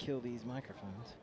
kill these microphones.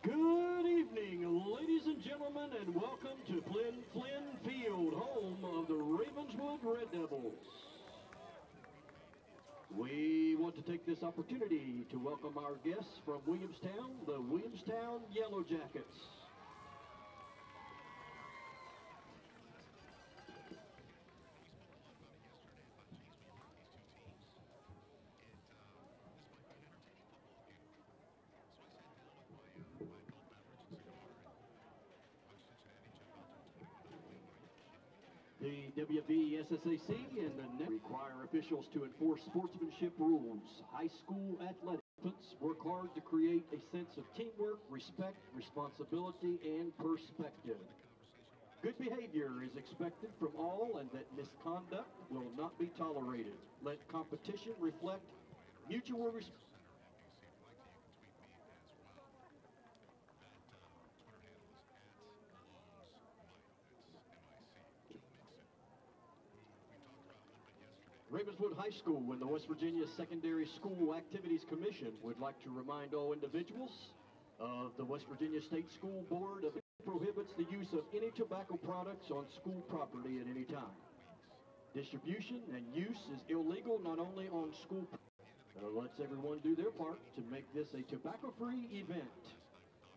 Good evening, ladies and gentlemen, and welcome to Flynn Field, home of the Ravenswood Red Devils. We want to take this opportunity to welcome our guests from Williamstown, the Williamstown Yellow Jackets. The WVSSAC and the NET require officials to enforce sportsmanship rules. High school athletics work hard to create a sense of teamwork, respect, responsibility, and perspective. Good behavior is expected from all, and that misconduct will not be tolerated. Let competition reflect mutual respect. Ravenswood High School and the West Virginia Secondary School Activities Commission would like to remind all individuals of the West Virginia State School Board prohibits the use of any tobacco products on school property at any time. Distribution and use is illegal not only on school property. Let's everyone do their part to make this a tobacco-free event.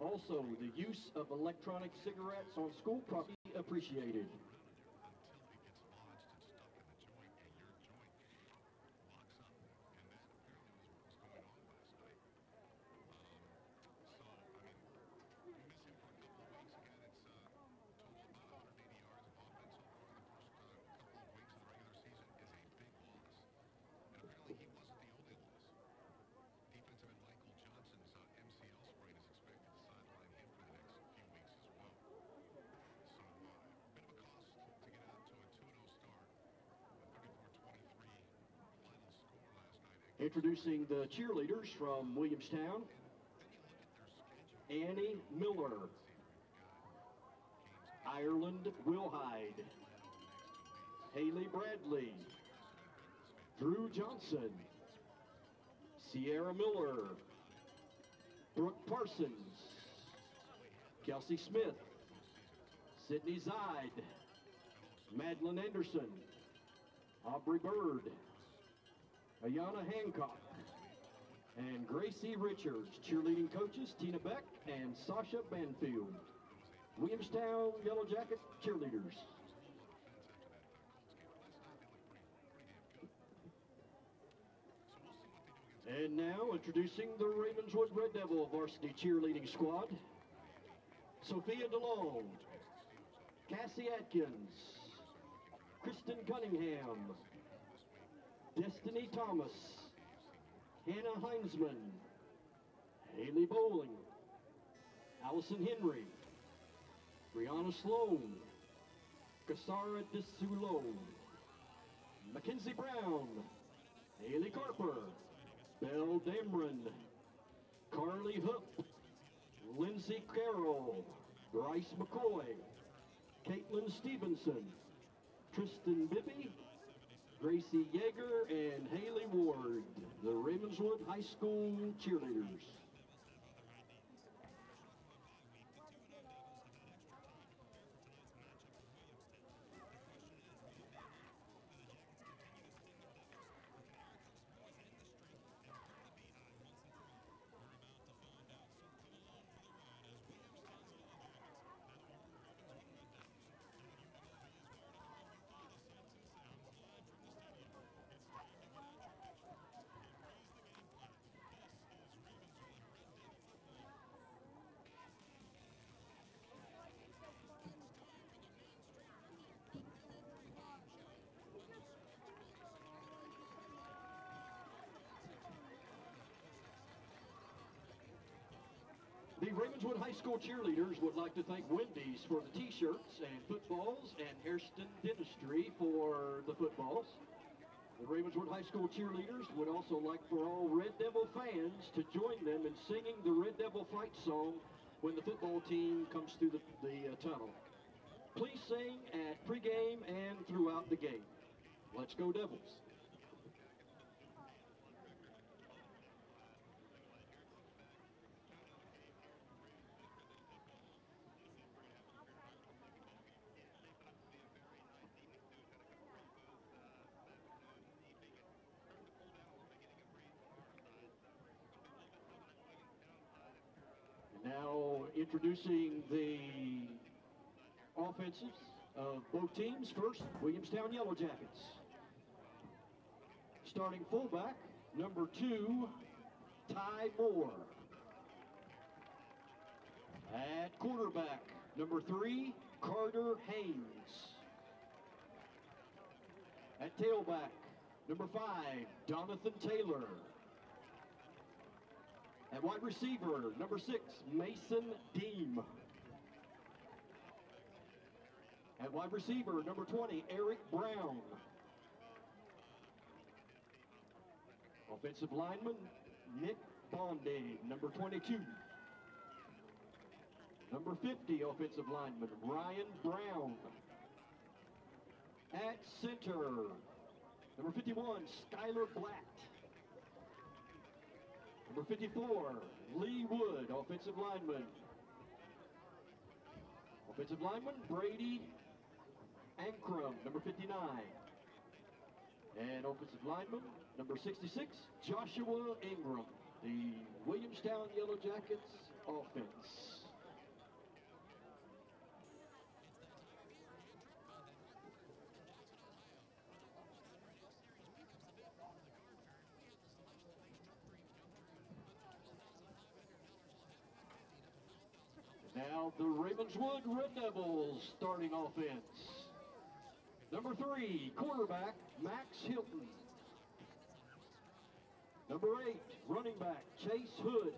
Also, the use of electronic cigarettes on school property appreciated. Introducing the cheerleaders from Williamstown: Annie Miller, Ireland Wilhide, Haley Bradley, Drew Johnson, Sierra Miller, Brooke Parsons, Kelsey Smith, Sydney Zide, Madeline Anderson, Aubrey Bird, Ayana Hancock, and Gracie Richards. Cheerleading coaches Tina Beck and Sasha Banfield. Williamstown Yellow Jacket cheerleaders. And now introducing the Ravenswood Red Devil varsity cheerleading squad: Sophia DeLong, Cassie Atkins, Kristen Cunningham, Destiny Thomas, Hannah Heinzman, Haley Bowling, Allison Henry, Brianna Sloan, Cassara DeSulo, Mackenzie Brown, Haley Carper, Belle Damron, Carly Hook, Lindsay Carroll, Bryce McCoy, Caitlin Stevenson, Tristan Bibby, Gracie Yeager and Haley Ward, the Ravenswood High School cheerleaders. The Ravenswood High School cheerleaders would like to thank Wendy's for the t-shirts and footballs and Hairston Dentistry for the footballs. The Ravenswood High School cheerleaders would also like for all Red Devil fans to join them in singing the Red Devil fight song when the football team comes through the tunnel. Please sing at pregame and throughout the game. Let's go Devils. Now introducing the offenses of both teams. First, Williamstown Yellow Jackets. Starting fullback, number 2, Ty Moore. At quarterback, number 3, Carter Haynes. At tailback, number 5, Jonathan Taylor. At wide receiver, number 6, Mason Deem. At wide receiver, number 20, Eric Brown. Offensive lineman, Nick Bondi, number 22. Number 50, offensive lineman, Ryan Brown. At center, number 51, Skylar Blatt. Number 54, Lee Wood, offensive lineman. Offensive lineman, Brady Ankrum, number 59. And offensive lineman, number 66, Joshua Ingram, the Williamstown Yellow Jackets offense. Now the Ravenswood Red Devils starting offense. Number 3, quarterback, Max Hilton. Number 8, running back, Chase Hood.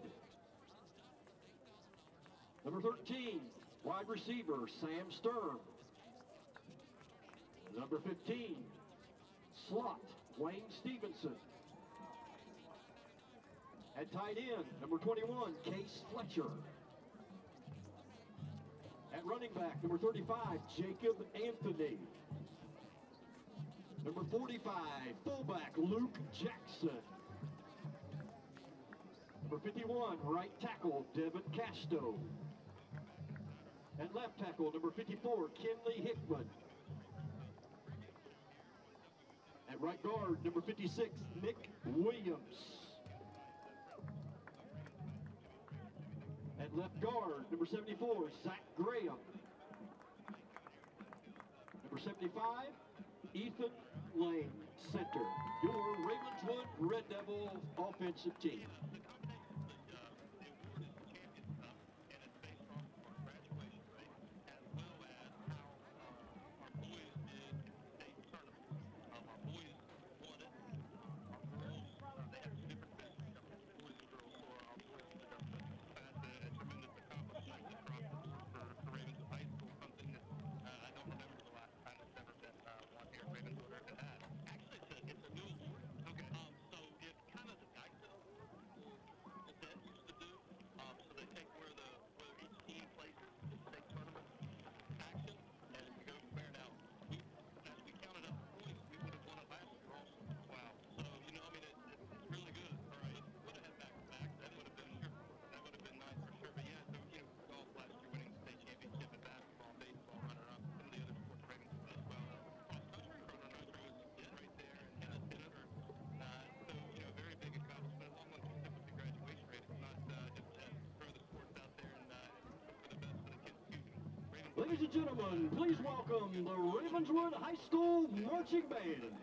Number 13, wide receiver, Sam Sturm. Number 15, slot, Wayne Stevenson. At tight end, number 21, Case Fletcher. At running back, number 35, Jacob Anthony. Number 45, fullback, Luke Jackson. Number 51, right tackle, Devin Casto. At left tackle, number 54, Kenley Hickman. At right guard, number 56, Nick Williams. At left guard, number 74, Zach Graham. Number 75, Ethan Lane, center. Your Ravenswood Red Devil offensive team. Ladies and gentlemen, please welcome the Ravenswood High School Marching Band.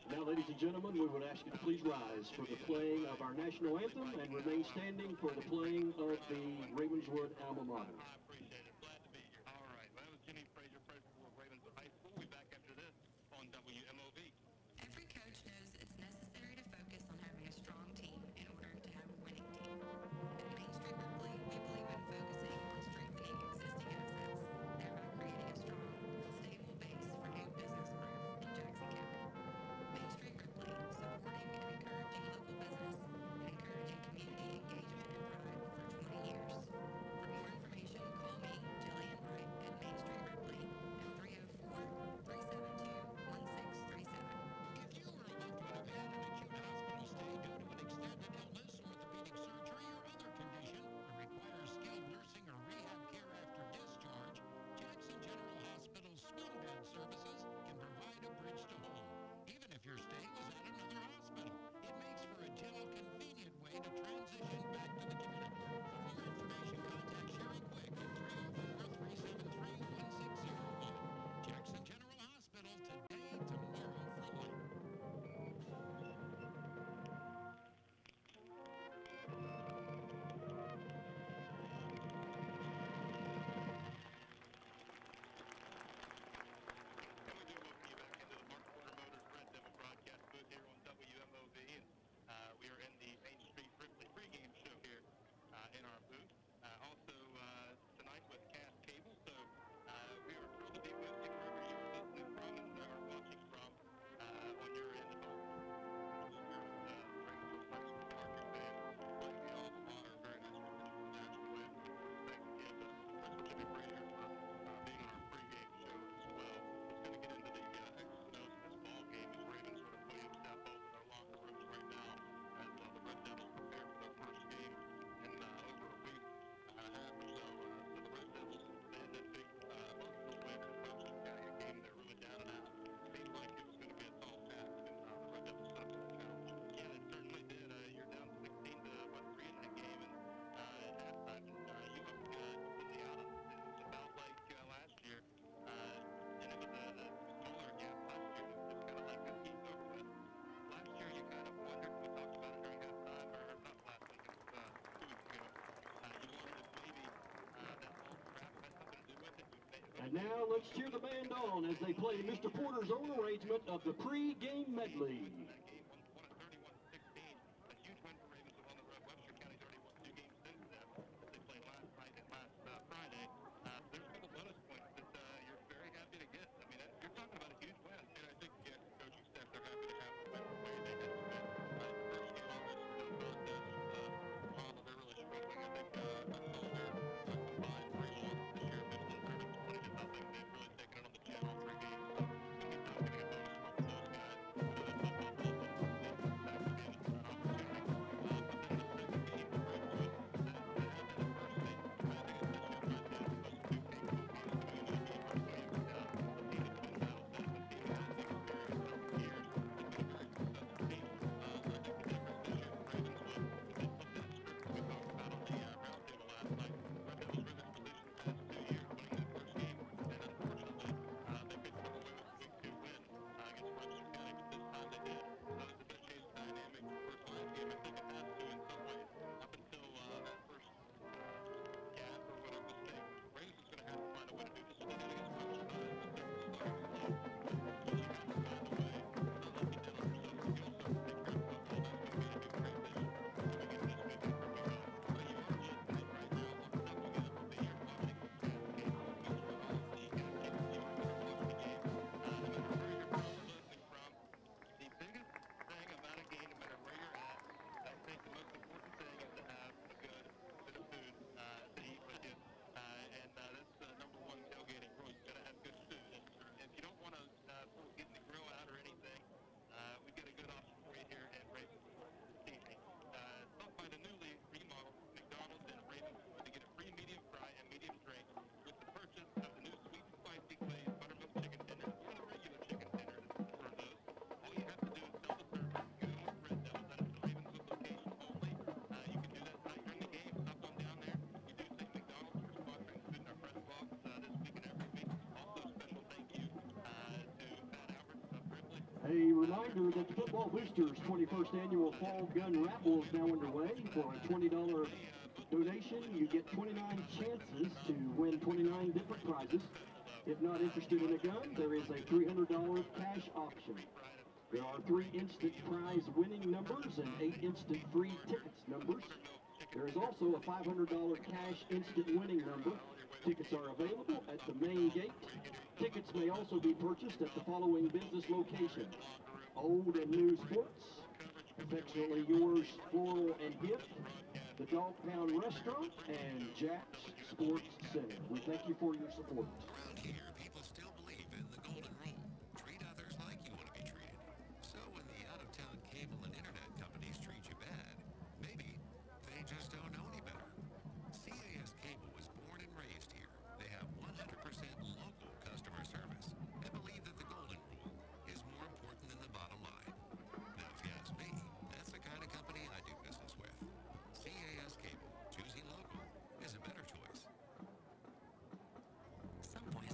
Now, ladies and gentlemen, we would ask you to please rise for the playing of our national anthem and remain standing for the playing of the Ravenswood alma mater. I appreciate it. Glad to be here. All right. Well, that was Jimmy Frazier, principal of Ravenswood High School. We'll be back after this on WMOV. Every coach knows it's necessary to focus on having a strong team in order to have a winning team. At Main Street Ripley, we believe in focusing on strengthening existing assets, thereby creating a strong, stable base for new business growth in Jackson County. Main Street Ripley, supporting and encouraging local business and encouraging community engagement and pride for 20 years. For more information, call me, Jillian Wright, at Main Street Ripley at 304-372-1637. If you or a loved one have had an acute hospital stay due to an extended illness, orthopedic surgery, or other condition, or requires skilled nursing or rehab care after discharge, Jackson General Hospital's swing bed services can provide a bridge to home, even if your stay was at another hospital. It makes for a gentle, convenient way to transition back to the community. For more information, contact Sherry Quick at 304-373-1601. Jackson General Hospital, today, tomorrow, for life. And we do welcome you back into the Mark Porter Motors Red Devil broadcast booth here on WMOV. And we are in the Main Street Ripley pregame show here in our booth. Also tonight with Cast Cable. So we are thrilled to be with you wherever you are listening from and are watching from on your end of home. We're on Ravenswood High School marching band playing the alma mater. Very nice Virginia national anthem. Thanks again to Principal Jimmy Frazier for being on our pregame show as well. Let's kind of get into the X's and O's of this ball game as Ravenswood and Williamstown both in their locker rooms right now as the Red Devils prepare for their first game in over a week and a half or so. So the Red Devils, they had that big emotional win in Coastal County, a game they're really down and out. Seemed like it was going to be a tall task, and the Red Devils set up a challenge. Yeah, it certainly did. You're down 16 to 3 in that game, and at halftime, you looked completely out of it. It was about like last year, and it was a smaller gap last year. It was kind of like a heat over with. Last year, you kind of wondered, we talked about it during halftime, or not last week, it was 2 weeks ago. You wondered if maybe that whole crowd had something to do with it. And now let's cheer the band on as they play Mr. Porter's own arrangement of the pre-game medley. That game won at 31-16. A huge win for Ravenswood on the road. Webster County's already won 2 games since then as they played last night and last Friday. There's a couple bonus points that you're very happy to get. I mean, you're talking about a huge win. And I think the coaching staff, they're happy to have the win the way they had to win. The first game, obviously, no contest. Model, they're really struggling. I think I saw their combined 3 losses this year. Middleton driven 20-0. They've really taken it on the chin all 3 games. So it's going to be tough getting a bonus point for those guys. Football reminder that the Football Boosters 21st Annual Fall Gun Raffle is now underway. For a $20 donation, you get 29 chances to win 29 different prizes. If not interested in a gun, there is a $300 cash auction. There are 3 instant prize winning numbers and 8 instant free tickets numbers. There is also a $500 cash instant winning number. Tickets are available at the main gate. Tickets may also be purchased at the following business locations: Old and New Sports, affectionately yours, Floral and Gift, the Dog Pound Restaurant, and Jack's Sports Center. We thank you for your support. Around here, people still believe in the golden rule. Treat others like you want to be treated. So when the out-of-town cable and internet companies treat you bad, maybe they just don't know any better. CAS Cable was born and raised here. They have 100% local customer service and believe that the golden rule is more important than the bottom line. Now, if you ask me, that's the kind of company I do business with. CAS Cable. Choosing local is a better choice. Some point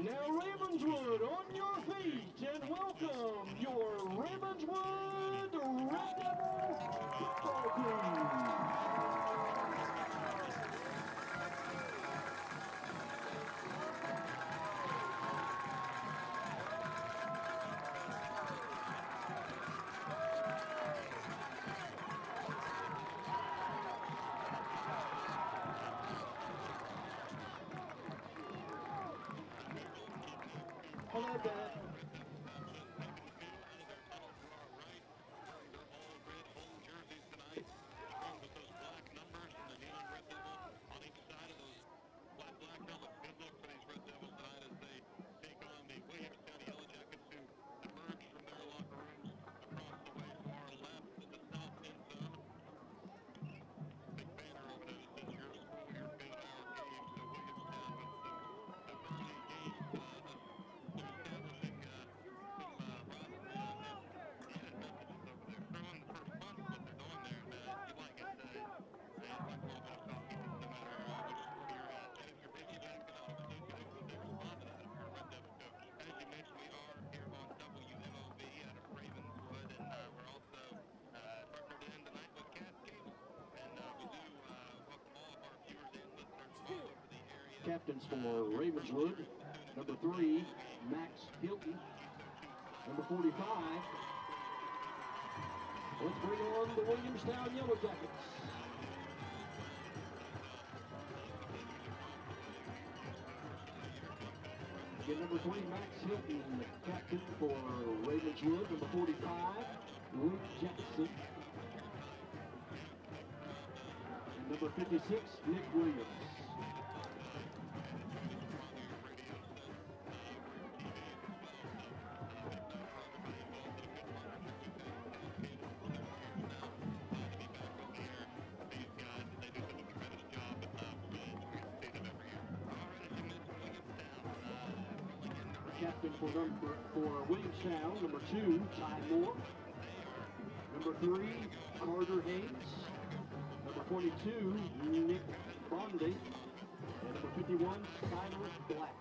Now, Ravenswood, on your feet, and welcome your Ravenswood Red Devils football team. Hold on, Dad. Captains for Ravenswood, number 3, Max Hilton. Number 45, let's bring on the Williamstown Yellow Jackets. Again, number 3, Max Hilton, captain for Ravenswood. Number 45, Luke Jackson. And number 56, Nick Williams. Captain for Williamstown, number 2, Ty Moore. Number 3, Carter Haynes. Number 22, Nick Bondi. And number 51, Skylar Black.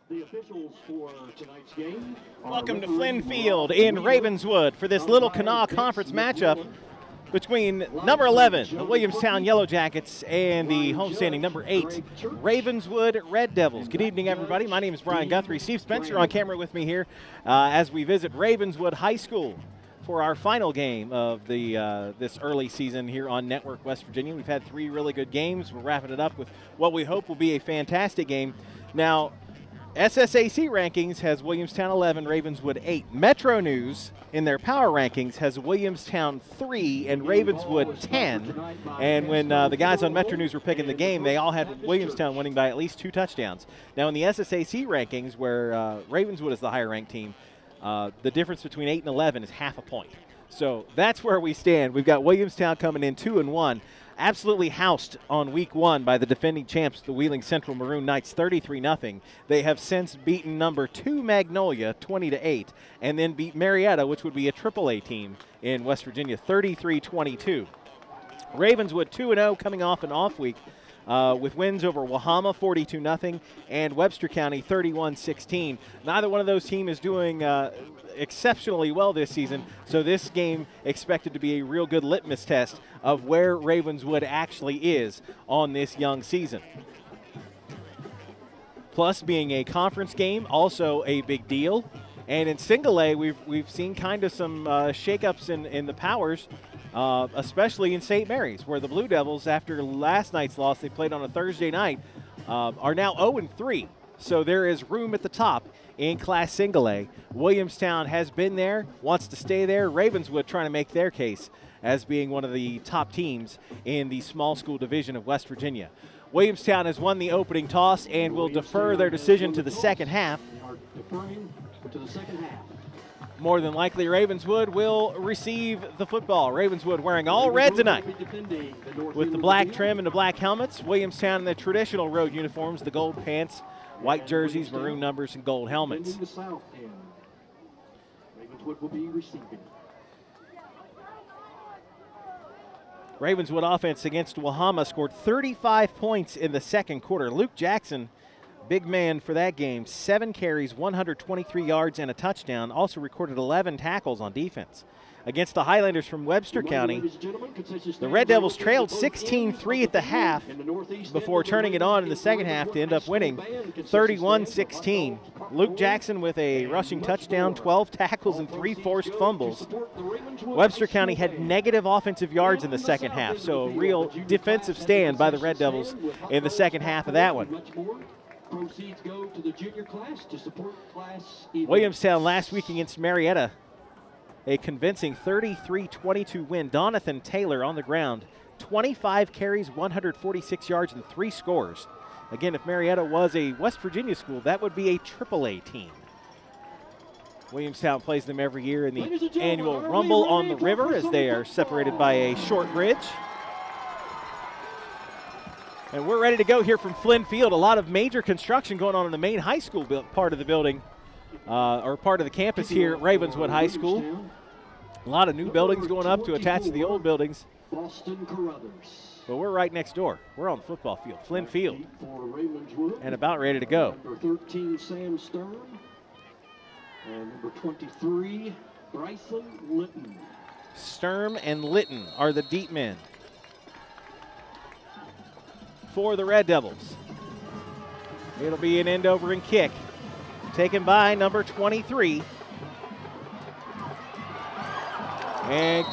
The officials for tonight's game. Welcome to Flynn Field in Ravenswood for this Little Kanawha Conference matchup between number 11, the Williamstown Yellow Jackets, and the homestanding number 8, Ravenswood Red Devils. Good evening, everybody. My name is Brian Guthrie. Steve Spencer on camera with me here as we visit Ravenswood High School for our final game of the this early season here on Network West Virginia. We've had 3 really good games. We're wrapping it up with what we hope will be a fantastic game. Now, SSAC rankings has Williamstown 11, Ravenswood 8. Metro News in their power rankings has Williamstown 3 and Ravenswood 10. And when the guys on Metro News were picking the game, they all had Williamstown winning by at least 2 touchdowns. Now in the SSAC rankings, where Ravenswood is the higher ranked team, the difference between 8 and 11 is half a point. So that's where we stand. We've got Williamstown coming in 2-1. Absolutely housed on week 1 by the defending champs, the Wheeling Central Maroon Knights, 33-0. They have since beaten number 2 Magnolia 20-8, and then beat Marietta, which would be a AAA team in West Virginia, 33-22. Ravenswood 2-0 coming off an off week with wins over Wahama 42-0 and Webster County 31-16. Neither one of those teams is doing exceptionally well this season, so this game expected to be a real good litmus test of where Ravenswood actually is on this young season. Plus, being a conference game, also a big deal. And in single A, we've seen kind of some shakeups in the powers, especially in St. Mary's, where the Blue Devils, after last night's loss, they played on a Thursday night, are now 0-3. So there is room at the top in Class Single A. Williamstown has been there, wants to stay there. Ravenswood trying to make their case as being one of the top teams in the small school division of West Virginia. Williamstown has won the opening toss and will defer their decision to the second half. More than likely, Ravenswood will receive the football. Ravenswood wearing all red tonight with the black trim and the black helmets. Williamstown in the traditional road uniforms, the gold pants, white jerseys, maroon numbers, and gold helmets. Ravenswood will be receiving. Ravenswood offense against Wahama scored 35 points in the second quarter. Luke Jackson, big man for that game, 7 carries, 123 yards, and a touchdown. Also recorded 11 tackles on defense. Against the Highlanders from Webster County, the Red Devils trailed 16-3 at the half before turning it on in the second half to end up winning 31-16. Luke Jackson with a rushing touchdown, 12 tackles, and 3 forced fumbles. Webster County had negative offensive yards in the second half, so a real defensive stand by the Red Devils in the second half of that one. Proceeds go to the junior class to support class Williamstown last week against Marietta, a convincing 33-22 win. Donathan Taylor on the ground, 25 carries, 146 yards, and 3 scores. Again, if Marietta was a West Virginia school, that would be a AAA team. Williamstown plays them every year in the annual Rumble on the River as they are separated by a short bridge. And we're ready to go here from Flynn Field. A lot of major construction going on in the main high school part of the building, or part of the campus here at Ravenswood High School. A lot of new buildings going up to attach to the old buildings. But we're right next door. We're on the football field, Flynn Field, and about ready to go. Number 13, Sam Sturm, and number 23, Bryson Litton. Sturm and Litton are the deep men for the Red Devils. It'll be an end over and kick taken by number 23. And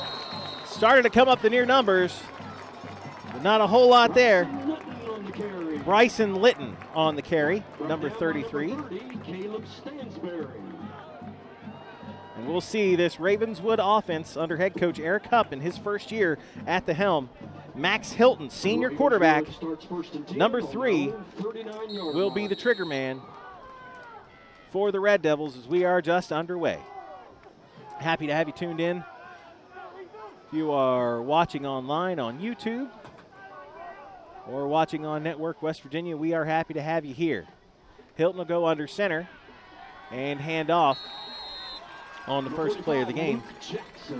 started to come up the near numbers, but not a whole lot there. Bryson Litton on the carry, number 33. And we'll see this Ravenswood offense under head coach Eric Hupp in his first year at the helm. Max Hilton, senior quarterback, number 3, will be the trigger man for the Red Devils as we are just underway. Happy to have you tuned in. If you are watching online on YouTube or watching on Network West Virginia, we are happy to have you here. Hilton will go under center and hand off on the first play of the game.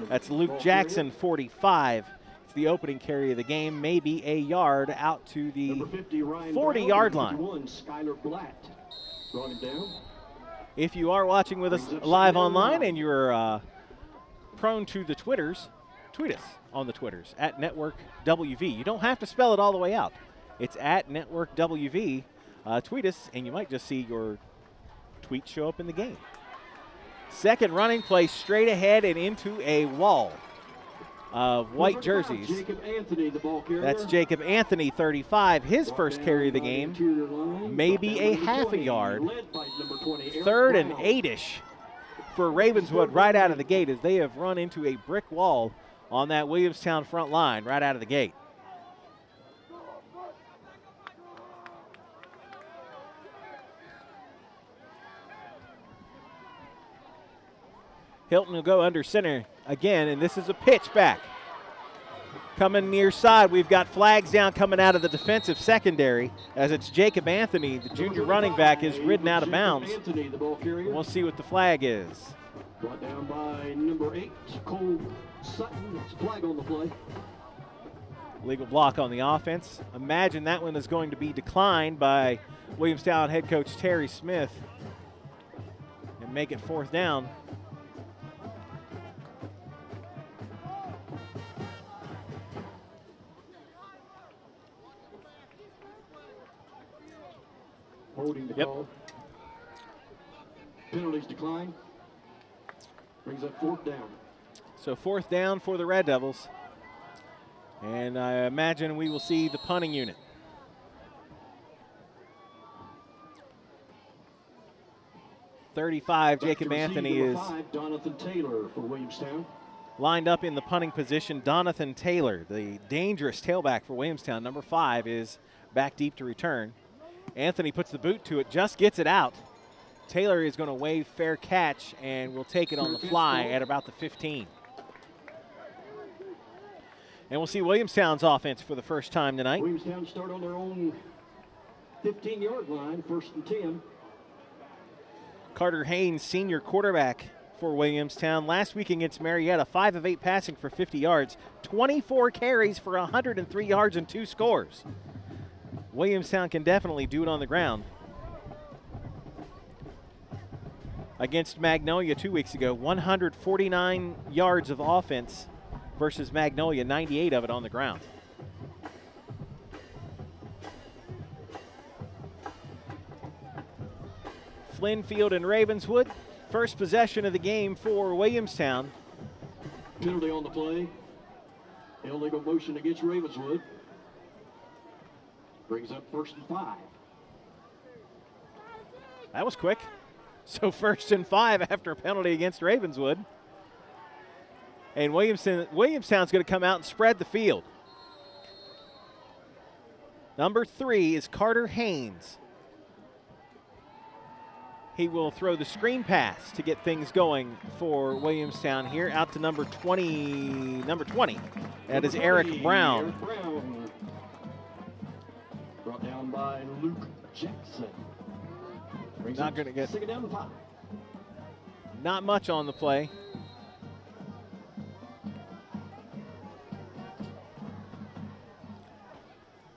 That's Luke Jackson, 45. It's the opening carry of the game, maybe a yard out to the 40-yard line. If you are watching with us live online and you're prone to the Twitters, tweet us on the Twitters at Network WV. You don't have to spell it all the way out. It's at Network WV. Tweet us, and you might just see your tweet show up in the game. Second running play straight ahead and into a wall of white jerseys. That's Jacob Anthony, 35. His first carry of the game, maybe a half a yard. 3rd and 8-ish for Ravenswood right out of the gate as they have run into a brick wall on that Williamstown front line right out of the gate. Hilton will go under center again, and this is a pitch back. Coming near side, we've got flags down coming out of the defensive secondary as it's Jacob Anthony, the junior running back, is ridden out of bounds. We'll see what the flag is. Brought down by number 8, Cole Sutton. It's a flag on the play. Legal block on the offense. Imagine that one is going to be declined by Williamstown head coach Terry Smith and make it 4th down. Holding the call. Penalties decline. Brings up 4th down. So 4th down for the Red Devils. And I imagine we will see the punting unit. .35, Jacob Anthony is Donathan Taylor for Williamstown. Lined up in the punting position. Donathan Taylor, the dangerous tailback for Williamstown, number 5, is back deep to return. Anthony puts the boot to it, just gets it out. Taylor is going to wave fair catch and will take it on the fly at about the 15. And we'll see Williamstown's offense for the first time tonight. Williamstown start on their own 15-yard line, 1st and 10. Carter Haynes, senior quarterback for Williamstown. Last week against Marietta, 5 of 8 passing for 50 yards, 24 carries for 103 yards and 2 scores. Williamstown can definitely do it on the ground. Against Magnolia 2 weeks ago, 149 yards of offense versus Magnolia, 98 of it on the ground. Flynn Field and Ravenswood, first possession of the game for Williamstown. Penalty on the play. Illegal motion against Ravenswood. Brings up 1st and 5. That was quick. So 1st and 5 after a penalty against Ravenswood. And Williamstown's going to come out and spread the field. Number 3 is Carter Haynes. He will throw the screen pass to get things going for Williamstown here. Out to number 20. That is Eric Brown. Eric Brown. Brought down by Luke Jackson. Not going to get. Second down and 5. Not much on the play.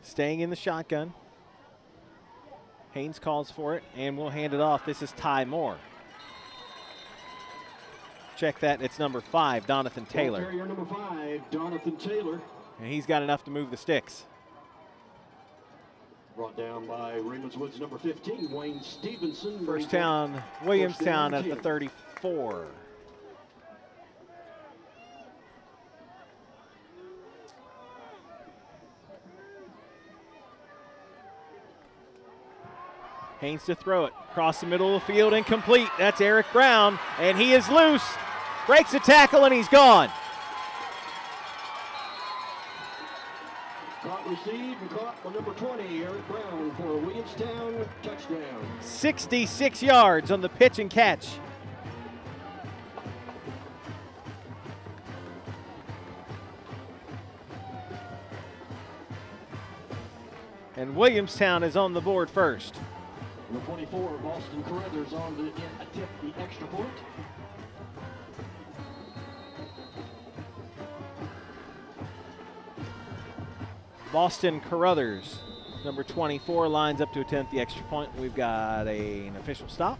Staying in the shotgun. Haynes calls for it, and we'll hand it off. This is Ty Moore. Check that. It's number 5, Donathan Taylor. Carrier number 5, Donathan Taylor. And he's got enough to move the sticks. Brought down by Ravenswood's number 15, Wayne Stevenson. First down, Williamstown at the 34. Haynes to throw it. Across the middle of the field, incomplete. That's Eric Brown, and he is loose. Breaks the tackle, and he's gone. Caught, received, and caught by number 20, Eric Brown, for a Williamstown touchdown. 66 yards on the pitch and catch. And Williamstown is on the board first. Number 24, Boston Carruthers on to attempt the extra point. Boston Carruthers, number 24, lines up to attempt the extra point. We've got an official stop.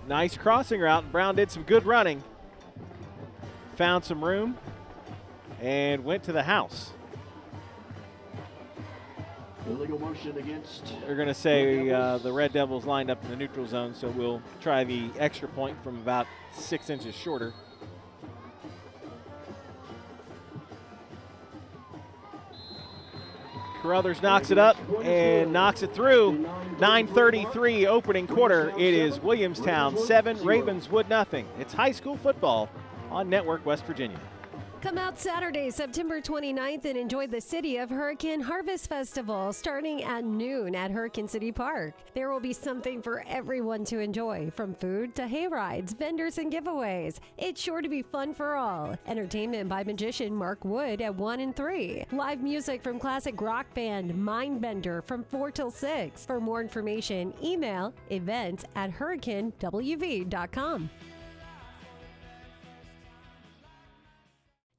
Nice crossing route. Brown did some good running. Found some room and went to the house. Illegal motion against. They're going to say the Red Devils lined up in the neutral zone, so we'll try the extra point from about 6 inches shorter. Carruthers knocks it up and knocks it through. 9:33 opening quarter. It is Williamstown 7, Ravenswood nothing. It's high school football on Network West Virginia. Come out Saturday, September 29th and enjoy the City of Hurricane Harvest Festival starting at noon at Hurricane City Park. There will be something for everyone to enjoy, from food to hay rides, vendors, and giveaways. It's sure to be fun for all. Entertainment by magician Mark Wood at 1 and 3. Live music from classic rock band Mindbender from 4 till 6. For more information, email events@hurricanewv.com.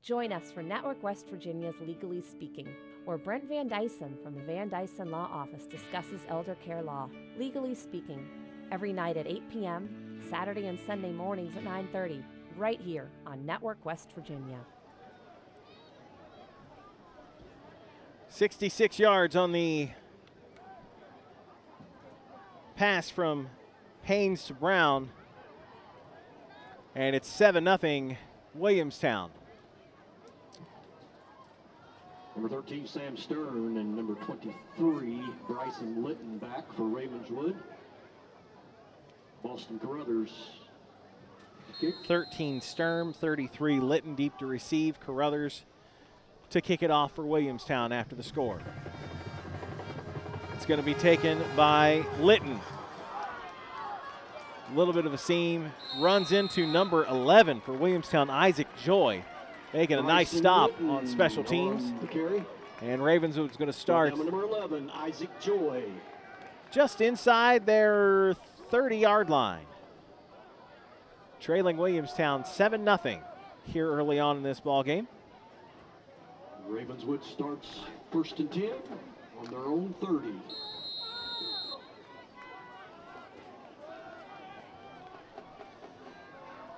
Join us for Network West Virginia's Legally Speaking, where Brent Van Dyson from the Van Dyson Law Office discusses elder care law. Legally Speaking, every night at 8 p.m., Saturday and Sunday mornings at 9:30, right here on Network West Virginia. 66 yards on the pass from Haynes to Brown, and it's 7-0 Williamstown. Number 13, Sam Stern, and number 23, Bryson Litton back for Ravenswood. Boston Carruthers kick. 13 Sturm, 33 Litton deep to receive. Carruthers to kick it off for Williamstown after the score. It's going to be taken by Litton. A little bit of a seam. Runs into number 11 for Williamstown, Isaac Joy. Making a nice stop on special teams. And Ravenswood's going to start number 11, Isaac Joy. just inside their 30-yard line. Trailing Williamstown 7-0 here early on in this ball game. Ravenswood starts 1st and 10 on their own 30.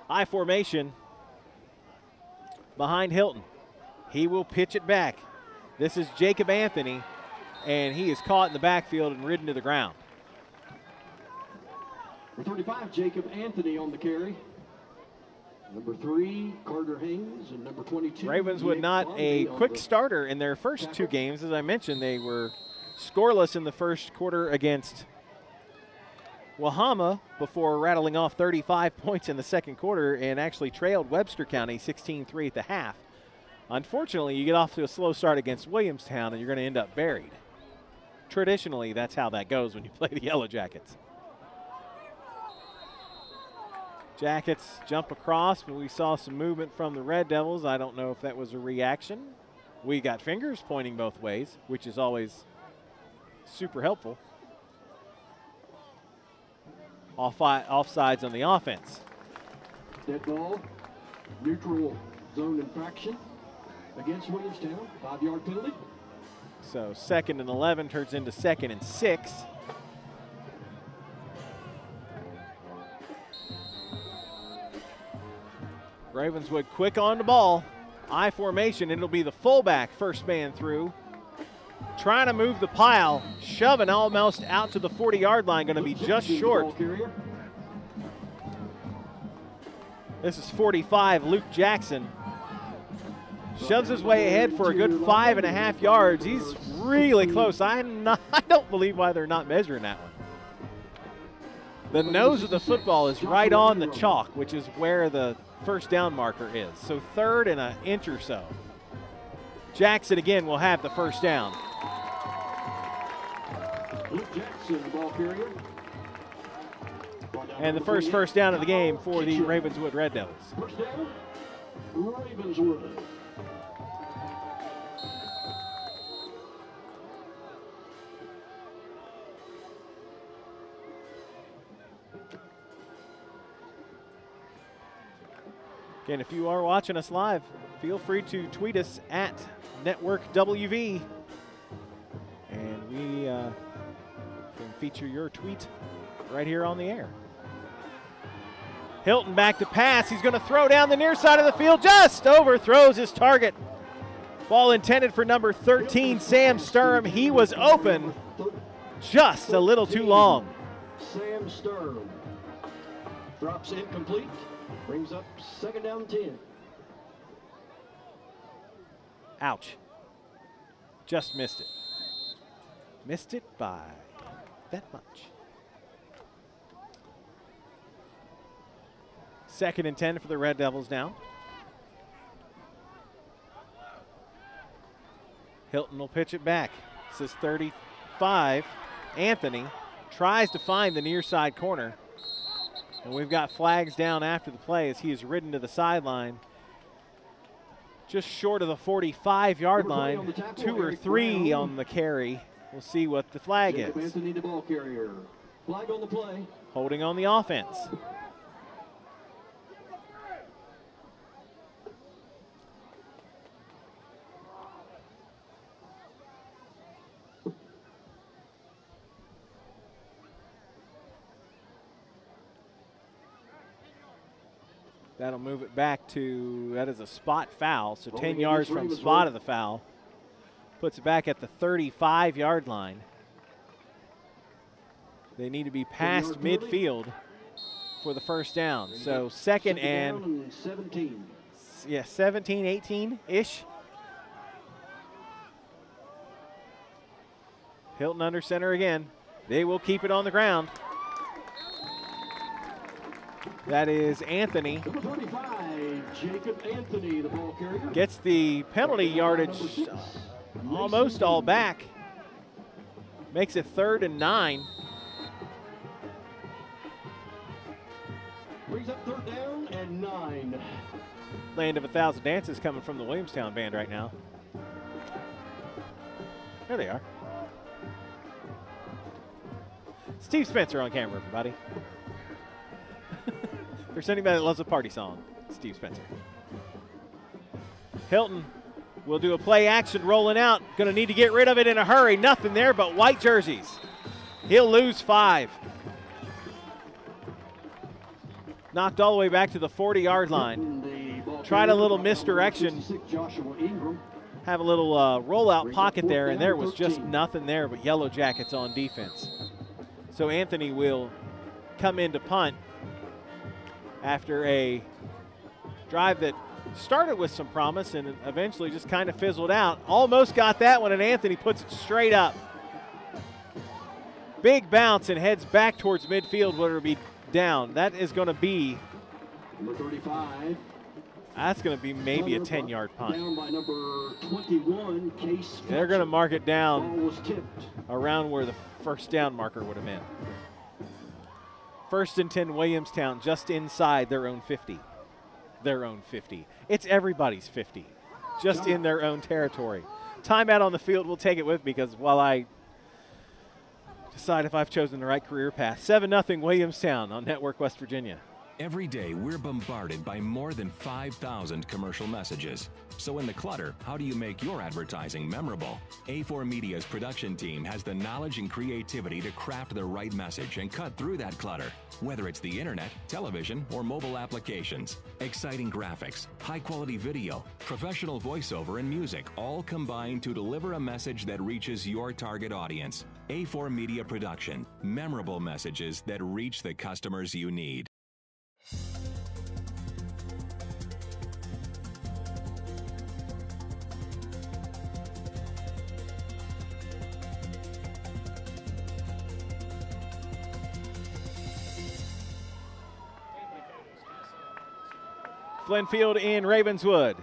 High formation behind Hilton. He will pitch it back. This is Jacob Anthony, and he is caught in the backfield and ridden to the ground. For 35, Jacob Anthony on the carry. Number 3, Carter Haynes, and number 22. Ravenswood not a quick starter in their first 2 games. As I mentioned, they were scoreless in the first quarter against Wahama before rattling off 35 points in the second quarter and actually trailed Webster County 16-3 at the half. Unfortunately, you get off to a slow start against Williamstown and you're going to end up buried. Traditionally, that's how that goes when you play the Yellow Jackets. Jackets jump across, but we saw some movement from the Red Devils. I don't know if that was a reaction. We got fingers pointing both ways, which is always super helpful. Offsides on the offense. Dead ball, neutral zone infraction against Williamstown, 5-yard penalty. So 2nd and 11 turns into 2nd and 6. Ravenswood quick on the ball. I formation, it'll be the fullback first man through. Trying to move the pile, shoving almost out to the 40-yard line, going to be just short. This is 45, Luke Jackson. Shoves his way ahead for a good 5.5 yards. He's really close. I don't believe why they're not measuring that one. The nose of the football is right on the chalk, which is where the first down marker is. So 3rd and an inch or so. Jackson again will have the first down. Luke Jackson, the ball carrier. And the first down of the game for the Ravenswood Red Devils. First down, Ravenswood. Again, if you are watching us live, feel free to tweet us at Network WV. And we can feature your tweet right here on the air. Hilton back to pass. He's going to throw down the near side of the field. Just overthrows his target. Ball intended for number 13, Sam Sturm. He was open just a little too long. Sam Sturm drops incomplete. Brings up 2nd down 10. Ouch. Just missed it. Missed it by that much. 2nd and 10 for the Red Devils now. Hilton will pitch it back. This is 35. Anthony tries to find the near side corner. And we've got flags down after the play as he is ridden to the sideline. Just short of the 45-yard line. 2 or 3 on the carry. We'll see what the flag is. Anthony, the ball carrier. Flag on the play. Holding on the offense. That'll move it back to, that is a spot foul, so 10 yards from spot of the foul. Puts it back at the 35-yard line. They need to be past midfield for the first down. So 2nd and 17. Yeah, 17, 18-ish. Hilton under center again. They will keep it on the ground. That is Anthony. Number 35, Jacob Anthony, the ball carrier. Gets the penalty yardage almost all back. Makes it 3rd and 9. Brings up 3rd down and 9. Land of 1,000 Dances coming from the Williamstown band right now. There they are. Steve Spencer on camera, everybody. If there's anybody that loves a party song, Steve Spencer. Hilton will do a play action rolling out. Going to need to get rid of it in a hurry. Nothing there but white jerseys. He'll lose 5. Knocked all the way back to the 40-yard line. Tried a little misdirection. Have a little rollout pocket there, and there was just nothing there but Yellow Jackets on defense. So Anthony will come in to punt after a drive that started with some promise and eventually just kind of fizzled out. Almost got that one, and Anthony puts it straight up. Big bounce and heads back towards midfield where it'll be down. That is going to be number 35. That's going to be maybe a 10-yard punt. Down by number 21, Case. They're going to mark it down Ball was tipped. around where the first down marker would have been. 1st and 10 Williamstown, just inside their own 50. Their own 50. It's everybody's 50, just in their own territory. Timeout on the field, we'll take it with me because while I decide if I've chosen the right career path. 7-0 Williamstown on Network West Virginia. Every day, we're bombarded by more than 5,000 commercial messages. So in the clutter, how do you make your advertising memorable? A4 Media's production team has the knowledge and creativity to craft the right message and cut through that clutter. Whether it's the internet, television, or mobile applications, exciting graphics, high-quality video, professional voiceover, and music all combine to deliver a message that reaches your target audience. A4 Media Production, memorable messages that reach the customers you need. Glenfield in Ravenswood.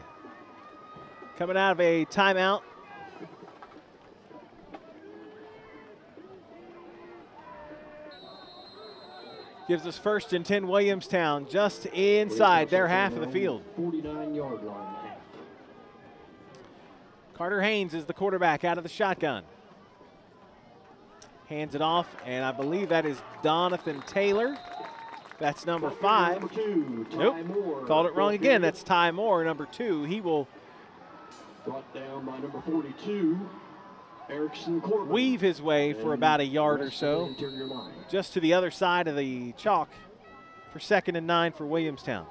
Coming out of a timeout. Gives us 1st and 10 Williamstown, just inside their half of the field. 49-yard line. Carter Haynes is the quarterback out of the shotgun. Hands it off, and I believe that is Donathan Taylor. That's number 5. Number 2, nope, Moore. Called it wrong again. That's Ty Moore, number 2. He will brought down by number 42, Erickson Corbin. Weave his way for about a yard or so, just to the other side of the chalk for 2nd and 9 for Williamstown.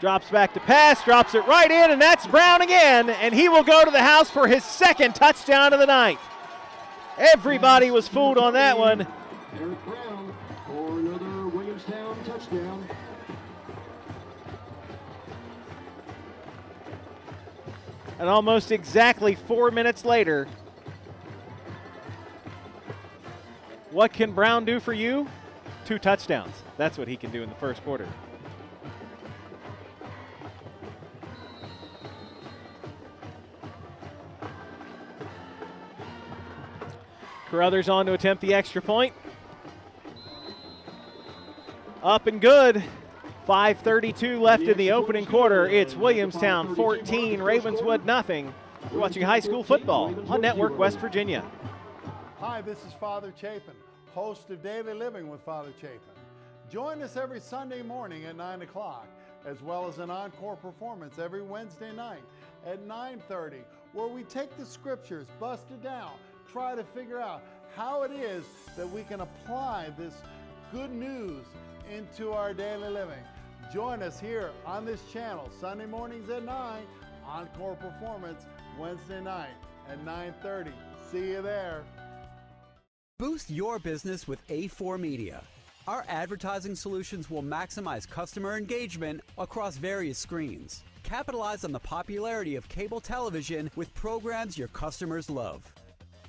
Drops back to pass, drops it right in, and that's Brown again, and he will go to the house for his 2nd touchdown of the night. Everybody was fooled on that one. Eric Brown for another Williamstown touchdown. And almost exactly 4 minutes later, what can Brown do for you? 2 touchdowns. That's what he can do in the first quarter. Carruthers on to attempt the extra point. Up and good. 5:32 left in the opening quarter. It's Williamstown 14, Ravenswood nothing. You're watching high school football on Network West Virginia. Hi, this is Father Chapin, host of Daily Living with Father Chapin. Join us every Sunday morning at 9 o'clock, as well as an encore performance every Wednesday night at 9:30, where we take the scriptures, bust it down, try to figure out how it is that we can apply this good news into our daily living. Join us here on this channel, Sunday mornings at 9, encore performance Wednesday night at 9:30. See you there. Boost your business with A4 Media. Our advertising solutions will maximize customer engagement across various screens. Capitalize on the popularity of cable television with programs your customers love.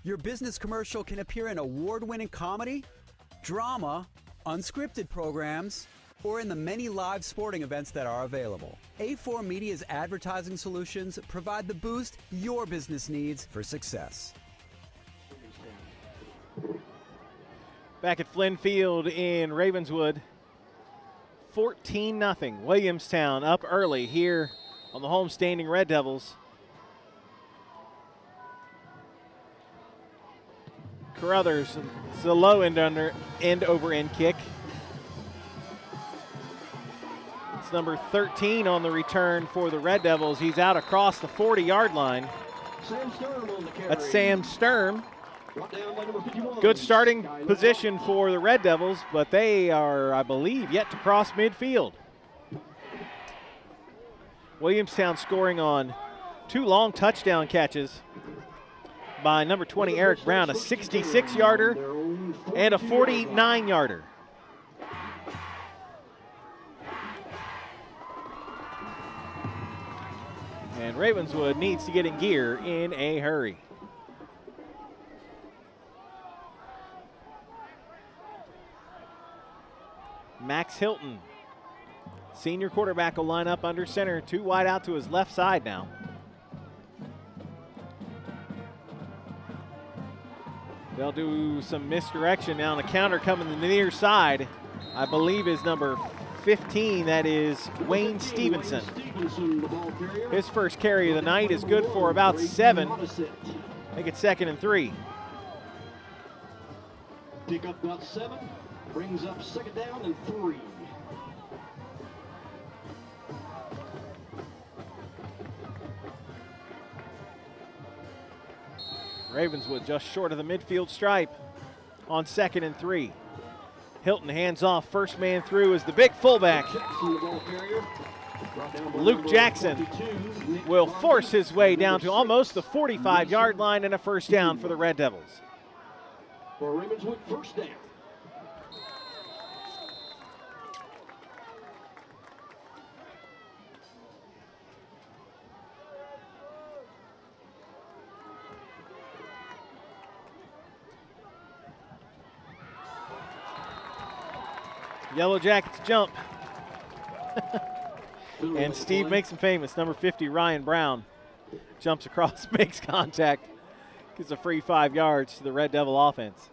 Your business commercial can appear in award-winning comedy, drama, unscripted programs, or in the many live sporting events that are available. A4 Media's advertising solutions provide the boost your business needs for success. Back at Flynn Field in Ravenswood, 14-0. Williamstown up early here on the homestanding Red Devils. Carruthers, it's a low end over end kick. It's number 13 on the return for the Red Devils. He's out across the 40-yard line. Sam Sturm on the carry. That's Sam Sturm. Brought down by number 51. Good starting position for the Red Devils, but they are, I believe, yet to cross midfield. Williamstown scoring on 2 long touchdown catches by number 20, Eric Brown, a 66-yarder and a 49-yarder. And Ravenswood needs to get in gear in a hurry. Max Hilton, senior quarterback, will line up under center. 2 wide out to his left side now. They'll do some misdirection now, and a counter coming to the near side. I believe is number 15, that is Wayne Stevenson. His first carry of the night is good for about 7. Make it 2nd and 3. Pick up about 7, brings up 2nd down and 3. Ravenswood just short of the midfield stripe on 2nd and 3. Hilton hands off, first man through is the big fullback. Luke Jackson will force his way down to almost the 45-yard line, and a first down for the Red Devils. For Ravenswood, first down. Yellow Jackets jump. And Steve makes him famous. Number 50, Ryan Brown, jumps across, makes contact, gets a free 5 yards to the Red Devil offense.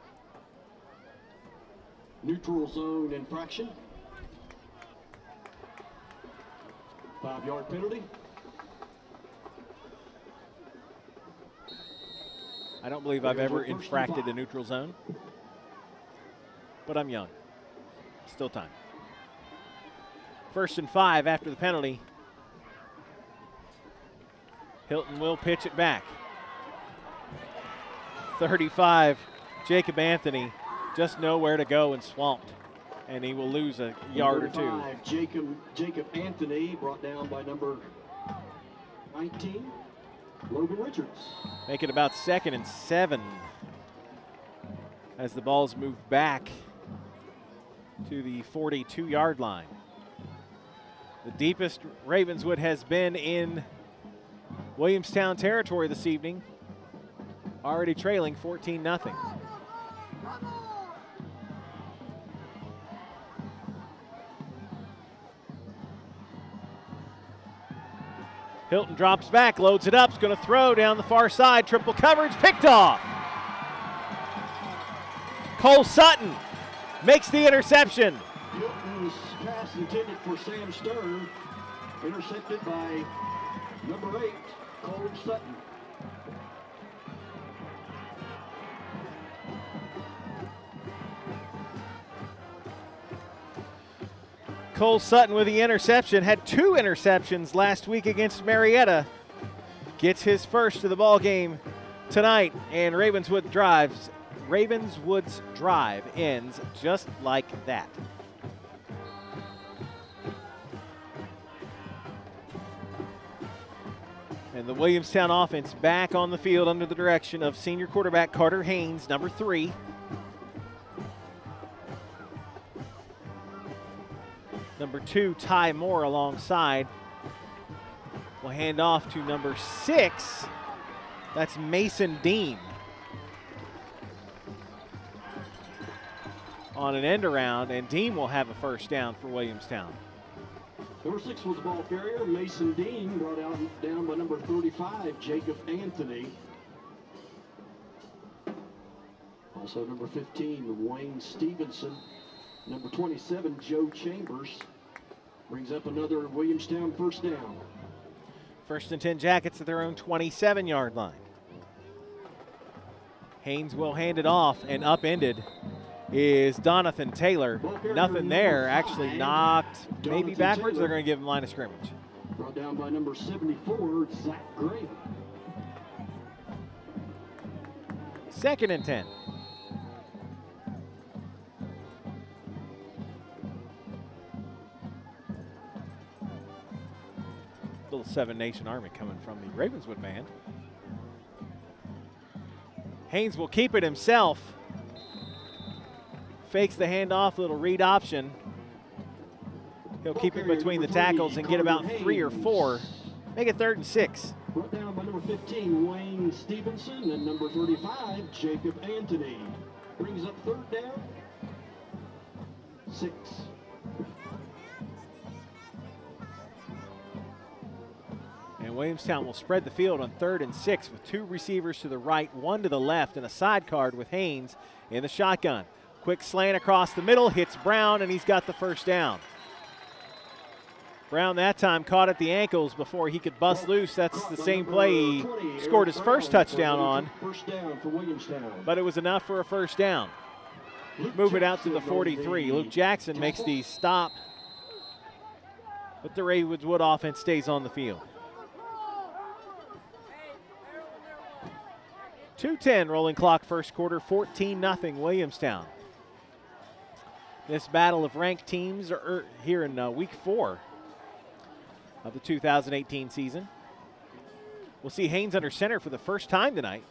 Neutral zone infraction. 5-yard penalty. I don't believe I've ever infracted a neutral zone, but I'm young. Still time. 1st and 5 after the penalty. Hilton will pitch it back. 35, Jacob Anthony, just nowhere to go and swamped, and he will lose a yard or 2. Jacob Anthony, brought down by number 19, Logan Richards. Make it about 2nd and 7 as the ball's moved back to the 42-yard line. The deepest Ravenswood has been in Williamstown territory this evening, already trailing 14-0. Hilton drops back, loads it up, is going to throw down the far side, triple coverage, picked off. Cole Sutton makes the interception. Hilton's pass intended for Sam Sturm, intercepted by number 8, Cole Sutton. Cole Sutton with the interception, had 2 interceptions last week against Marietta. Gets his first to the ball game tonight, and Ravenswood's drive ends just like that. And the Williamstown offense back on the field under the direction of senior quarterback Carter Haynes, number 3. Number 2, Ty Moore alongside. Will hand off to number 6. That's Mason Dean. On an end around, and Dean will have a first down for Williamstown. Number 6 was the ball carrier, Mason Dean, brought down by number 35, Jacob Anthony. Also number 15, Wayne Stevenson. Number 27, Joe Chambers. Brings up another Williamstown first down. 1st and 10 Jackets at their own 27-yard line. Haynes will hand it off, and upended is Donathan Taylor. Nothing there, actually knocked maybe backwards. They're going to give him line of scrimmage. Brought down by number 74, Zach Gray. 2nd and 10. Little 7 Nation Army coming from the Ravenswood band. Haynes will keep it himself. Fakes the handoff, little read option. He'll keep it between the tackles and get about 3 or 4. Make it 3rd and 6. Brought down by number 15, Wayne Stevenson, and number 35, Jacob Anthony. Brings up 3rd down, 6. And Williamstown will spread the field on 3rd and 6 with 2 receivers to the right, 1 to the left, and a side card with Haynes in the shotgun. Quick slant across the middle, hits Brown, and he's got the first down. Brown that time caught at the ankles before he could bust loose. That's the same play he scored his first touchdown on. First down for Williamstown. But it was enough for a first down. Move it out to the 43. Luke Jackson makes the stop, but the Ravenswood offense stays on the field. 2:10 rolling clock first quarter, 14-0 Williamstown. This battle of ranked teams are here in week 4 of the 2018 season. We'll see Haynes under center for the first time tonight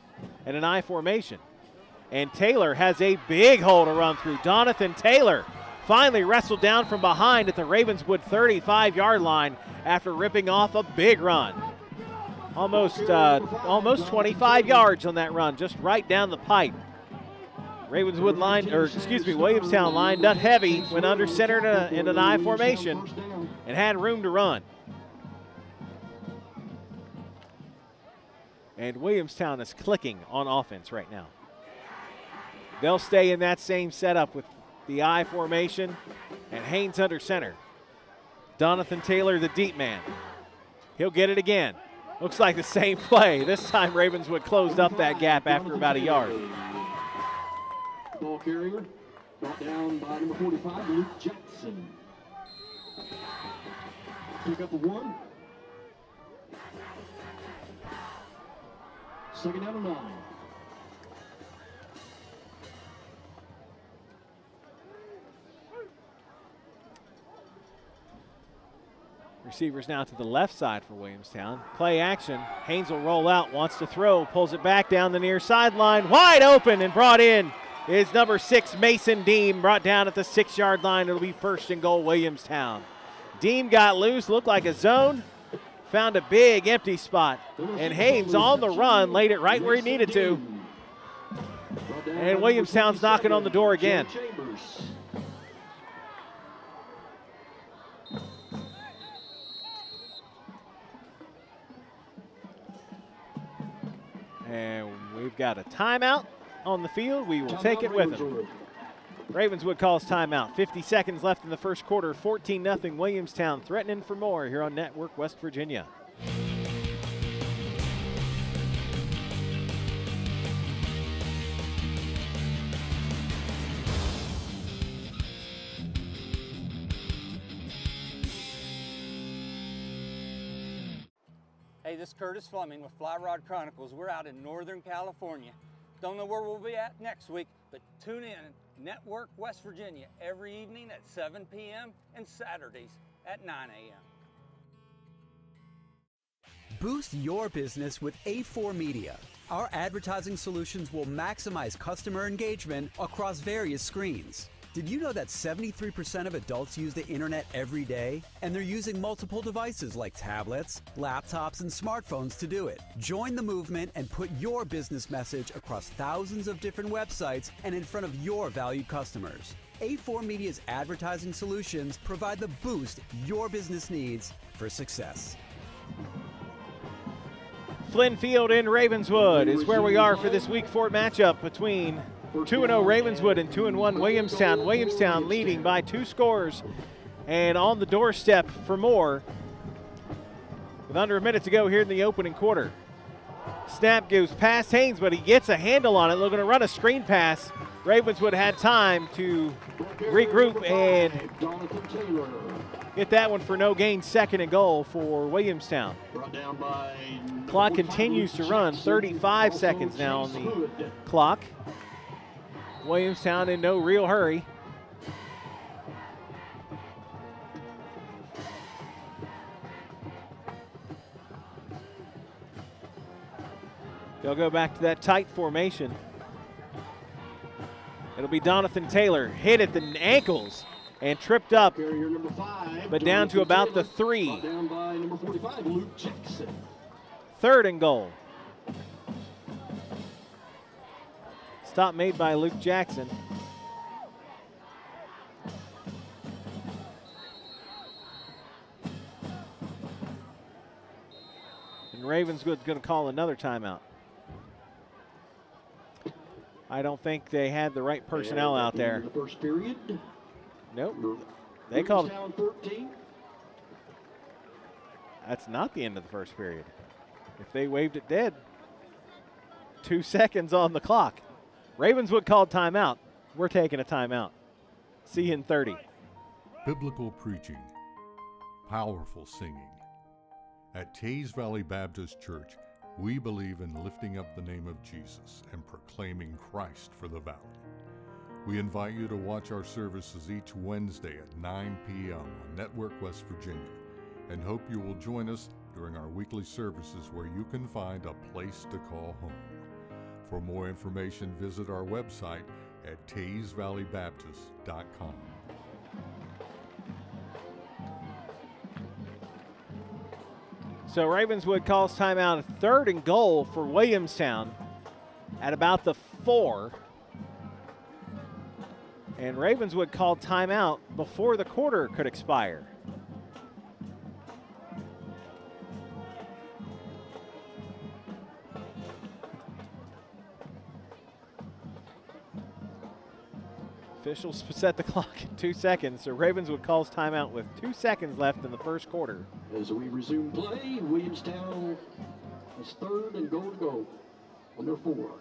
in an I formation. And Taylor has a big hole to run through. Donathan Taylor finally wrestled down from behind at the Ravenswood 35-yard line after ripping off a big run. Almost 25 yards on that run, just right down the pipe. Williamstown lined up heavy, went under center in an I formation, and had room to run. And Williamstown is clicking on offense right now. They'll stay in that same setup with the I formation and Haynes under center. Donathan Taylor, the deep man. He'll get it again. Looks like the same play. This time Ravenswood closed up that gap after about a yard. Ball carrier brought down by number 45, Luke Jackson. Pick up a 1. 2nd down and 9. Receivers now to the left side for Williamstown. Play action. Haynes will roll out, wants to throw, pulls it back down the near sideline. Wide open and brought in is number 6, Mason Deem, brought down at the 6-yard line. It'll be 1st and goal, Williamstown. Deem got loose, looked like a zone, found a big empty spot, and Haynes on the run laid it right where he needed to. And Williamstown's knocking on the door again. And we've got a timeout on the field. We will take it with them. Ravenswood calls timeout. 50 seconds left in the first quarter. 14-0 Williamstown, threatening for more here on Network West Virginia. Hey, this is Curtis Fleming with Fly Rod Chronicles. We're out in Northern California. Don't know where we'll be at next week, but tune in Network West Virginia every evening at 7 p.m. and Saturdays at 9 a.m. Boost your business with A4 Media. Our advertising solutions will maximize customer engagement across various screens. Did you know that 73% of adults use the internet every day? And they're using multiple devices like tablets, laptops, and smartphones to do it. Join the movement and put your business message across thousands of different websites and in front of your valued customers. A4 Media's advertising solutions provide the boost your business needs for success. Flynn Field in Ravenswood is where we are for this Week 4 matchup between 2-0 Ravenswood and 2-1 Williamstown. Williamstown leading by 2 scores and on the doorstep for more with under a minute to go here in the opening quarter. Snap goes past Haynes, but he gets a handle on it. They're going to run a screen pass. Ravenswood had time to regroup and get that one for no gain. Second and goal for Williamstown. Clock continues to run. 35 seconds now on the clock. Williamstown in no real hurry. They'll go back to that tight formation. It'll be Donathan Taylor, hit at the ankles and tripped up, but down to about the 3. Third and goal. Stop made by Luke Jackson. And Ravenswood's going to call another timeout. I don't think they had the right personnel out there. The first period. Nope. They called. 13. That's not the end of the first period. If they waved it dead. 2 seconds on the clock. Ravenswood called timeout. We're taking a timeout. See you in 30. Biblical preaching, powerful singing. At Teays Valley Baptist Church, we believe in lifting up the name of Jesus and proclaiming Christ for the valley. We invite you to watch our services each Wednesday at 9 p.m. on Network West Virginia, and hope you will join us during our weekly services where you can find a place to call home. For more information, visit our website at TeaysValleyBaptist.com. So Ravenswood calls timeout. Third and goal for Williamstown at about the 4. And Ravenswood called timeout before the quarter could expire. Officials set the clock at 2 seconds, so Ravenswood calls timeout with 2 seconds left in the first quarter. As we resume play, Williamstown has third and goal to go on their 4.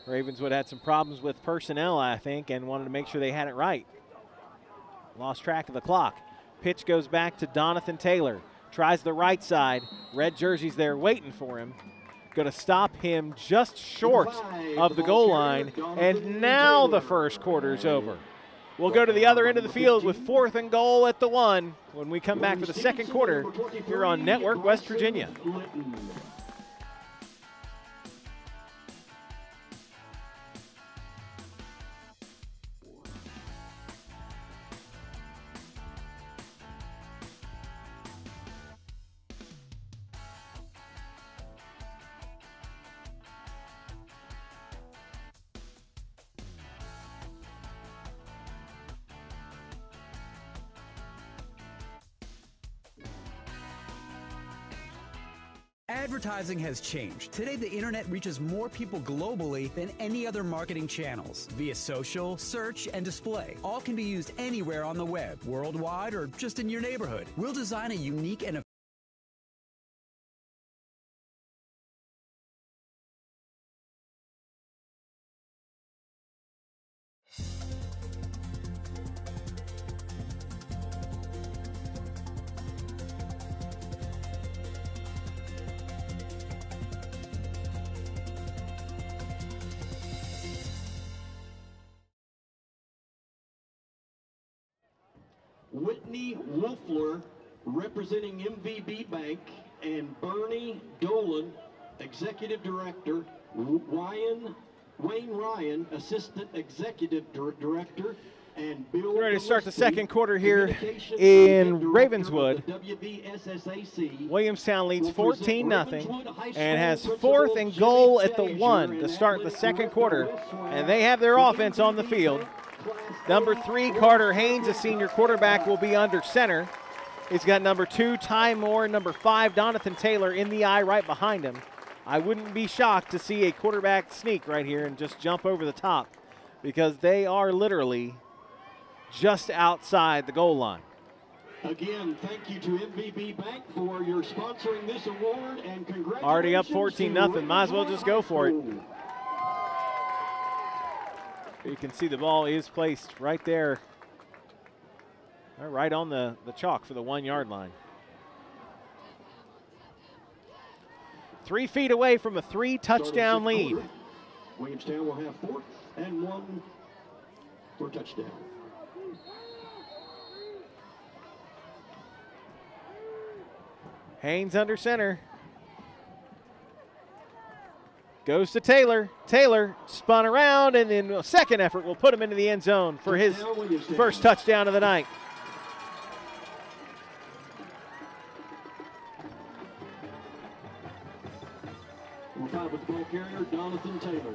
Ravenswood had some problems with personnel, I think, and wanted to make sure they had it right. Lost track of the clock. Pitch goes back to Donathan Taylor. Tries the right side. Red jersey's there waiting for him. Going to stop him just short of the goal line. And now the first quarter's over. We'll go to the other end of the field with 4th and goal at the 1 when we come back for the second quarter here on Network West Virginia. Advertising has changed. Today, the internet reaches more people globally than any other marketing channels. Via social, search, and display. All can be used anywhere on the web, worldwide, or just in your neighborhood. We'll design a unique and Whitney Wolfler, representing MVB Bank, and Bernie Dolan, Executive Director, Wayne Ryan, Assistant Executive Director, and Bill. We're ready to start the second quarter here in Ravenswood. Williamstown leads 14-0 and has 4th and goal at the 1 to start the second quarter, and they have their offense on the field. Number 3, Carter Haynes, a senior quarterback, will be under center. He's got number 2, Ty Moore, and number 5, Donathan Taylor in the eye right behind him. I wouldn't be shocked to see a quarterback sneak right here and just jump over the top, because they are literally just outside the goal line. Again, thank you to MVB Bank for your sponsoring this award, and congratulations. Already up 14-0. Might as well just go for it. You can see the ball is placed right there, right on the chalk for the 1 yard line. 3 feet away from a 3-touchdown lead. Williamstown will have 4th and 1 for touchdown. Haynes under center. Goes to Taylor. Taylor spun around, and then a second effort will put him into the end zone for his first touchdown of the night. Number 5 with the ball carrier, Jonathan Taylor.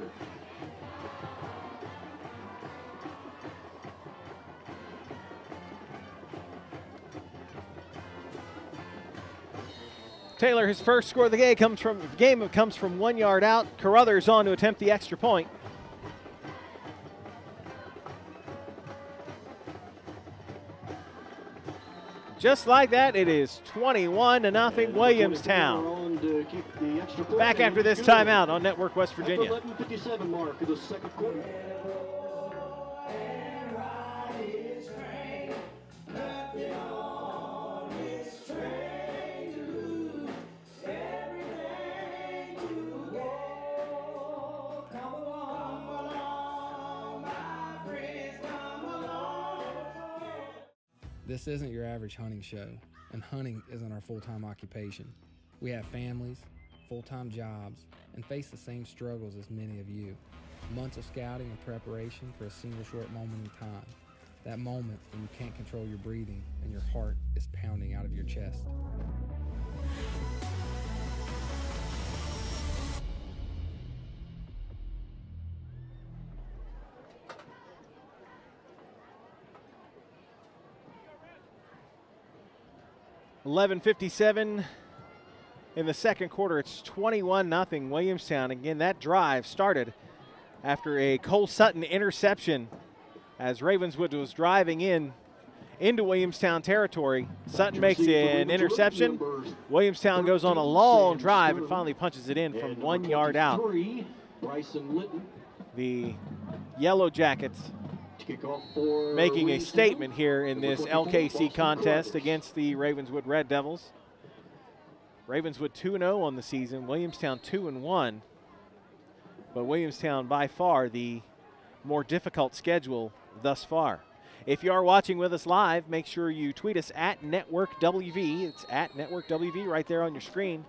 Taylor, his first score of the game comes from 1 yard out. Carruthers on to attempt the extra point. Just like that, it is 21-0 Williamstown. Back after this timeout on Network West Virginia. 11:57 mark of the second quarter. This isn't your average hunting show, and hunting isn't our full-time occupation. We have families, full-time jobs, and face the same struggles as many of you. Months of scouting and preparation for a single short moment in time. That moment when you can't control your breathing and your heart is pounding out of your chest. .11:57 in the second quarter. It's 21-0 Williamstown. Again, that drive started after a Cole Sutton interception as Ravenswood was driving into Williamstown territory. Sutton makes an interception. Williamstown goes on a long drive and finally punches it in from 1 yard out. The Yellow Jackets making a statement here in this LKC contest against the Ravenswood Red Devils. Ravenswood 2-0 on the season, Williamstown 2-1. But Williamstown by far the more difficult schedule thus far. If you are watching with us live, make sure you tweet us at Network WV. It's at Network WV right there on your screen.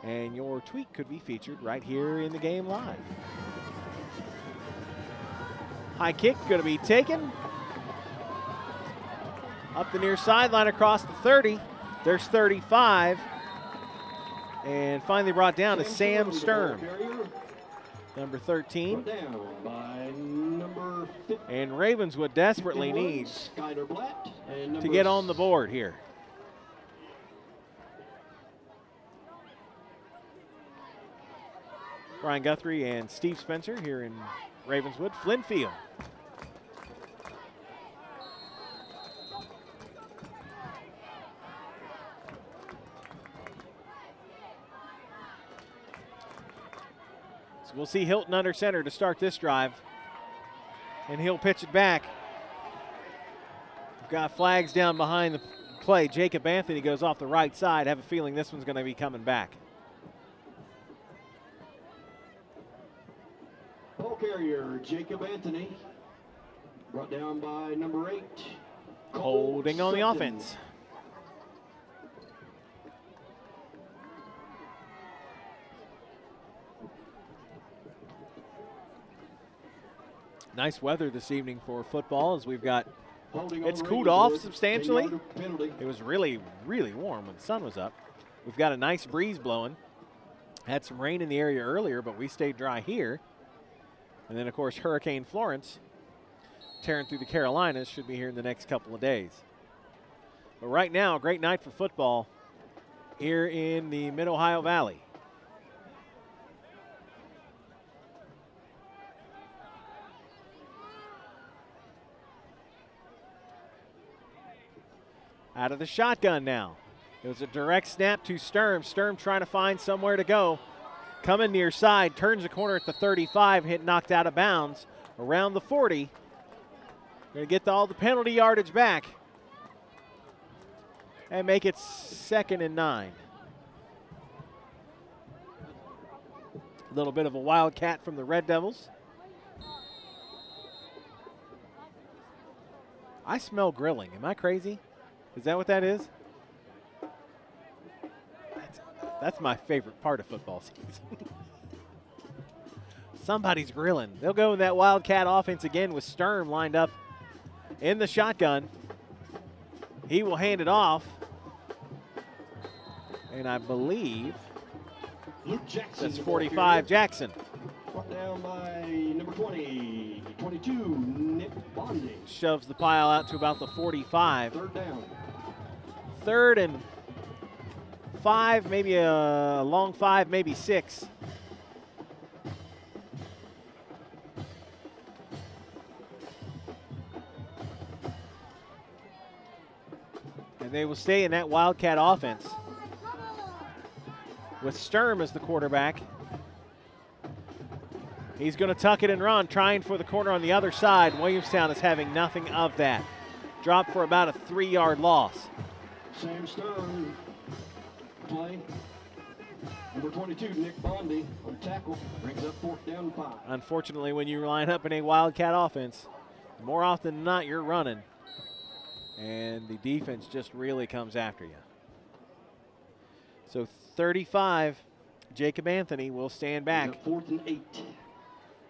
And your tweet could be featured right here in the game live. High kick going to be taken. Up the near sideline across the 30. There's 35. And finally brought down to Sam Stern, number 13. And Ravenswood desperately needs to get on the board here. Brian Guthrie and Steve Spencer here in Ravenswood. Flynn Field. So we'll see Hilton under center to start this drive. And he'll pitch it back. We've got flags down behind the play. Jacob Anthony goes off the right side. I have a feeling this one's going to be coming back. Ball carrier, Jacob Anthony, brought down by number 8. Holding on the offense. Nice weather this evening for football as we've got, it's cooled off substantially. It was really, really warm when the sun was up. We've got a nice breeze blowing. Had some rain in the area earlier, but we stayed dry here. And then, of course, Hurricane Florence tearing through the Carolinas should be here in the next couple of days. But right now, a great night for football here in the Mid-Ohio Valley. out of the shotgun now. It was a direct snap to Sturm. Sturm trying to find somewhere to go. Coming near side, turns the corner at the 35, hit knocked out of bounds around the 40. Going to get all the penalty yardage back and make it 2nd and 9. A little bit of a wildcat from the Red Devils. I smell grilling. Am I crazy? Is that what that is? That's my favorite part of football season. Somebody's grilling. They'll go in that wildcat offense again with Sturm lined up in the shotgun. He will hand it off. And I believe that's 45, Jackson. Brought down by number 20, 22, Nick Bondi. Shoves the pile out to about the 45. 3rd down. 3rd and 5, maybe a long 5, maybe 6. And they will stay in that wildcat offense with Sturm as the quarterback. He's going to tuck it and run, trying for the corner on the other side. Williamstown is having nothing of that. Dropped for about a 3-yard loss. Sam Sturm, play. Number 22, Nick Bondi on tackle, brings up 4th down and 5. Unfortunately, when you line up in a wildcat offense, more often than not, you're running. And the defense just really comes after you. So 35, Jacob Anthony will stand back. 4th and 8.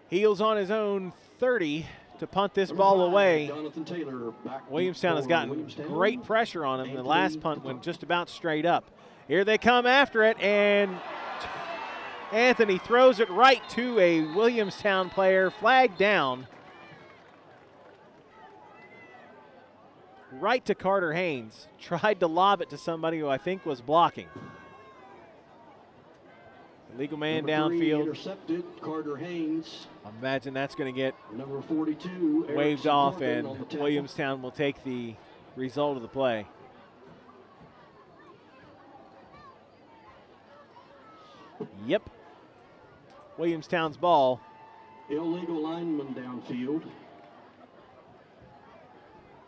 Heels on his own 30 to punt this ball away. Jonathan Taylor back. Williamstown has gotten great pressure on him. The last punt went just about straight up. Here they come after it, and Anthony throws it right to a Williamstown player, flagged down. Right to Carter Haynes. Tried to lob it to somebody who I think was blocking. Legal man downfield. Intercepted, Carter Haynes. I imagine that's going to get number 42 waved off, and Williamstown will take the result of the play. Yep. Williamstown's ball. Illegal lineman downfield.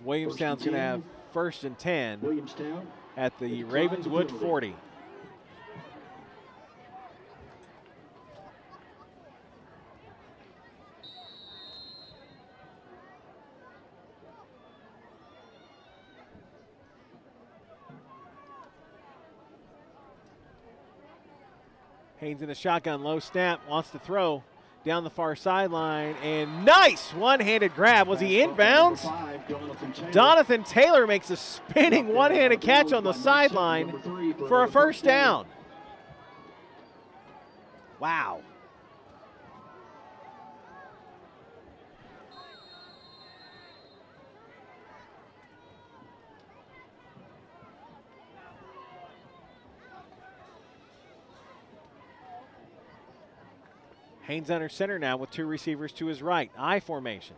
Williamstown's going to have 1st and 10 Williamstown at the Ravenswood 40. Haynes in the shotgun, low snap, wants to throw down the far sideline, and nice one-handed grab. Was he inbounds? Jonathan Taylor makes a spinning one-handed catch on the sideline for a 1st down. Wow. Haynes under center now with 2 receivers to his right. I formation.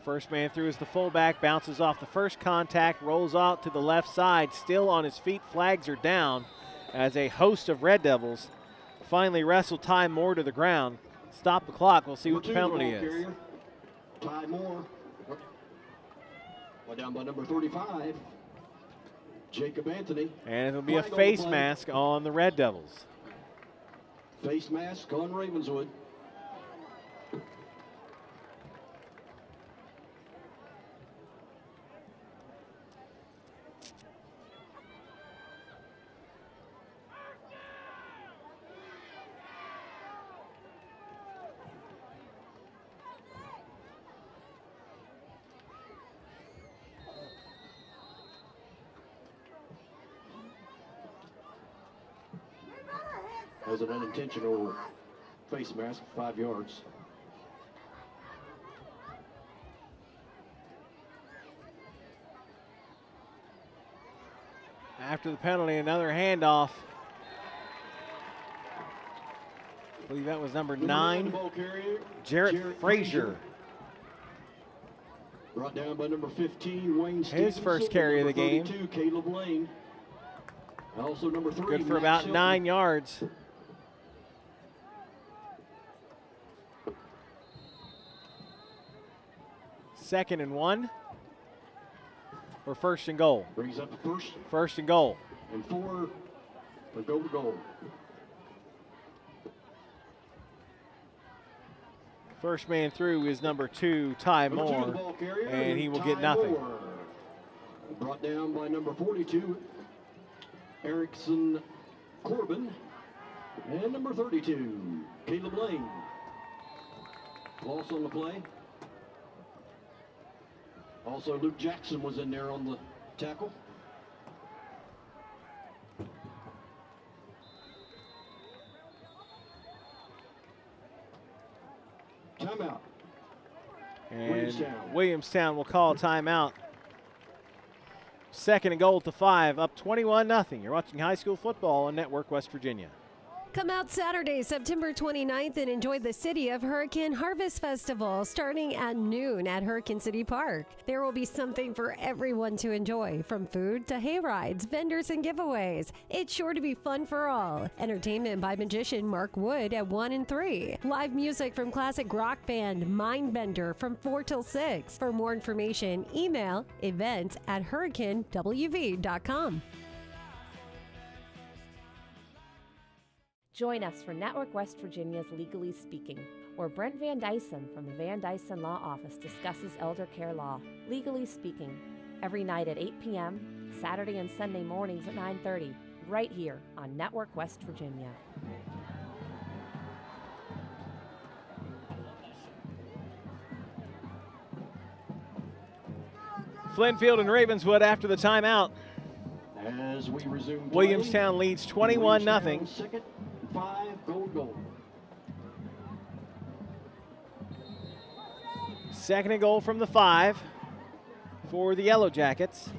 First man through is the fullback, bounces off the first contact, rolls out to the left side, still on his feet. Flags are down as a host of Red Devils finally wrestle Ty Moore to the ground. Stop the clock. We'll see what the penalty is. Ty Moore. Down by number 35, Jacob Anthony. And it'll be a face mask on the Red Devils. Face mask on Ravenswood. As an unintentional face mask, 5 yards. After the penalty, another handoff. I believe that was number 9, Jarrett Frazier. Brought down by number 15, Wayne Stevenson. His first carry of the game. 32, Caleb Lane. Also number 3, Good for Matt about Shelton. 9 yards. Second and 1. Or first and goal? Brings up the first. First and goal. And 4 for goal. First man through is number 2, Ty Moore, and he will get nothing. Moore. Brought down by number 42, Erickson Corbin. And number 32, Caleb Lane. Loss on the play. Also, Luke Jackson was in there on the tackle. Timeout. And Williamstown will call timeout. Second and goal to 5, up 21-0. You're watching high school football on Network West Virginia. Come out Saturday, September 29th, and enjoy the City of Hurricane Harvest Festival starting at noon at Hurricane City Park. There will be something for everyone to enjoy, from food to hay rides, vendors, and giveaways. It's sure to be fun for all. Entertainment by magician Mark Wood at 1 and 3. Live music from classic rock band Mindbender from 4 till 6. For more information, email events@hurricanewv.com. Join us for Network West Virginia's Legally Speaking, where Brent Van Dyson from the Van Dyson Law Office discusses elder care law. Legally Speaking, every night at 8 p.m., Saturday and Sunday mornings at 9:30, right here on Network West Virginia. Flintfield and Ravenswood after the timeout. As we resume, Williamstown leads 21-0. Second, 5, goal. Second and goal from the 5 for the Yellow Jackets.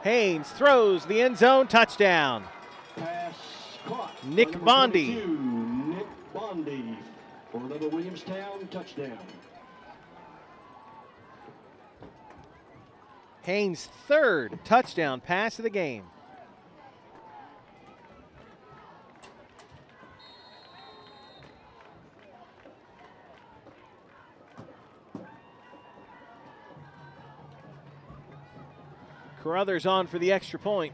Haynes throws the end zone, touchdown. Pass caught. Nick Bondi. Nick Bondi for the Williamstown touchdown. Haynes' third touchdown pass of the game. Carruthers on for the extra point.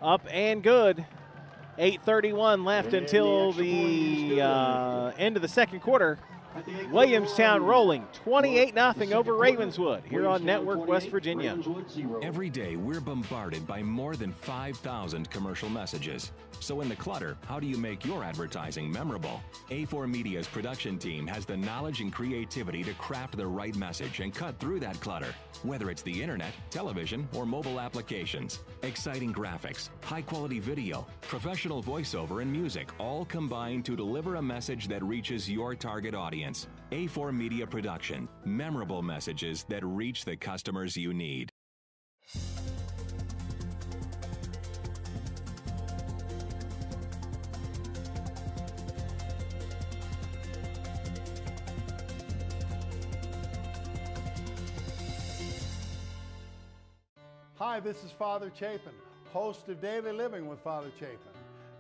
Up and good. 8:31 left until the end of the second quarter. Williamstown rolling 28-0 over Ravenswood here on Network West Virginia. Every day we're bombarded by more than 5,000 commercial messages. So in the clutter, how do you make your advertising memorable? A4 Media's production team has the knowledge and creativity to craft the right message and cut through that clutter. Whether it's the internet, television, or mobile applications, exciting graphics, high-quality video, professional voiceover, and music all combine to deliver a message that reaches your target audience. A4 Media Production, memorable messages that reach the customers you need. Hi, this is Father Chapin, host of Daily Living with Father Chapin.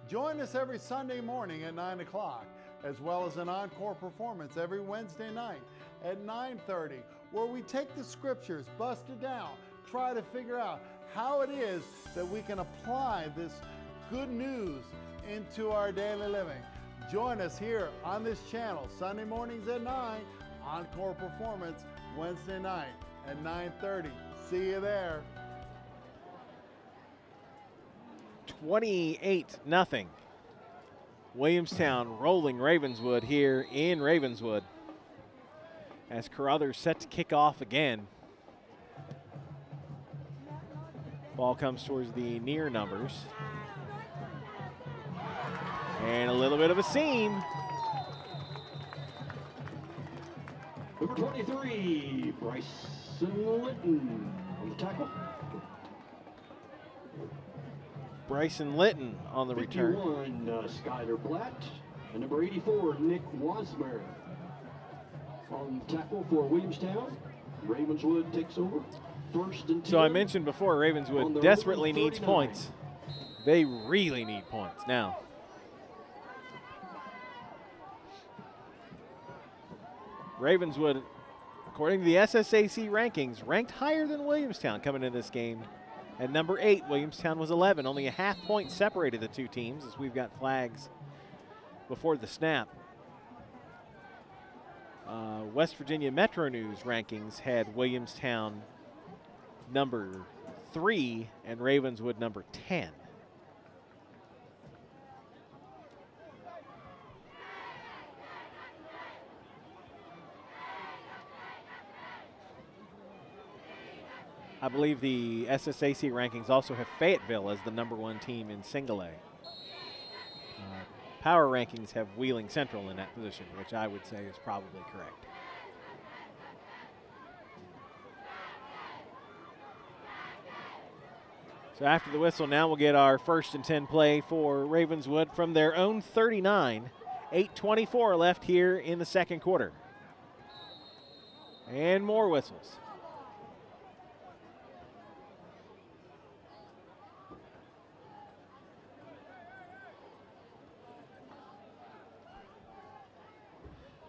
Join us every Sunday morning at 9 o'clock, as well as an encore performance every Wednesday night at 9:30, where we take the scriptures, bust it down, try to figure out how it is that we can apply this good news into our daily living. Join us here on this channel, Sunday mornings at 9, encore performance Wednesday night at 9:30. See you there. 28-0. Williamstown rolling Ravenswood here in Ravenswood. As Carruthers set to kick off again. Ball comes towards the near numbers. And a little bit of a seam. Number 23, Bryson Litton on the tackle. Bryson Litton on the 51, return. Skyler Blatt. And number 84, Nick Wasmer. On tackle for Williamstown, Ravenswood takes over. First and 10. So I mentioned before, Ravenswood desperately needs 39. points. They really need points now. Ravenswood, according to the SSAC rankings, ranked higher than Williamstown coming into this game. At number 8, Williamstown was 11. Only a half point separated the two teams as we've got flags before the snap. West Virginia Metro News rankings had Williamstown number 3 and Ravenswood number 10. I believe the SSAC rankings also have Fayetteville as the number 1 team in single A. Power rankings have Wheeling Central in that position, which I would say is probably correct. So after the whistle, now we'll get our 1st and 10 play for Ravenswood from their own 39. 8:24 left here in the second quarter. And more whistles.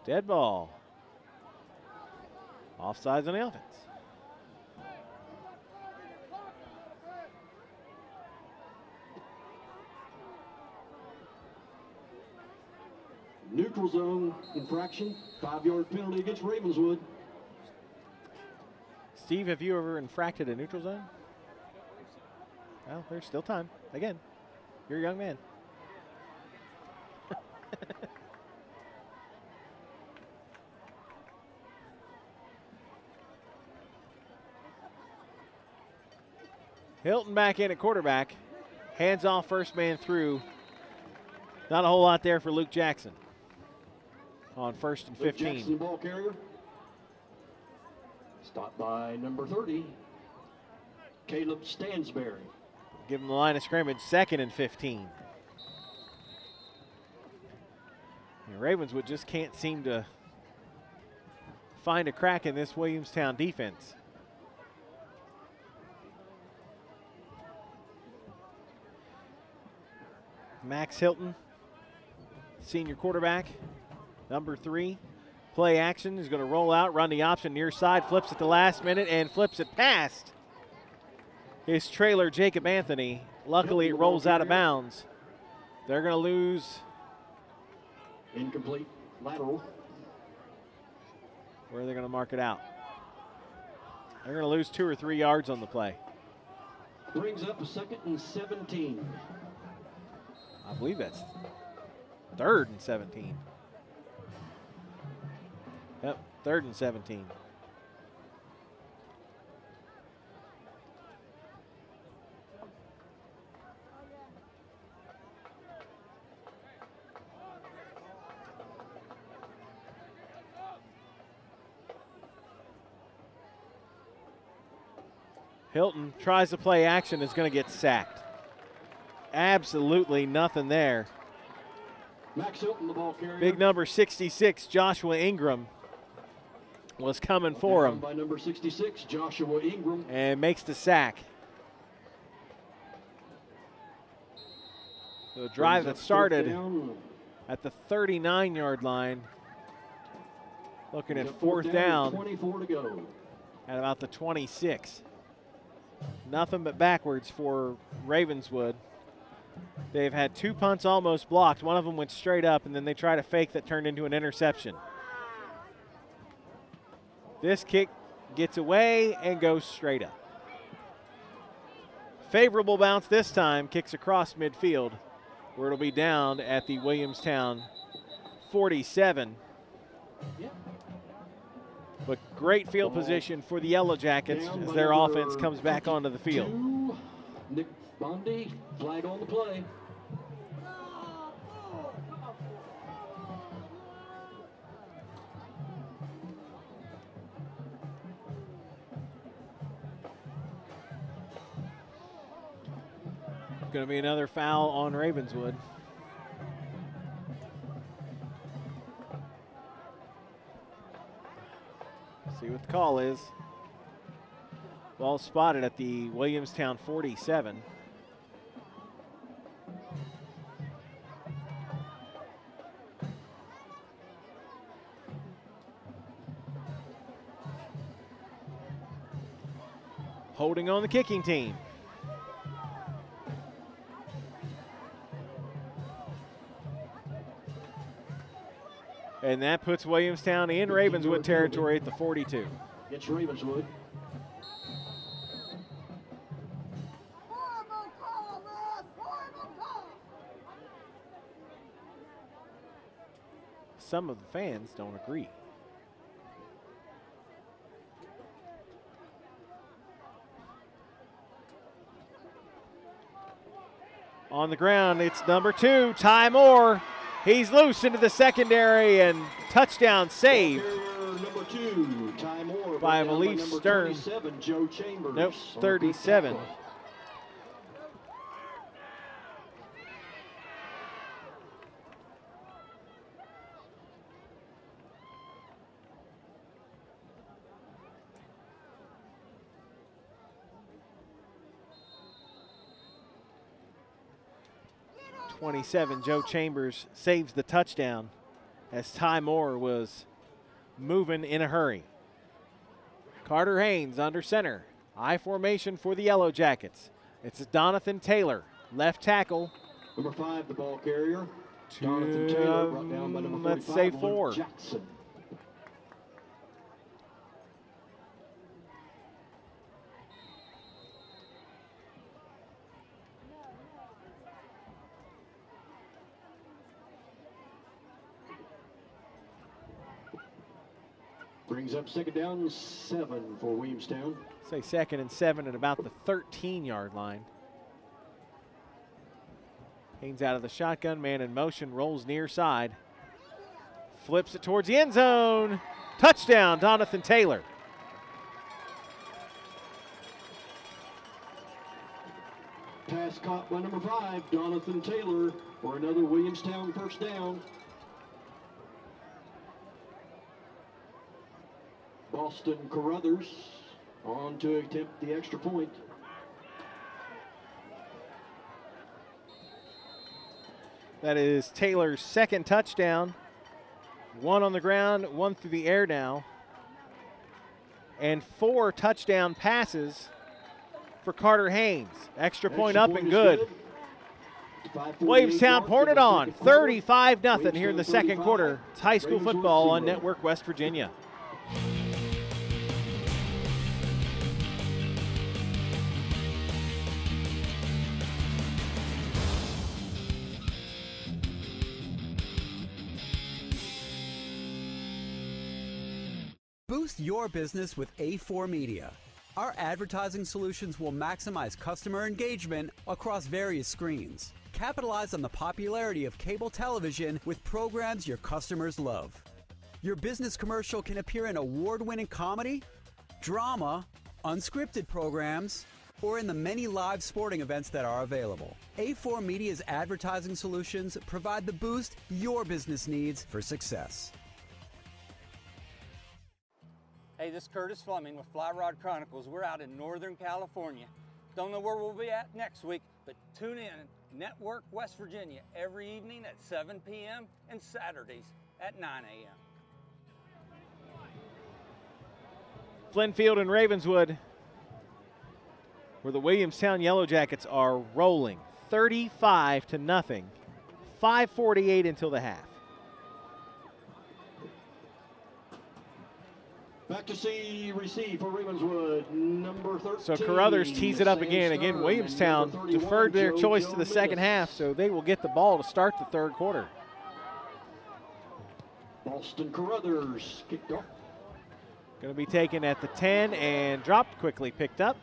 Dead ball. Offsides on the offense. Neutral zone infraction, 5-yard penalty against Ravenswood. Steve, have you ever infracted a neutral zone? Well, there's still time. Again, you're a young man. Hilton back in at quarterback. Hands off, first man through. Not a whole lot there for Luke Jackson on 1st and 15. Luke Jackson, ball carrier. Stopped by number 30, Caleb Stansberry. Give him the line of scrimmage, 2nd and 15. And Ravenswood just can't seem to find a crack in this Williamstown defense. Max Hilton, senior quarterback, number 3. Play action is going to roll out, run the option near side, flips at the last minute, and flips it past his trailer, Jacob Anthony. Luckily, it rolls out of bounds. They're going to lose. Incomplete lateral. Where are they going to mark it out? They're going to lose 2 or 3 yards on the play. Brings up a 2nd and 17. I believe that's 3rd and 17. Yep, 3rd and 17. Hilton tries to play action, is going to get sacked. Absolutely nothing there. Max Hilton, the ball carrier. Big number 66, Joshua Ingram, was coming for him. By number 66, Joshua Ingram. And makes the sack. The drive that started at the 39-yard line, looking at 4th down. 24 to go. At about the 26. Nothing but backwards for Ravenswood. They've had 2 punts almost blocked. One of them went straight up, and then they tried a fake that turned into an interception. This kick gets away and goes straight up. Favorable bounce this time, kicks across midfield, where it'll be down at the Williamstown 47. But great field position for the Yellow Jackets as their offense comes back onto the field. Nick Bondi, flag on the play. Going to be another foul on Ravenswood. See what the call is. Ball spotted at the Williamstown 47. Holding on the kicking team. And that puts Williamstown in Ravenswood territory at the 42. It's Ravenswood. Some of the fans don't agree. On the ground, it's number 2, Ty Moore. He's loose into the secondary and touchdown saved. Number 2, Ty Moore, by, I believe, Stern. 37, Joe Chambers. Nope, 37. 27, Joe Chambers saves the touchdown as Ty Moore was moving in a hurry. Carter Haynes under center. I formation for the Yellow Jackets. It's Donathan Taylor, left tackle. Number 5, the ball carrier. Donathan Taylor, brought down by number 45, let's say 4. Luke Jackson. Brings up second down, 7 for Williamstown. Say second and 7 at about the 13-yard line. Haynes out of the shotgun, man in motion, rolls near side. Flips it towards the end zone. Touchdown, Donathan Taylor. Pass caught by number 5, Donathan Taylor, for another Williamstown first down. Boston Carruthers on to attempt the extra point. That is Taylor's second touchdown. 1 on the ground, 1 through the air now. And 4 touchdown passes for Carter Haynes. Extra point up and good. Williamstown poured it on, 35-0 here in the second quarter. It's high school football on Network West Virginia. Boost your business with A4 Media. Our advertising solutions will maximize customer engagement across various screens. Capitalize on the popularity of cable television with programs your customers love. Your business commercial can appear in award-winning comedy, drama, unscripted programs, or in the many live sporting events that are available. A4 Media's advertising solutions provide the boost your business needs for success. Hey, this is Curtis Fleming with Fly Rod Chronicles. We're out in Northern California. Don't know where we'll be at next week, but tune in Network West Virginia every evening at 7 p.m. and Saturdays at 9 a.m. Flynn and Ravenswood, where the Williamstown Yellow Jackets are rolling 35-0, 5:48 until the half. Back to see receive for Ravenswood, number 13. So Carruthers tees it up again. Again, Williamstown deferred their choice to the second half, so they will get the ball to start the third quarter. Boston Carruthers kicked off. Going to be taken at the 10 and dropped, quickly picked up.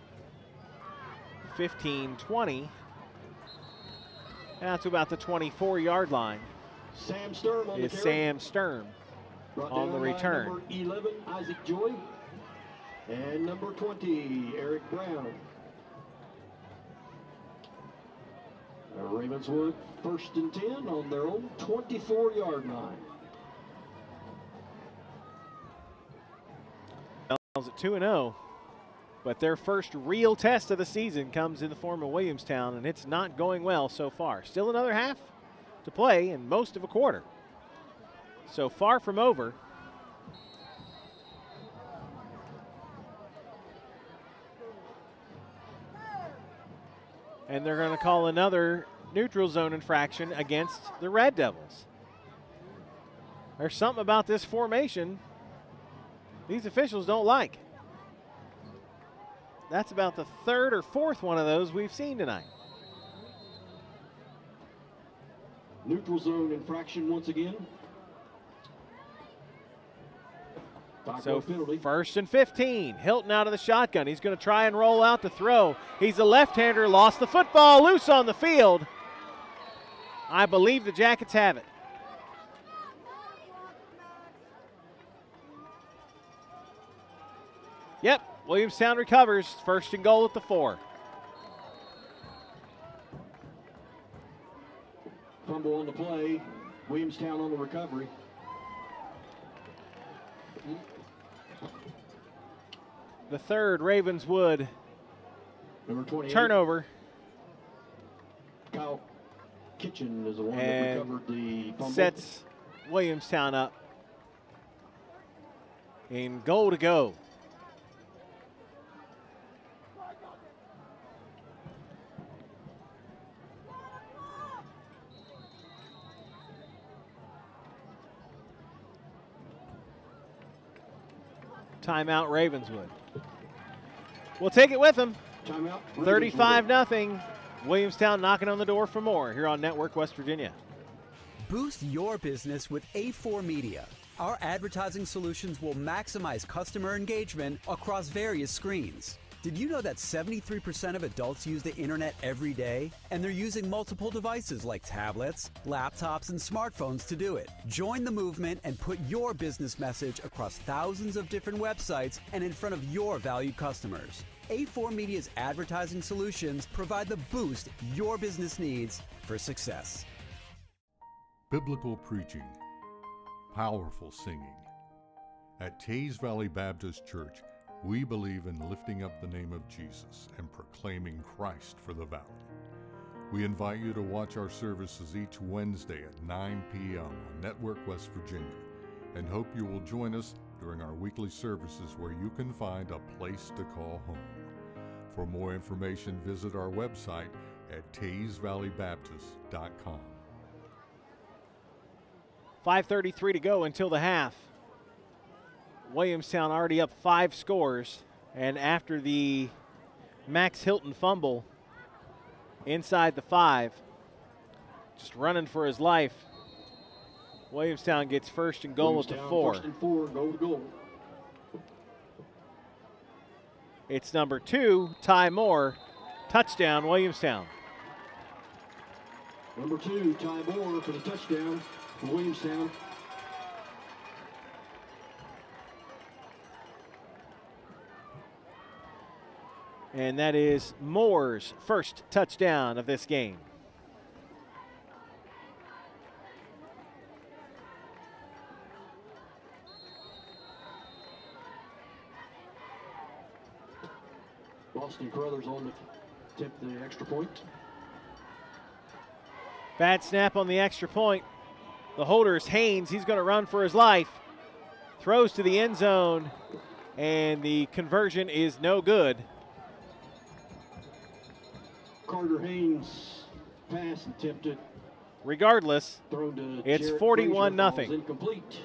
15-20. Now to about the 24-yard line. Sam Sturm on the carry. Sam Sturm on the return. Number 11, Isaac Joy. And number 20, Eric Brown. Ravenswood first and 10 on their own 24-yard line. 2-0. But their first real test of the season comes in the form of Williamstown, and it's not going well so far. Still another half to play and most of a quarter. So far from over. And they're going to call another neutral zone infraction against the Red Devils. There's something about this formation these officials don't like. That's about the third or fourth one of those we've seen tonight. Neutral zone infraction once again. So first and 15. Hilton out of the shotgun. He's going to try and roll out to throw. He's a left-hander, lost the football, loose on the field. I believe the Jackets have it. Yep, Williamstown recovers. First and goal at the 4. Fumble on the play. Williamstown on the recovery. The third Ravenswood Number 28. turnover. Kyle Kitchen is the one that recovered the fumble. Sets Williamstown up. And goal to go. Timeout Ravenswood. We'll take it with them. 35-0. Williamstown knocking on the door for more here on Network West Virginia. Boost your business with A4 Media. Our advertising solutions will maximize customer engagement across various screens. Did you know that 73% of adults use the internet every day? And they're using multiple devices like tablets, laptops, and smartphones to do it. Join the movement and put your business message across thousands of different websites and in front of your valued customers. A4 Media's advertising solutions provide the boost your business needs for success. Biblical preaching, powerful singing. At Teays Valley Baptist Church, we believe in lifting up the name of Jesus and proclaiming Christ for the valley. We invite you to watch our services each Wednesday at 9 p.m. on Network West Virginia, and hope you will join us during our weekly services where you can find a place to call home. For more information, visit our website at TaysValleyBaptist.com. 5:33 to go until the half. Williamstown already up 5 scores, and after the Max Hilton fumble inside the 5, just running for his life, Williamstown gets first and goal at the 4. First and 4, goal to goal. It's number 2, Ty Moore, touchdown Williamstown. Number 2, Ty Moore for the touchdown for Williamstown. And that is Moore's first touchdown of this game. Boston Crothers on the attempt the extra point. Bad snap on the extra point. The holder is Haynes. He's going to run for his life. Throws to the end zone, and the conversion is no good. Carter Haynes pass attempted. Regardless, it's 41-0. Incomplete.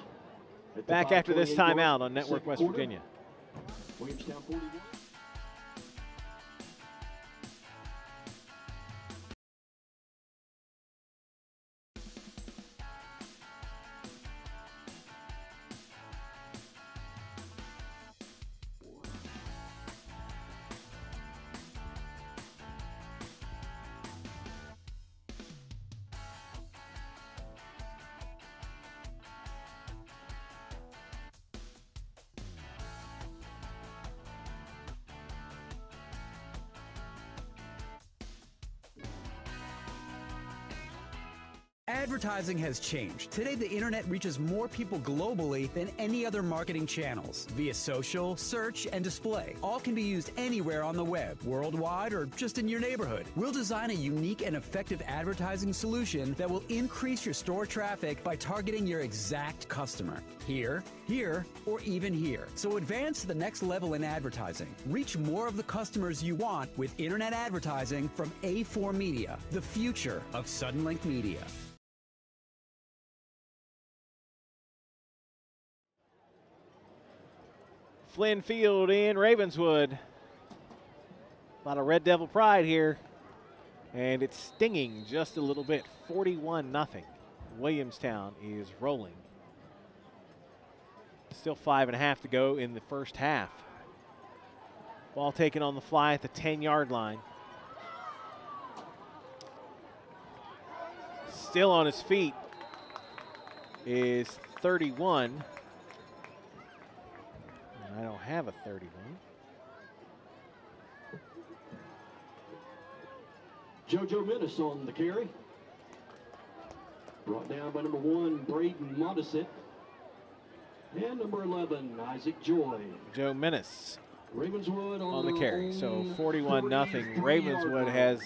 Back after this timeout on Network West Virginia. Williamstown 41. Advertising has changed. Today, the internet reaches more people globally than any other marketing channels. Via social, search, and display. All can be used anywhere on the web, worldwide, or just in your neighborhood. We'll design a unique and effective advertising solution that will increase your store traffic by targeting your exact customer. Here, here, or even here. So advance to the next level in advertising. Reach more of the customers you want with internet advertising from A4 Media, the future of Suddenlink Media. Flynn Field in Ravenswood. A lot of Red Devil pride here. And it's stinging just a little bit. 41-0. Williamstown is rolling. Still 5.5 to go in the first half. Ball taken on the fly at the 10-yard line. Still on his feet is 31. I don't have a 31. JoJo Menace on the carry. Brought down by number 1, Braden Modisett. And number 11, Isaac Joy. Joe Menace Ravenswood on the carry. So 41-0. Ravenswood has,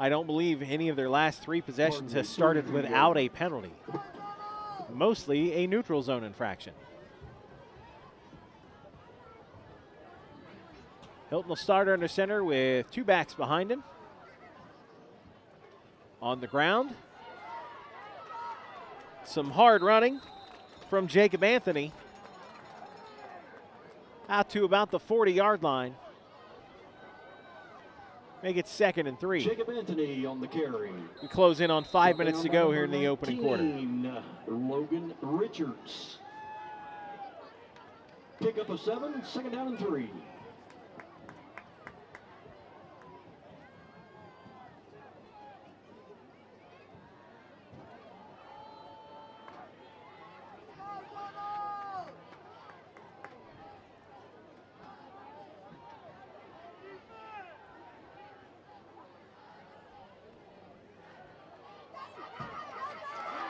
I don't believe any of their last 3 possessions has started without a penalty. Mostly a neutral zone infraction. Hilton will start under center with 2 backs behind him. On the ground. Some hard running from Jacob Anthony. Out to about the 40-yard line. Make it 2nd and 3. Jacob Anthony on the carry. We close in on 5 minutes to go here in the opening quarter. Logan Richards. Pick up a 7, 2nd down and 3.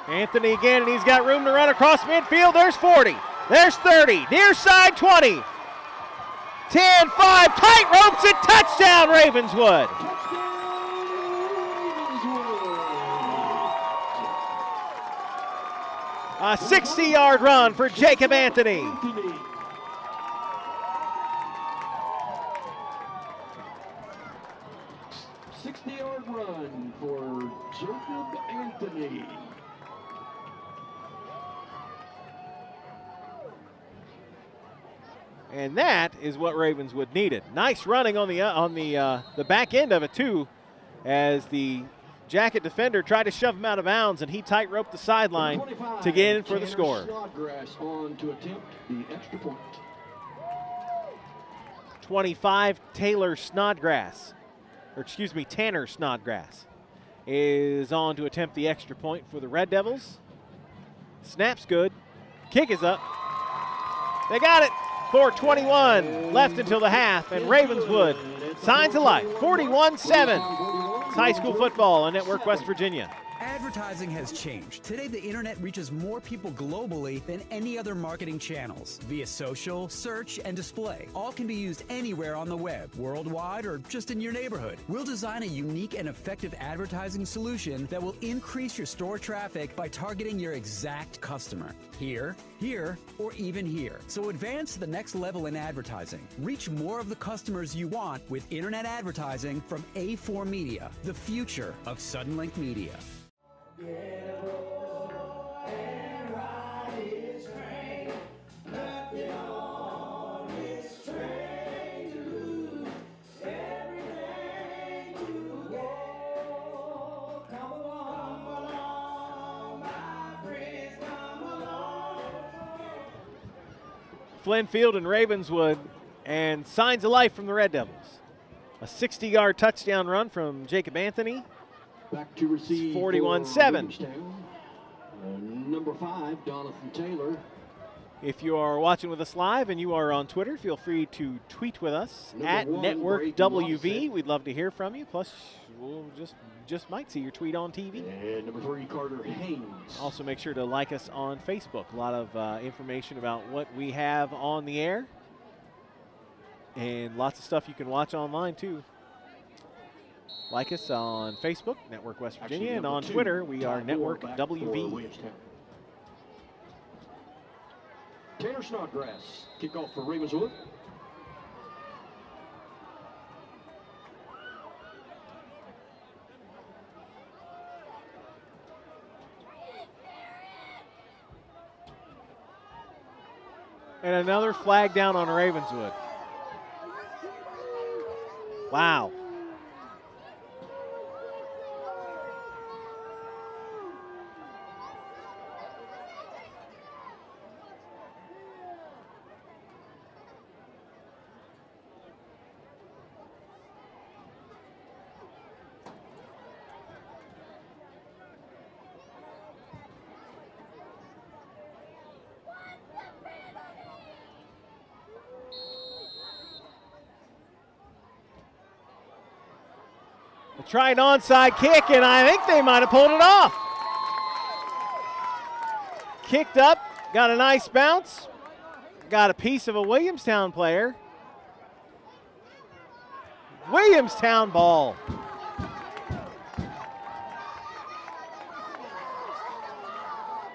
Anthony again, and he's got room to run across midfield. There's 40. There's 30. Near side 20. 10-5. Tight ropes it. Touchdown, Ravenswood. A 60-yard run for Jacob Anthony. Yard run for Jacob Anthony. And that is what Ravenswood needed. Nice running on the back end of it too, as the Jacket defender tried to shove him out of bounds, and he tight roped the sideline to get in for the score. Snodgrass on to attempt the extra point. 25, Tanner Snodgrass is on to attempt the extra point for the Red Devils. Snap's good. Kick is up. They got it. 4:21 left until the half, and Ravenswood signs of life. 41-7. It's high school football on Network West Virginia. Advertising has changed. Today, the internet reaches more people globally than any other marketing channels. Via social, search, and display. All can be used anywhere on the web, worldwide, or just in your neighborhood. We'll design a unique and effective advertising solution that will increase your store traffic by targeting your exact customer. Here, here, or even here. So advance to the next level in advertising. Reach more of the customers you want with internet advertising from A4 Media, the future of Suddenlink Media. Flynn Field and Ravenswood, and signs of life from the Red Devils. A 60-yard touchdown run from Jacob Anthony. Back to receive 41-7. Number 5, Donathan Taylor. If you are watching with us live and you are on Twitter, feel free to tweet with us at Network WV. We'd love to hear from you. Plus, we'll just might see your tweet on TV. And number 3, Carter Haynes. Also, make sure to like us on Facebook. A lot of information about what we have on the air. And lots of stuff you can watch online, too. Like us on Facebook, Network West Virginia, and on Twitter, we are Network WV. Tanner Snodgrass, kickoff for Ravenswood. And another flag down on Ravenswood. Wow. Try an onside kick, and I think they might have pulled it off. Kicked up, got a nice bounce, got a piece of a Williamstown player. Williamstown ball.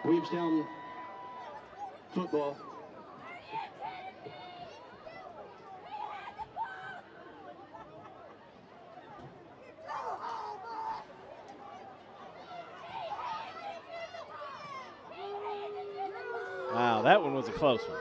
Williamstown football. Wow, that one was a close one.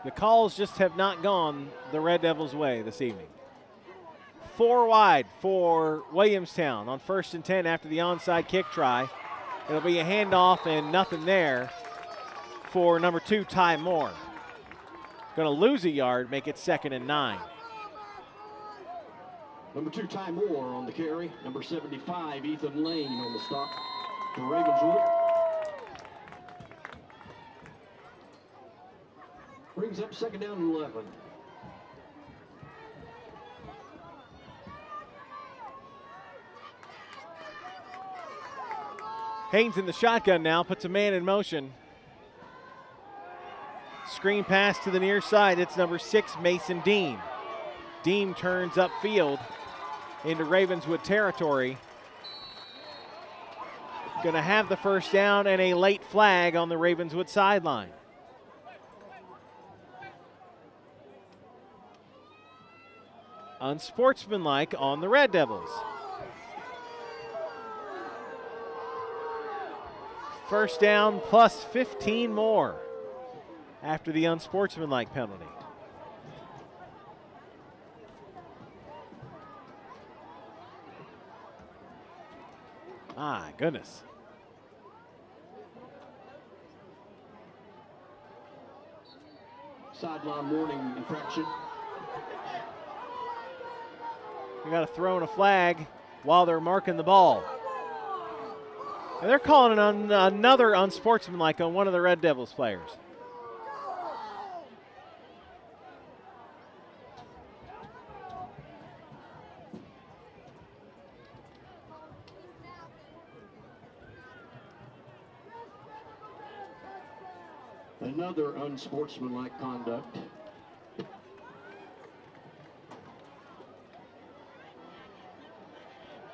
The calls just have not gone the Red Devils' way this evening. 4 wide for Williamstown on 1st and 10 after the onside kick try. It'll be a handoff and nothing there for number 2, Ty Moore. Going to lose a yard, make it 2nd and 9. Number 2, Ty Moore on the carry. Number 75, Ethan Lane on the stop for Ravenswood. Brings up 2nd down and 11. Haynes in the shotgun now, puts a man in motion. Screen pass to the near side. It's number 6, Mason Dean. Dean turns upfield into Ravenswood territory. Going to have the first down and a late flag on the Ravenswood sideline. Unsportsmanlike on the Red Devils. First down plus 15 more after the unsportsmanlike penalty. My goodness. Sideline warning infraction. We got to throw in a flag while they're marking the ball. And they're calling another unsportsmanlike on one of the Red Devils players. Another unsportsmanlike conduct.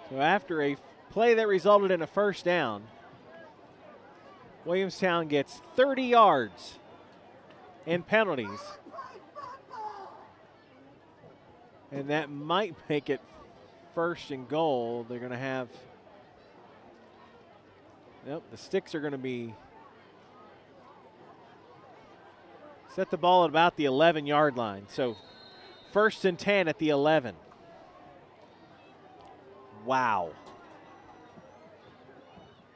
So after a play that resulted in a first down, Williamstown gets 30 yards in penalties. And that might make it 1st and goal. They're going to have, nope, the sticks are going to be, set the ball at about the 11-yard line. So 1st and 10 at the 11. Wow.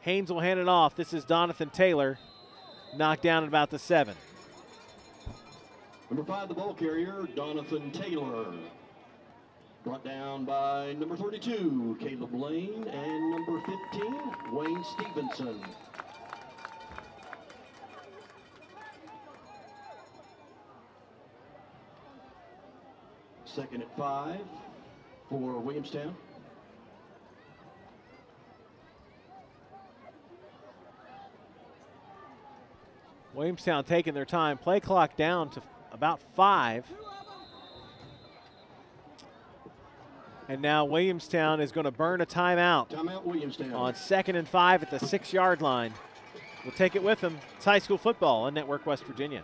Haynes will hand it off. This is Donathan Taylor, knocked down at about the 7. Number 5, the ball carrier, Donathan Taylor. Brought down by number 32, Caleb Lane, and number 15, Wayne Stevenson. Second at 5 for Williamstown. Williamstown taking their time. Play clock down to about 5. And now Williamstown is going to burn a timeout. Timeout, Williamstown. On 2nd and 5 at the 6-yard line. We'll take it with them. It's high school football on Network West Virginia.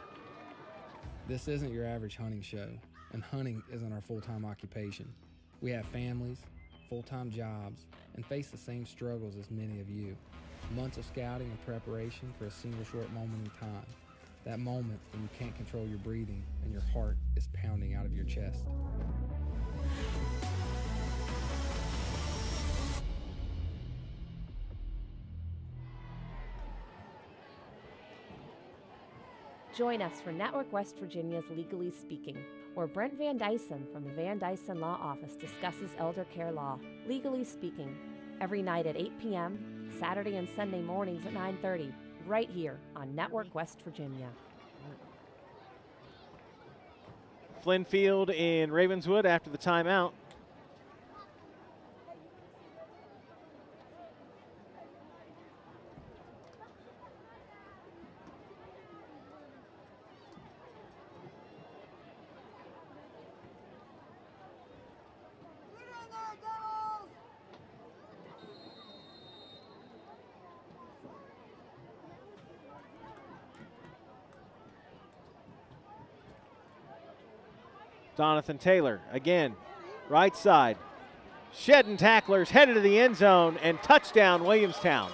This isn't your average hunting show, and hunting isn't our full-time occupation. We have families, full-time jobs, and face the same struggles as many of you. Months of scouting and preparation for a single short moment in time. That moment when you can't control your breathing and your heart is pounding out of your chest. Join us for Network West Virginia's Legally Speaking, where Brent Van Dyson from the Van Dyson Law Office discusses elder care law. Legally Speaking, every night at 8 p.m., Saturday and Sunday mornings at 9:30, right here on Network West Virginia. Flynn Field in Ravenswood after the timeout. Donathan Taylor, again, right side. Shedding tacklers, headed to the end zone, and touchdown, Williamstown.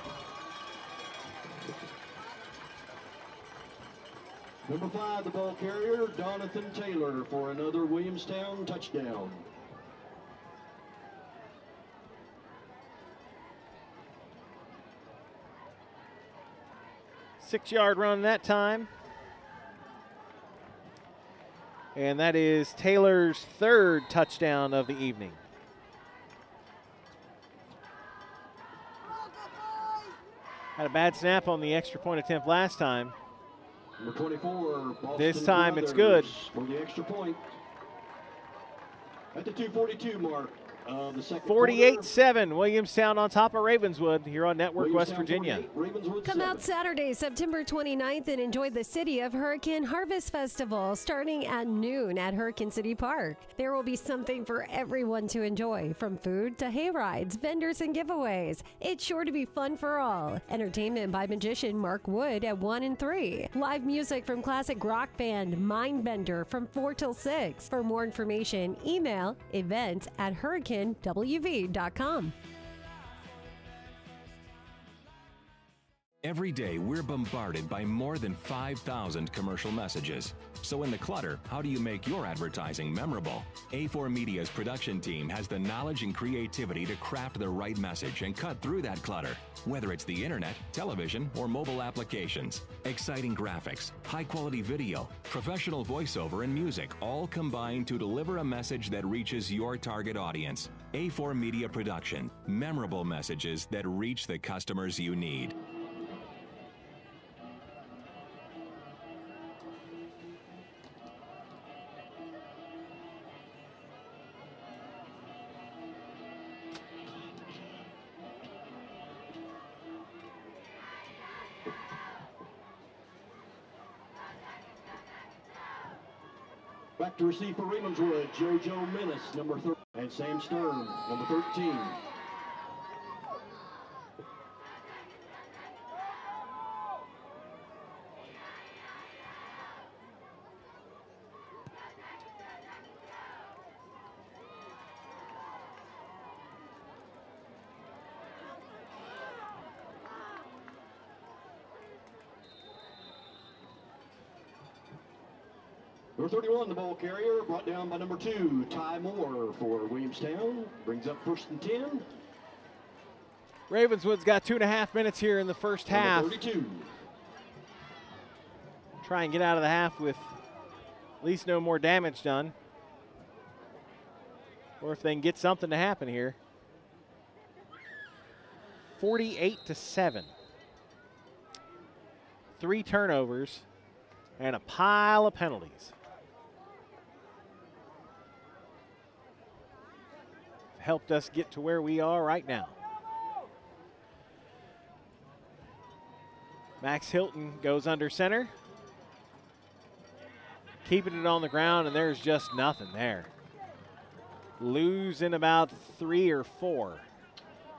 Number 5, the ball carrier, Donathan Taylor, for another Williamstown touchdown. Six-yard run that time. And that is Taylor's 3rd touchdown of the evening. Had a bad snap on the extra point attempt last time. Number 24, Boston this time Brothers it's good. For the extra point. At the 2:42 mark of the second 48-7, Williamstown on top of Ravenswood here on Network West Virginia. Come out Saturday, September 29th and enjoy the City of Hurricane Harvest Festival starting at noon at Hurricane City Park. There will be something for everyone to enjoy, from food to hay rides, vendors, and giveaways. It's sure to be fun for all. Entertainment by magician Mark Wood at 1 and 3. Live music from classic rock band Mindbender from 4 till 6. For more information, email events@hurricanewv.com. Every day, we're bombarded by more than 5,000 commercial messages. So in the clutter, how do you make your advertising memorable? A4 Media's production team has the knowledge and creativity to craft the right message and cut through that clutter. Whether it's the internet, television, or mobile applications, exciting graphics, high-quality video, professional voiceover, and music all combine to deliver a message that reaches your target audience. A4 Media Production, memorable messages that reach the customers you need. Back to receive for Ravenswood, JoJo Menace, number 30, and Sam Stern, number 13. Number 31, the ball carrier, brought down by number 2, Ty Moore for Williamstown. Brings up 1st and 10. Ravenswood's got 2.5 minutes here in the first half. Number 32. Try and get out of the half with at least no more damage done. Or if they can get something to happen here. 48-7. 3 turnovers and a pile of penalties. Helped us get to where we are right now. Max Hilton goes under center. Keeping it on the ground, and there's just nothing there. Losing about 3 or 4.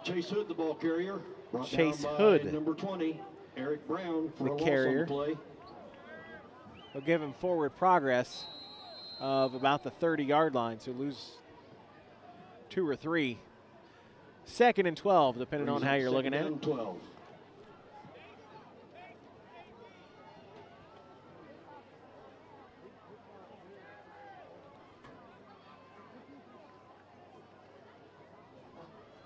Chase Hood, the ball carrier. Chase Hood, number 20, Eric Brown, for the a loss carrier. on the play. They'll give him forward progress of about the 30-yard line, so lose 2 or 3. 2nd and 12, depending on how you're looking at it. 12.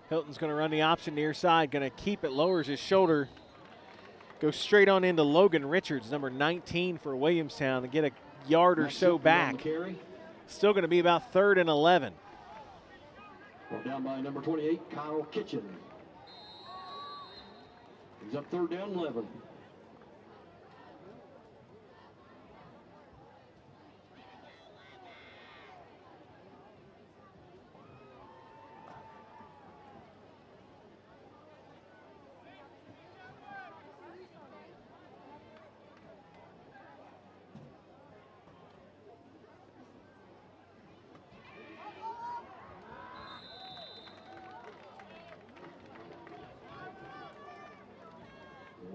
Hilton's going to run the option near side, going to keep it, lowers his shoulder, goes straight on into Logan Richards, number 19 for Williamstown, and get a yard or so back. Still going to be about 3rd and 11. Brought down by number 28, Kyle Kitchen. He's up 3rd down 11.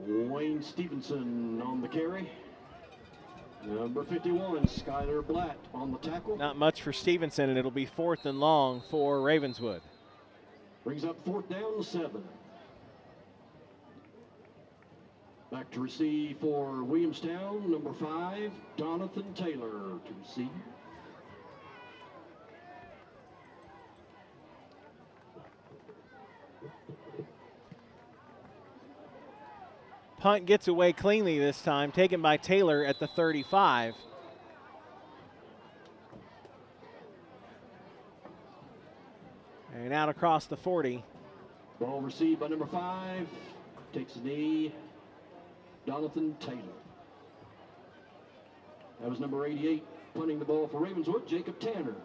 Wayne Stevenson on the carry. Number 51, Skylar Blatt on the tackle. Not much for Stevenson, and it'll be 4th and long for Ravenswood. Brings up 4th down 7. Back to receive for Williamstown, number 5, Jonathan Taylor to receive. Punt gets away cleanly this time, taken by Taylor at the 35. And out across the 40. Ball received by number 5. Takes a knee, Jonathan Taylor. That was number 88, punting the ball for Ravenswood, Jacob Tanner.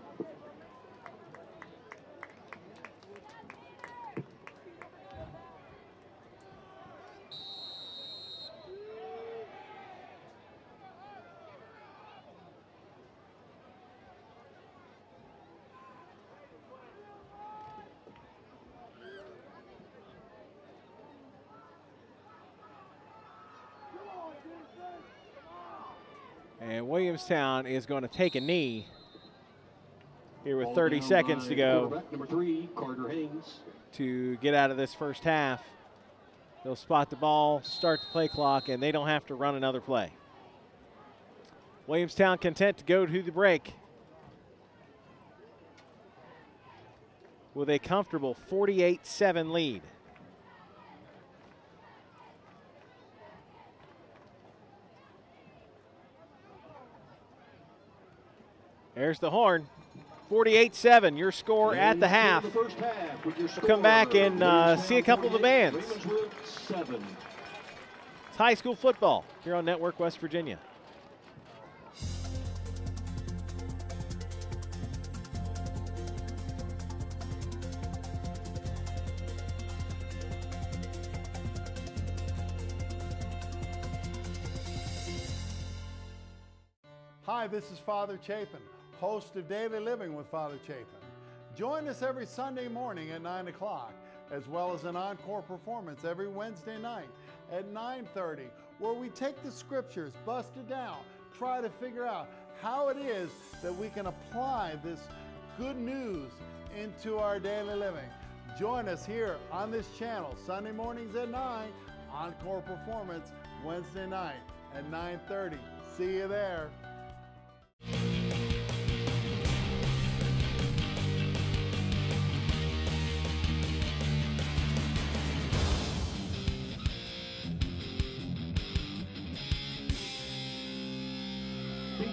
And Williamstown is going to take a knee here with 30 seconds to go number 3, Carter Haynes, to get out of this first half. They'll spot the ball, start the play clock, and they don't have to run another play. Williamstown content to go to the break with a comfortable 48-7 lead. There's the horn. 48-7, your score at the half. We'll come back and see a couple of the bands. It's high school football here on Network West Virginia. Hi, this is Father Chapin, host of Daily Living with Father Chapin. Join us every Sunday morning at 9 o'clock, as well as an encore performance every Wednesday night at 9:30, where we take the scriptures, bust it down, try to figure out how it is that we can apply this good news into our daily living. Join us here on this channel, Sunday mornings at 9, encore performance Wednesday night at 9:30. See you there.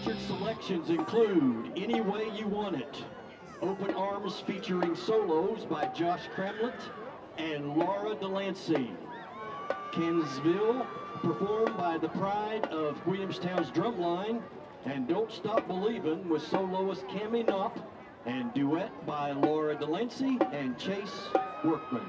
Featured selections include Any Way You Want It, Open Arms featuring solos by Josh Cramlett and Laura Delancey, Kansville performed by the Pride of Williamstown's Drumline, and Don't Stop Believin' with soloist Cammie Knopp and duet by Laura Delancey and Chase Workman.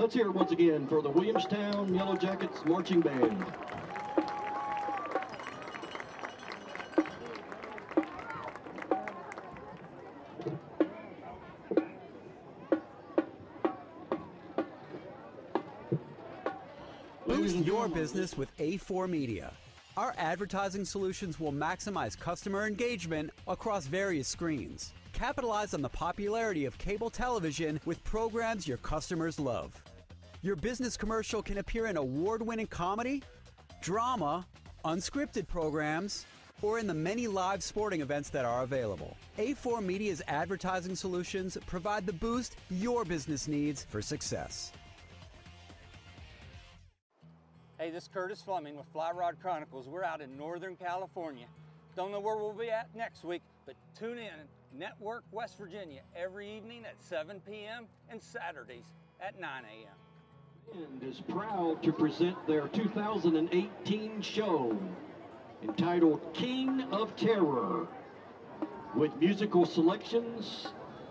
Let's hear it once again for the Williamstown Yellow Jackets Marching Band. Boost your business with A4 Media. Our advertising solutions will maximize customer engagement across various screens. Capitalize on the popularity of cable television with programs your customers love. Your business commercial can appear in award-winning comedy, drama, unscripted programs, or in the many live sporting events that are available. A4 Media's advertising solutions provide the boost your business needs for success. Hey, this is Curtis Fleming with Fly Rod Chronicles. We're out in Northern California. Don't know where we'll be at next week, but tune in Network West Virginia every evening at 7 p.m. and Saturdays at 9 a.m. And is proud to present their 2018 show entitled King of Terror, with musical selections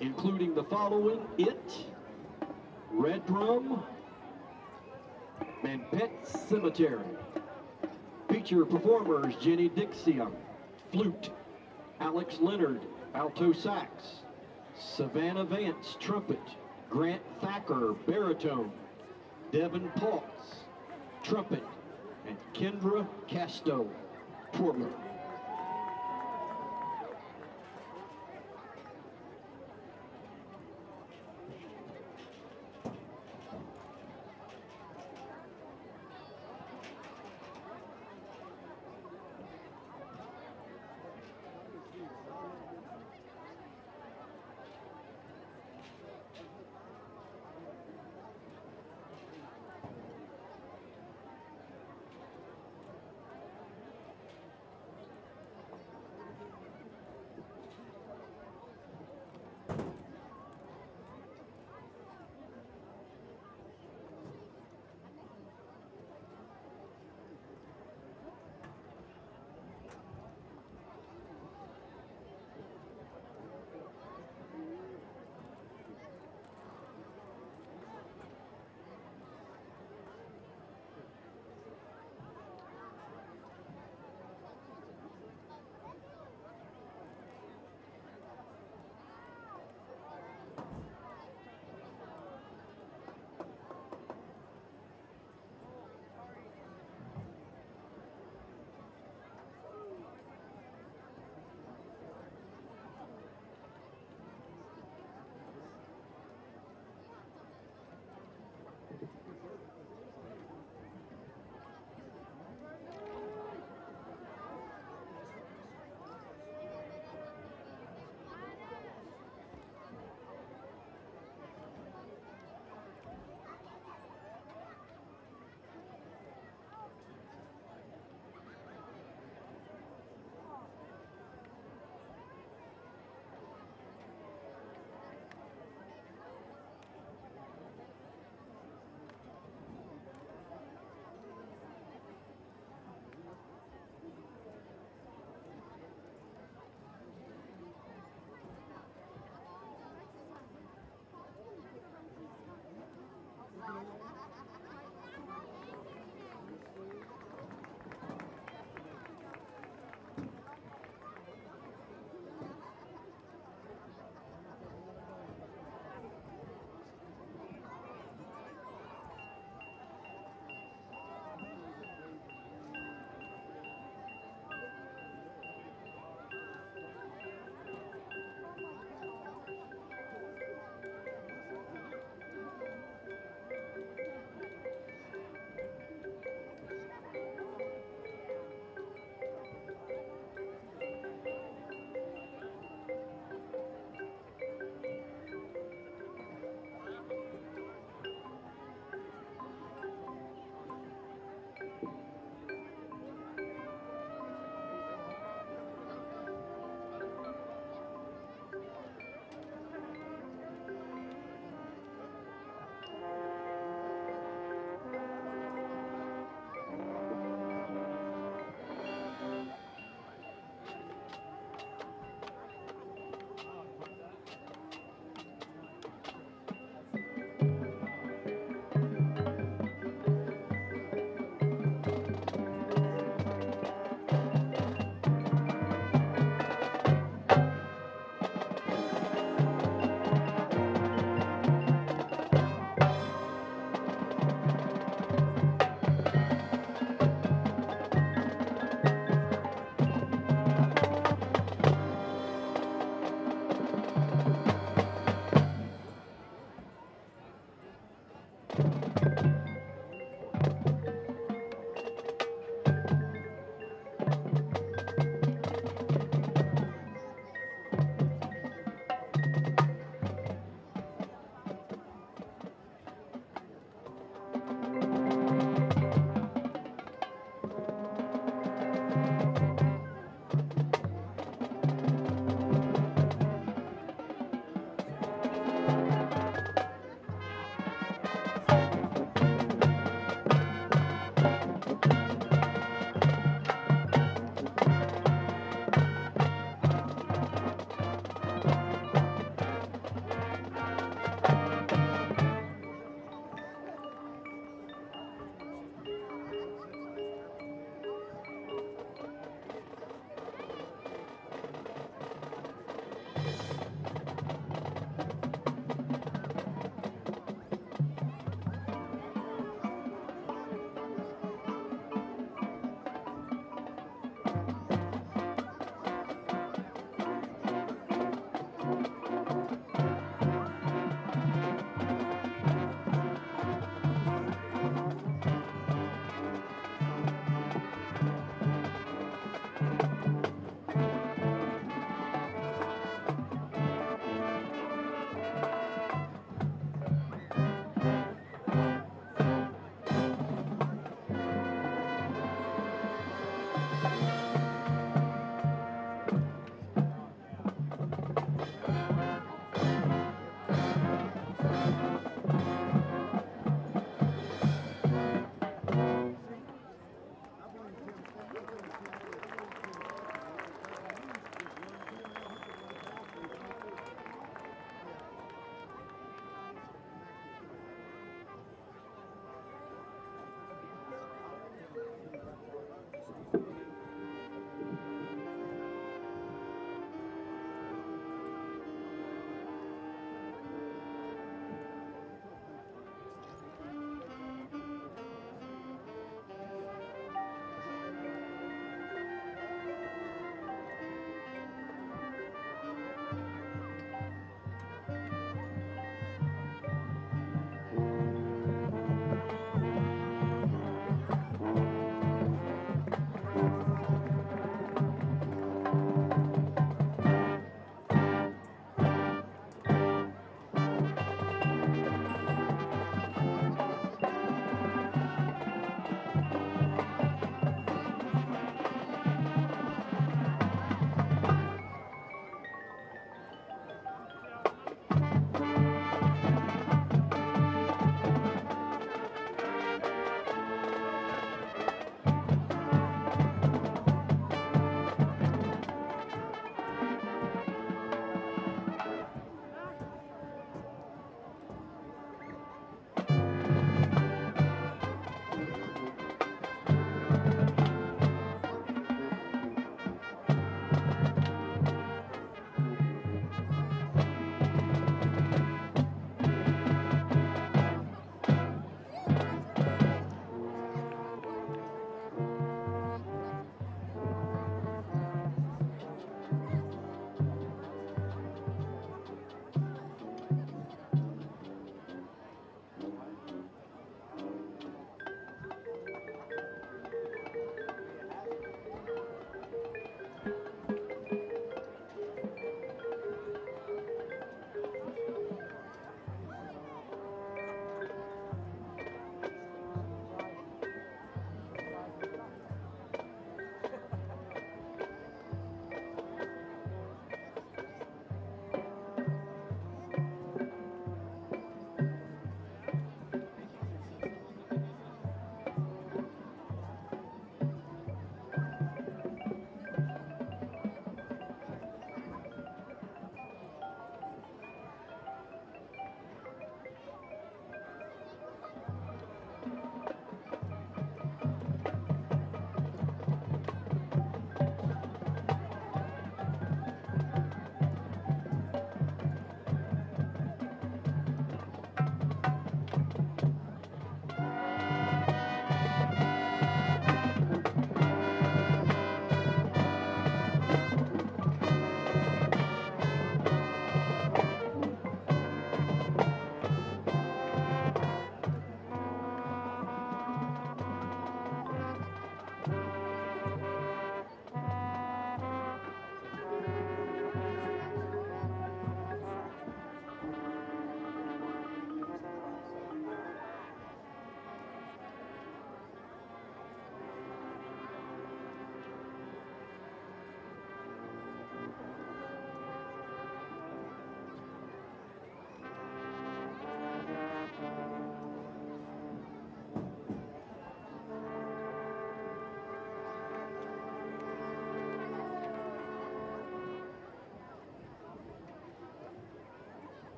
including the following: It, Red Drum, and Pet Cemetery. Feature performers Jenny Dixion, flute; Alex Leonard, alto sax; Savannah Vance, trumpet; Grant Thacker, baritone; Devin Pauks, trumpet; and Kendra Casto, twirler.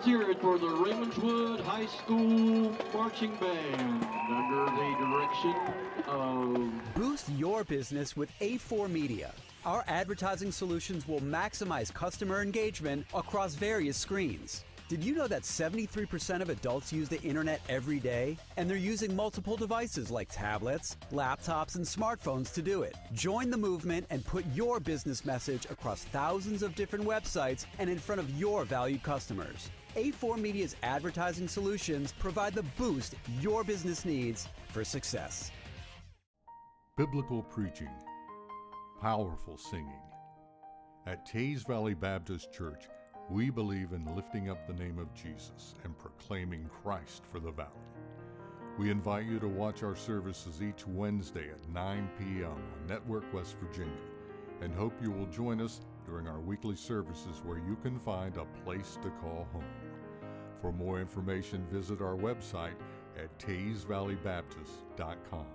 Let's hear it for the Ravenswood High School Marching Band under the direction of... Boost your business with A4 Media. Our advertising solutions will maximize customer engagement across various screens. Did you know that 73% of adults use the internet every day? And they're using multiple devices like tablets, laptops, and smartphones to do it. Join the movement and put your business message across thousands of different websites and in front of your valued customers. A4 Media's advertising solutions provide the boost your business needs for success. Biblical preaching, powerful singing. At Tays Valley Baptist Church, we believe in lifting up the name of Jesus and proclaiming Christ for the valley. We invite you to watch our services each Wednesday at 9 p.m. on Network West Virginia, and hope you will join us during our weekly services where you can find a place to call home. For more information, visit our website at taysvalleybaptist.com.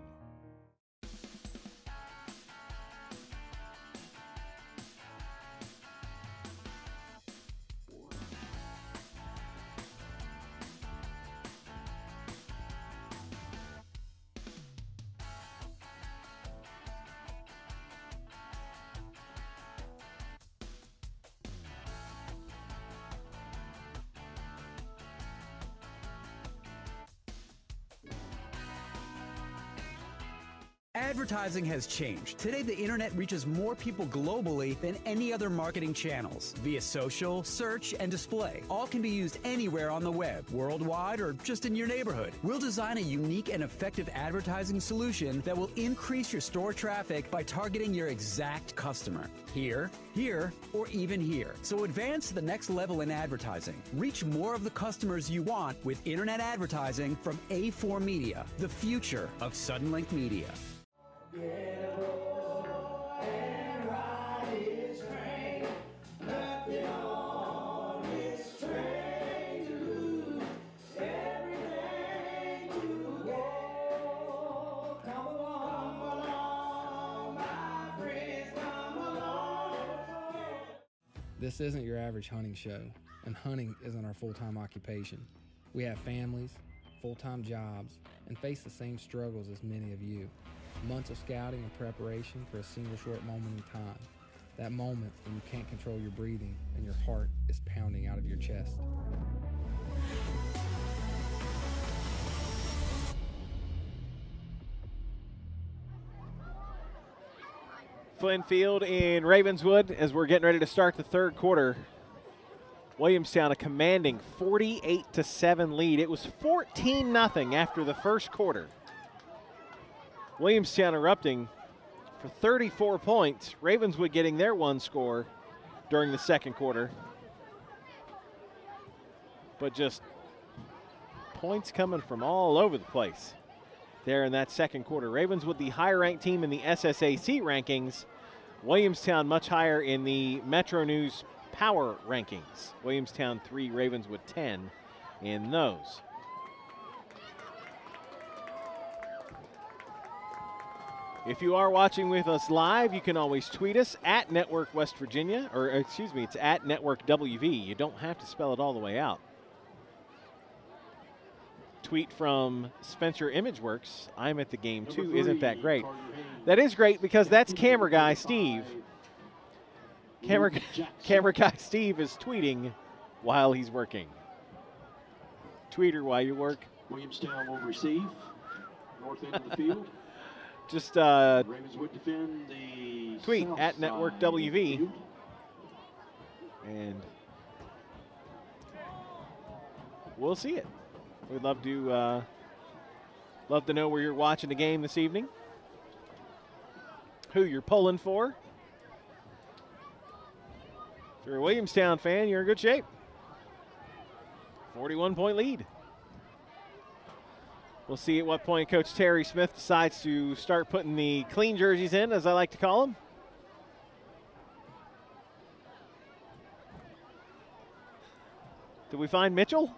Advertising has changed. Today, the internet reaches more people globally than any other marketing channels. Via social, search, and display. All can be used anywhere on the web, worldwide, or just in your neighborhood. We'll design a unique and effective advertising solution that will increase your store traffic by targeting your exact customer. Here, here, or even here. So advance to the next level in advertising. Reach more of the customers you want with internet advertising from A4 Media, the future of Suddenlink Media. This isn't your average hunting show, and hunting isn't our full-time occupation. We have families, full-time jobs, and face the same struggles as many of you. Months of scouting and preparation for a single short moment in time. That moment when you can't control your breathing and your heart is pounding out of your chest. Flynn Field in Ravenswood as we're getting ready to start the third quarter. Williamstown a commanding 48-7 lead. It was 14-0 after the first quarter. Williamstown erupting for 34 points. Ravenswood getting their one score during the second quarter. But just points coming from all over the place there in that second quarter. Ravenswood, the higher ranked team in the SSAC rankings. Williamstown much higher in the Metro News power rankings. Williamstown 3, Ravenswood 10 in those. If you are watching with us live, you can always tweet us at Network West Virginia, or excuse me, it's at Network WV. You don't have to spell it all the way out. Tweet from Spencer Imageworks. I'm at the game too. Isn't that great? That is great because that's camera guy Steve. Camera guy Steve is tweeting while he's working. Tweeter while you work. Williamstown will receive. North end of the field. Just Ravenswood defend the tweet at Network WV. And we'll see it. We'd love to know where you're watching the game this evening, who you're pulling for. If you're a Williamstown fan, you're in good shape. 41-point lead. We'll see at what point Coach Terry Smith decides to start putting the clean jerseys in, as I like to call them. Did we find Mitchell?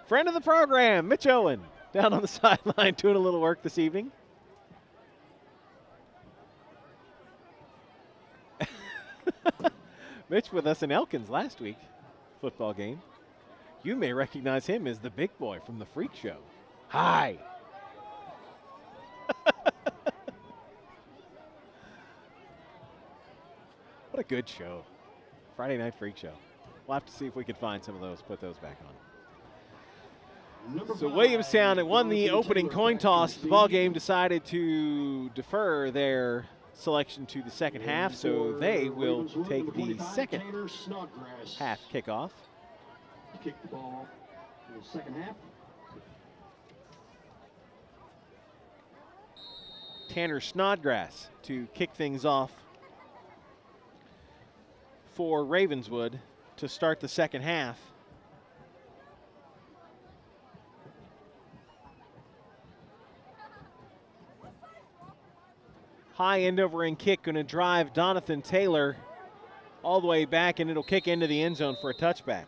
Friend of the program, Mitch Owen, down on the sideline doing a little work this evening. Mitch with us in Elkins last week, football game. You may recognize him as the big boy from the Freak Show. Hi. What a good show. Friday Night Freak Show. We'll have to see if we can find some of those, put those back on. So Williamstown had won the opening coin toss. The ball game decided to defer their selection to the second half, so they will take the second half kickoff. Kick the ball in the second half. Tanner Snodgrass to kick things off for Ravenswood to start the second half. High end over end kick going to drive Donathan Taylor all the way back, and it'll kick into the end zone for a touchback.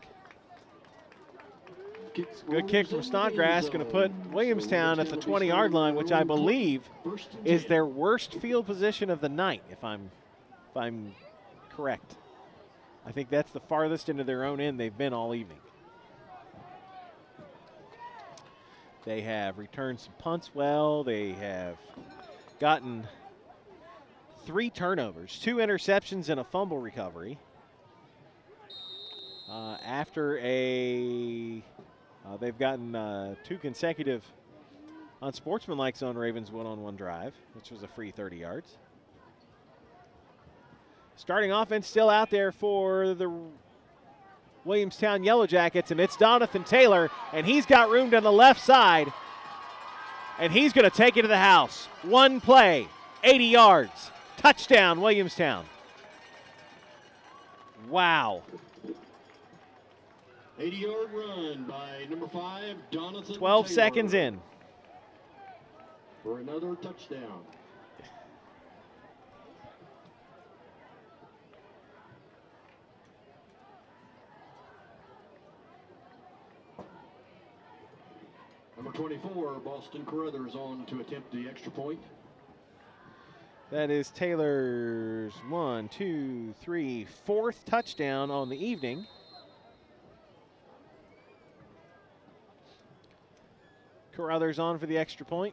Good kick from Snodgrass, going to put Williamstown at the 20-yard line, which I believe is their worst field position of the night, if I'm correct. I think that's the farthest into their own end they've been all evening. They have returned some punts well. They have gotten 3 turnovers, 2 interceptions, and a fumble recovery. They've gotten 2 consecutive unsportsmanlike zone Ravenswood on one drive, which was a free 30 yards. Starting offense still out there for the Williamstown Yellow Jackets, and it's Donathan Taylor, and he's got room down the left side, and he's going to take it to the house. One play, 80 yards, touchdown Williamstown. Wow. 80-yard run by number 5, Donathan 12 Taylor, seconds in. for another touchdown. Number 24, Boston Carruthers, on to attempt the extra point. That is Taylor's 4th touchdown on the evening. Carruthers on for the extra point.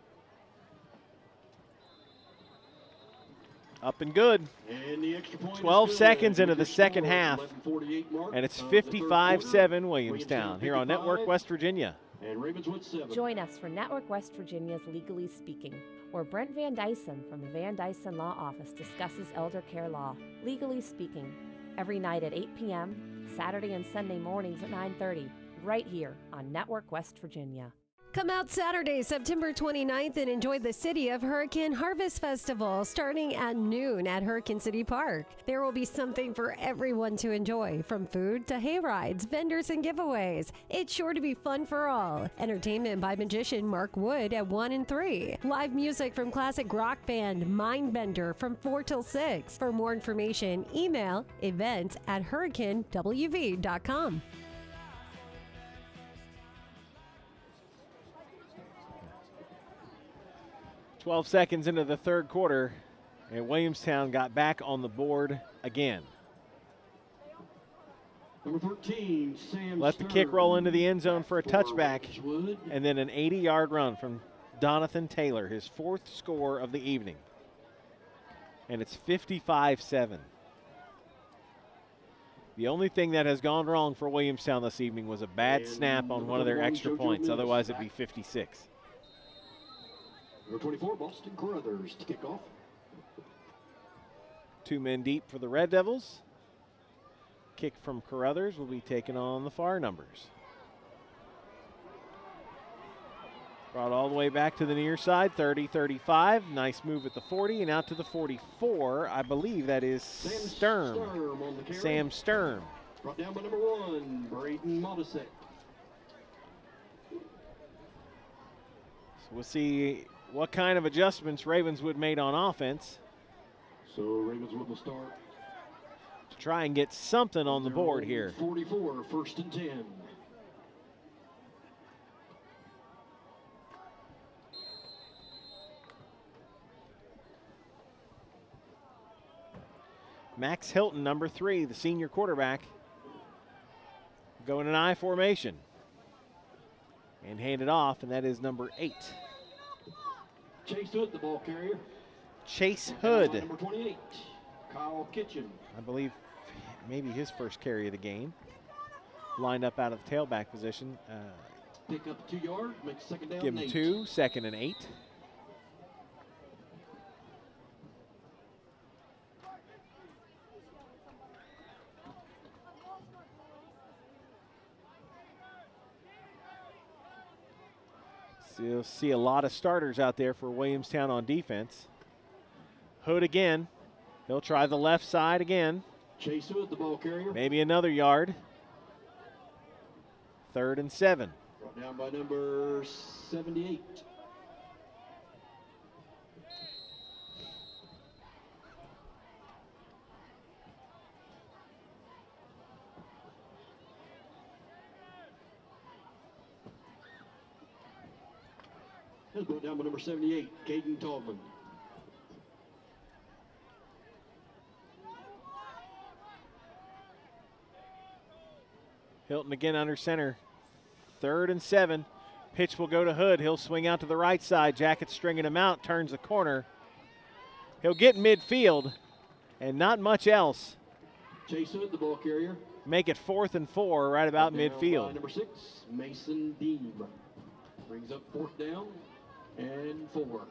Up and good. And the extra point 12 seconds into the second half. And it's 55-7 Williamstown here on Network West Virginia. And Ravenswood 7. Join us for Network West Virginia's Legally Speaking, where Brent Van Dyson from the Van Dyson Law Office discusses elder care law. Legally Speaking, every night at 8 p.m., Saturday and Sunday mornings at 9:30, right here on Network West Virginia. Come out Saturday, September 29th, and enjoy the City of Hurricane Harvest Festival starting at noon at Hurricane City Park. There will be something for everyone to enjoy, from food to hay rides, vendors, and giveaways. It's sure to be fun for all. Entertainment by magician Mark Wood at 1 and 3. Live music from classic rock band Mindbender from 4 till 6. For more information, email events@hurricanewv.com. 12 seconds into the third quarter, and Williamstown got back on the board again. Number 13, Sam Let the kick roll into the end zone for a touchback, and then an 80-yard run from Donathan Taylor, his 4th score of the evening. And it's 55-7. The only thing that has gone wrong for Williamstown this evening was a bad snap on one of their extra points. Otherwise, it'd be 56. Number 24, Boston Carruthers to kick off. 2 men deep for the Red Devils. Kick from Carruthers will be taken on the far numbers. Brought all the way back to the near side, 30-35. Nice move at the 40 and out to the 44. I believe that is Sturm. Sam Sturm. Brought down by number 1, Braden Modisek. So we'll see what kind of adjustments Ravenswood made on offense. So Ravenswood will start to try and get something on the board here. 44, 1st and 10. Max Hilton, number 3, the senior quarterback, going in I formation. And hand it off, and that is number 8. Chase Hood, the ball carrier. Chase Hood. Number 28, Kyle Kitchen. I believe maybe his first carry of the game. Lined up out of the tailback position. Pick up 2 yards, make second down. Give him 2, 2nd and 8. So you'll see a lot of starters out there for Williamstown on defense. Hood again. He'll try the left side again. Chase Hood, the ball carrier. Maybe another yard. 3rd and 7. Brought down by number 78. That's brought down by number 78, Caden Tallman. Hilton again under center. 3rd and 7. Pitch will go to Hood. He'll swing out to the right side. Jackets stringing him out. Turns the corner. He'll get midfield and not much else. Chase Hood, the ball carrier. Make it 4th and 4 right about midfield. Number 6, Mason Deeb. Brings up 4th down and 4.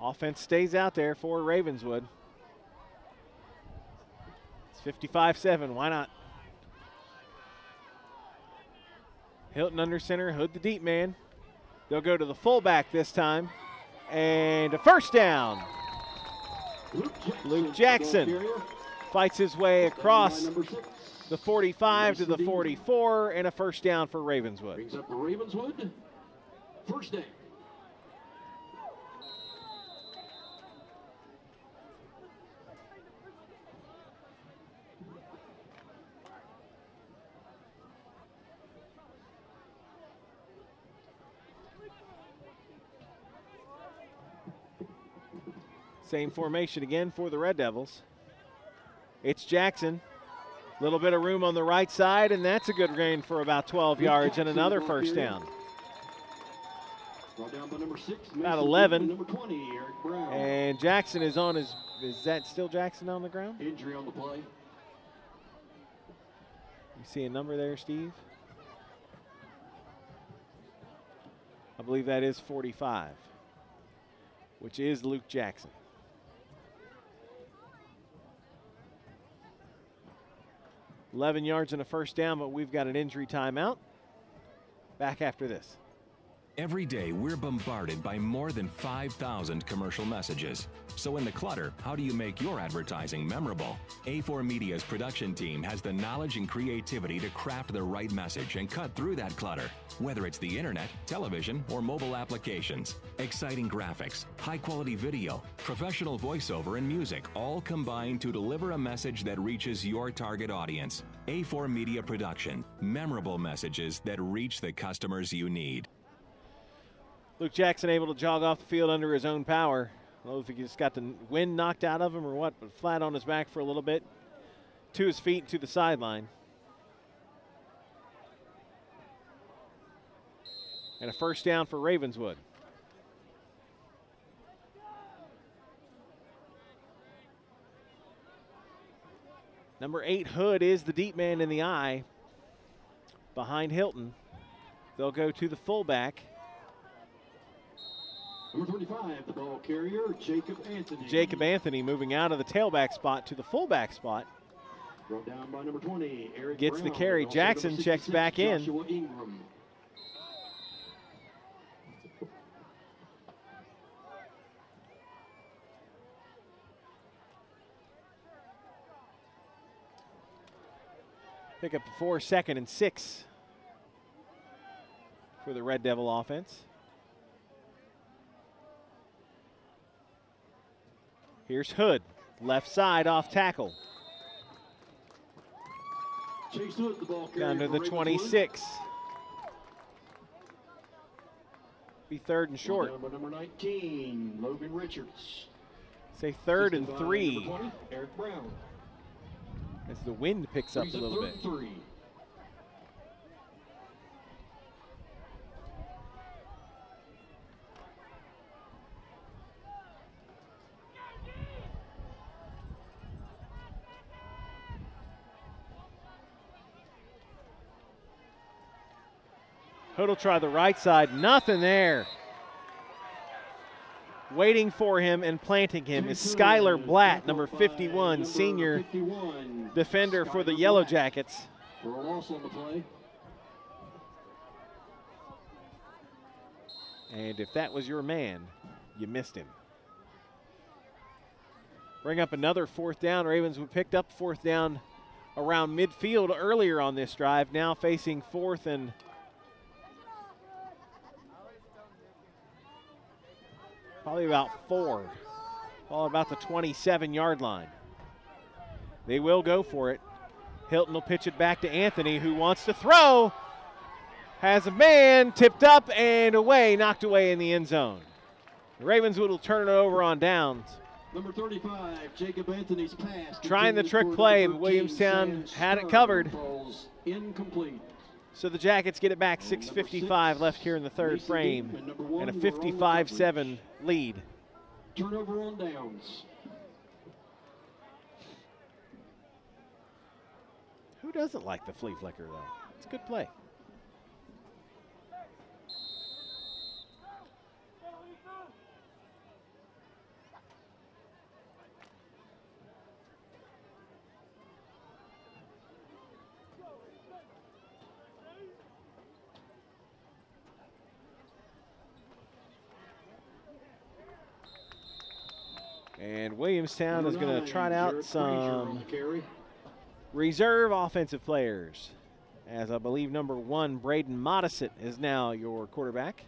Offense stays out there for Ravenswood. It's 55-7. Why not? Hilton under center. Hood the deep man. They'll go to the fullback this time. And a first down. Luke Jackson fights his way across the 45 to the 44, and a first down for Ravenswood. Brings up Ravenswood. First down. Same formation again for the Red Devils. It's Jackson. Little bit of room on the right side, and that's a good gain for about 12 yards and another first down. About 11. Number 20, Eric Brown. And Jackson is on his, is that still Jackson on the ground? Injury on the play. You see a number there, Steve? I believe that is 45, which is Luke Jackson. $11 yards and a first down, but we've got an injury timeout. Back after this. Every day, we're bombarded by more than 5,000 commercial messages. So in the clutter, how do you make your advertising memorable? A4 Media's production team has the knowledge and creativity to craft the right message and cut through that clutter. Whether it's the internet, television, or mobile applications. Exciting graphics, high-quality video, professional voiceover, and music all combine to deliver a message that reaches your target audience. A4 Media Production. Memorable messages that reach the customers you need. Luke Jackson able to jog off the field under his own power. I don't know if he just got the wind knocked out of him or what, but flat on his back for a little bit. To his feet, to the sideline. And a first down for Ravenswood. Number 8, Hood, is the deep man in the eye behind Hilton. They'll go to the fullback. Number 25, the ball carrier, Jacob Anthony. Jacob Anthony moving out of the tailback spot to the fullback spot. Brought down by number 20, Eric Gets Brown. the carry. Jackson checks back in. Joshua Ingram. Pick up the 4, 2nd and 6 for the Red Devil offense. Here's Hood, left side off tackle. Chase Hood, the ball carrier down to for the Ravenswood. 26. Be 3rd and short. Number 19, Logan Richards. Say 3rd and Assisted by 3. number 20, Eric Brown. As the wind picks up a little 3rd bit. and 3. Hood will try the right side. Nothing there. Waiting for him and planting him is Skylar Blatt, number 51, senior defender for the Yellow Jackets. For a loss on the play. And if that was your man, you missed him. Bring up another 4th down. Ravenswood picked up 4th down around midfield earlier on this drive. Now facing 4th and probably about 4. All about the 27-yard line. They will go for it. Hilton will pitch it back to Anthony, who wants to throw. Has a man tipped up and away, knocked away in the end zone. Ravenswood will turn it over on downs. Number 35, Jacob Anthony's pass. Trying the trick play, but Williamstown had it covered. Incomplete. So the Jackets get it back. 6:55 left here in the 3rd frame, and a 55-7 lead. Turnover on downs. Who doesn't like the flea flicker, though? It's a good play. And Williamstown is going to trot out some reserve offensive players, as I believe number 1, Braden Modisett, is now your quarterback.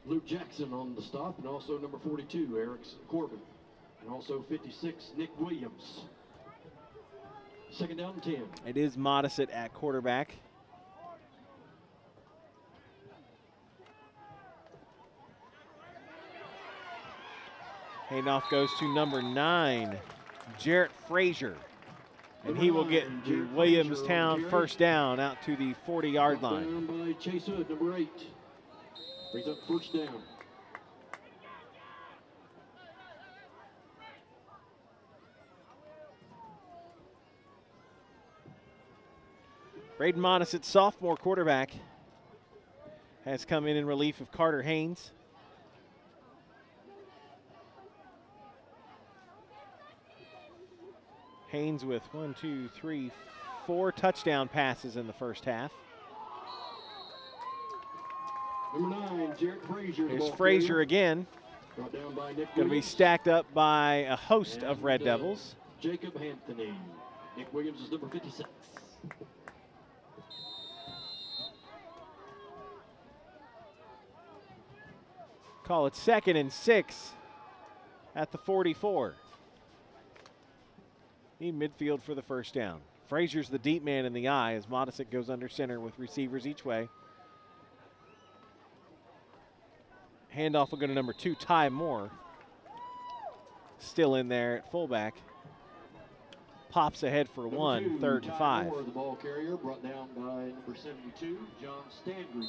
Luke Jackson on the stop, and also number 42, Eric Corbin, and also 56, Nick Williams. 2nd down and 10. It is Modisett at quarterback. Handoff goes to number 9, Jarrett Frazier. And he will get the Williamstown 1st down out to the 40-yard line. Down by Chase Hood, number 8. Brings up 1st down. Braden Modisett, sophomore quarterback, has come in relief of Carter Haynes. Haynes with 4 touchdown passes in the 1st half. Number 9, Jarrett Frazier. Here's Frazier again. Brought down by Nick Going to be stacked up by a host of Red Devils. Jacob Anthony. Nick Williams is number 56. Call it 2nd and 6 at the 44. Need midfield for the 1st down. Frazier's the deep man in the eye as Modisett goes under center with receivers each way. Handoff will go to number 2, Ty Moore. Still in there at fullback. Pops ahead for Number 1, 2, 3rd and 5. Moore, the ball carrier, brought down by number 72, John Standridge.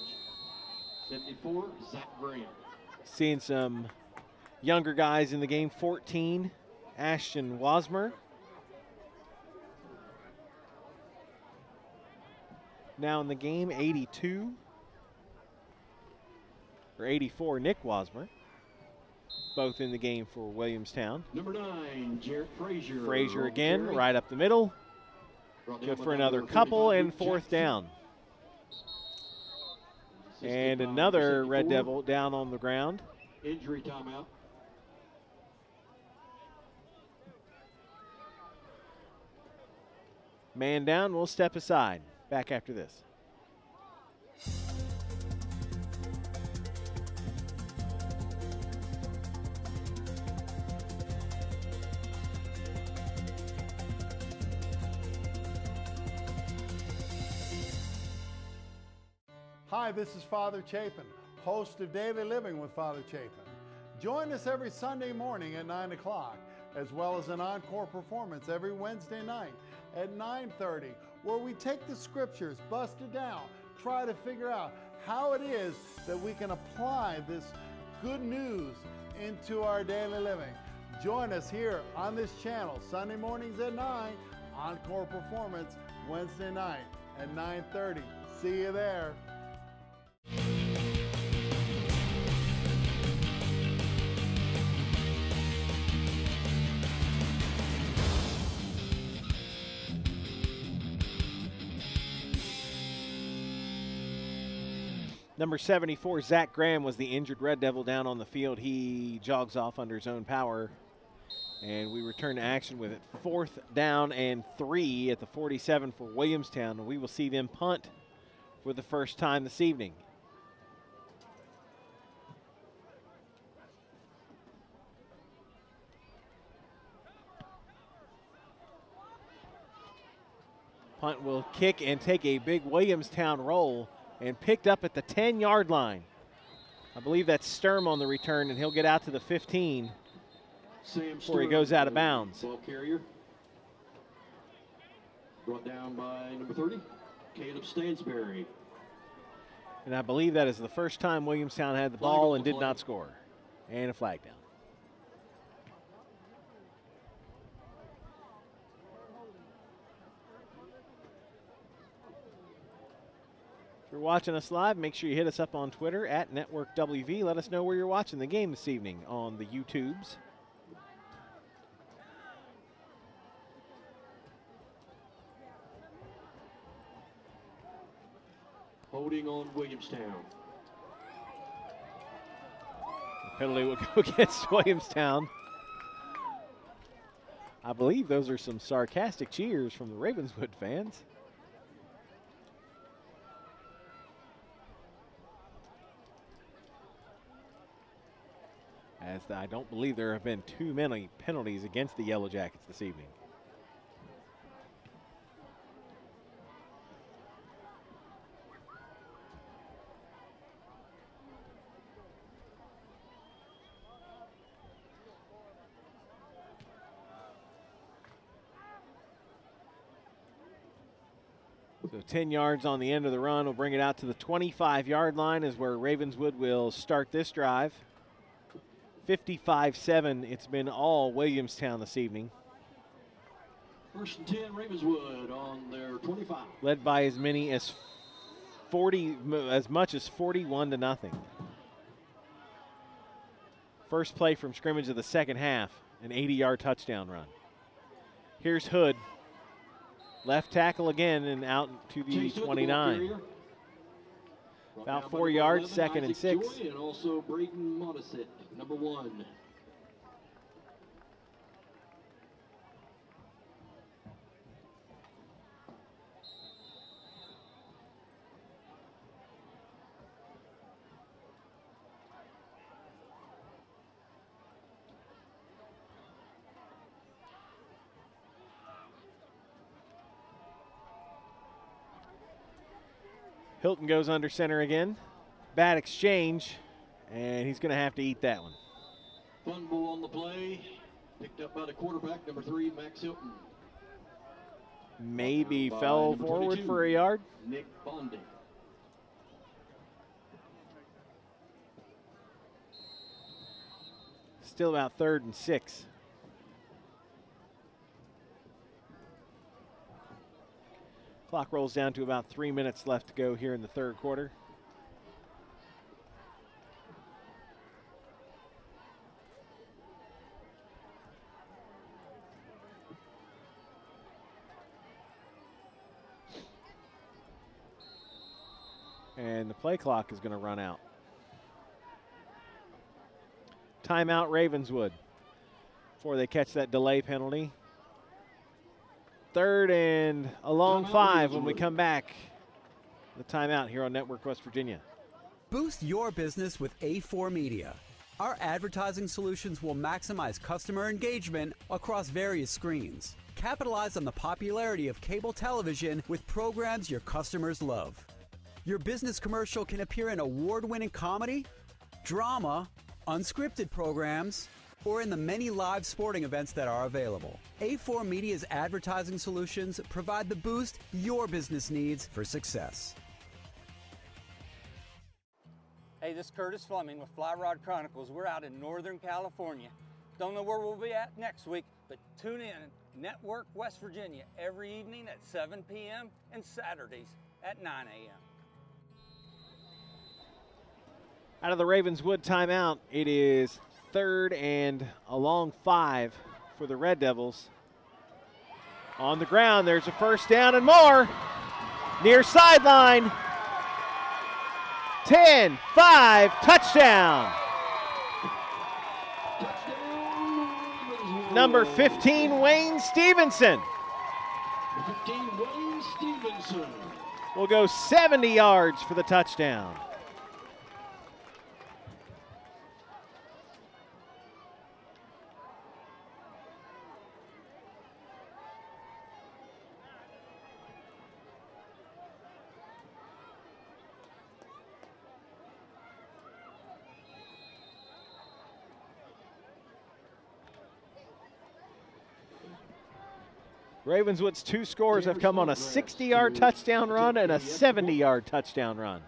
74, Zach Graham. Seeing some younger guys in the game. 14, Ashton Wasmer. Now in the game, 82, or 84, Nick Wasmer. Both in the game for Williamstown. Number 9, Jarrett Frazier. Frazier again, right up the middle. Good for another couple and 4th down. And another Red Devil down on the ground. Injury timeout. Man down, we'll step aside. Back after this. Hi, this is Father Chapin, host of Daily Living with Father Chapin. Join us every Sunday morning at 9 o'clock, as well as an encore performance every Wednesday night at 9:30, where we take the scriptures, bust it down, try to figure out how it is that we can apply this good news into our daily living. Join us here on this channel, Sunday mornings at 9, encore performance Wednesday night at 9:30. See you there. Number 74, Zach Graham, was the injured Red Devil down on the field. He jogs off under his own power. And we return to action with it. 4th down and 3 at the 47 for Williamstown. And we will see them punt for the first time this evening. Punt will kick and take a big Williamstown roll, and picked up at the 10-yard line. I believe that's Sturm on the return, and he'll get out to the 15 before he goes out of bounds. Ball carrier. Brought down by number 30, Caleb Stansberry. And I believe that is the first time Williamstown had the ball and did not score. And a flag down. If you're watching us live, make sure you hit us up on Twitter at Network WV. Let us know where you're watching the game this evening on the YouTubes. Holding on Williamstown. The penalty will go against Williamstown. I believe those are some sarcastic cheers from the Ravenswood fans. As I don't believe there have been too many penalties against the Yellow Jackets this evening. So 10 yards on the end of the run will bring it out to the 25-yard line, is where Ravenswood will start this drive. 55-7, it's been all Williamstown this evening. 1st and 10, Ravenswood on their 25. Led by as many as 40, as much as 41-0. First play from scrimmage of the second half, an 80-yard touchdown run. Here's Hood. Left tackle again and out to the 29. About 4 yards, 2nd and 6. Joy, and also Braden Modisett, number 1. Hilton goes under center again. Bad exchange, and he's going to have to eat that one. Fumble on the play, picked up by the quarterback, number 3, Max Hilton. Maybe fell forward for a yard. Nick Bondi. Still about 3rd and 6. Clock rolls down to about 3 minutes left to go here in the 3rd quarter. And the play clock is going to run out. Timeout Ravenswood before they catch that delay penalty. 3rd and a long 5 when we come back. The timeout here on Network West Virginia. Boost your business with A4 Media. Our advertising solutions will maximize customer engagement across various screens. Capitalize on the popularity of cable television with programs your customers love. Your business commercial can appear in award-winning comedy, drama, unscripted programs, or in the many live sporting events that are available. A4 Media's advertising solutions provide the boost your business needs for success. Hey, this is Curtis Fleming with Fly Rod Chronicles. We're out in Northern California. Don't know where we'll be at next week, but tune in Network West Virginia every evening at 7 p.m. and Saturdays at 9 a.m. Out of the Ravenswood timeout, it is 3rd and a long 5 for the Red Devils. On the ground, there's a first down and more. Near sideline. 10-5, touchdown. Number 15, Wayne Stevenson. 15, Wayne Stevenson. Will go 70 yards for the touchdown. Ravenswood's 2 scores have come on a 60-yard touchdown run and a 70-yard touchdown run.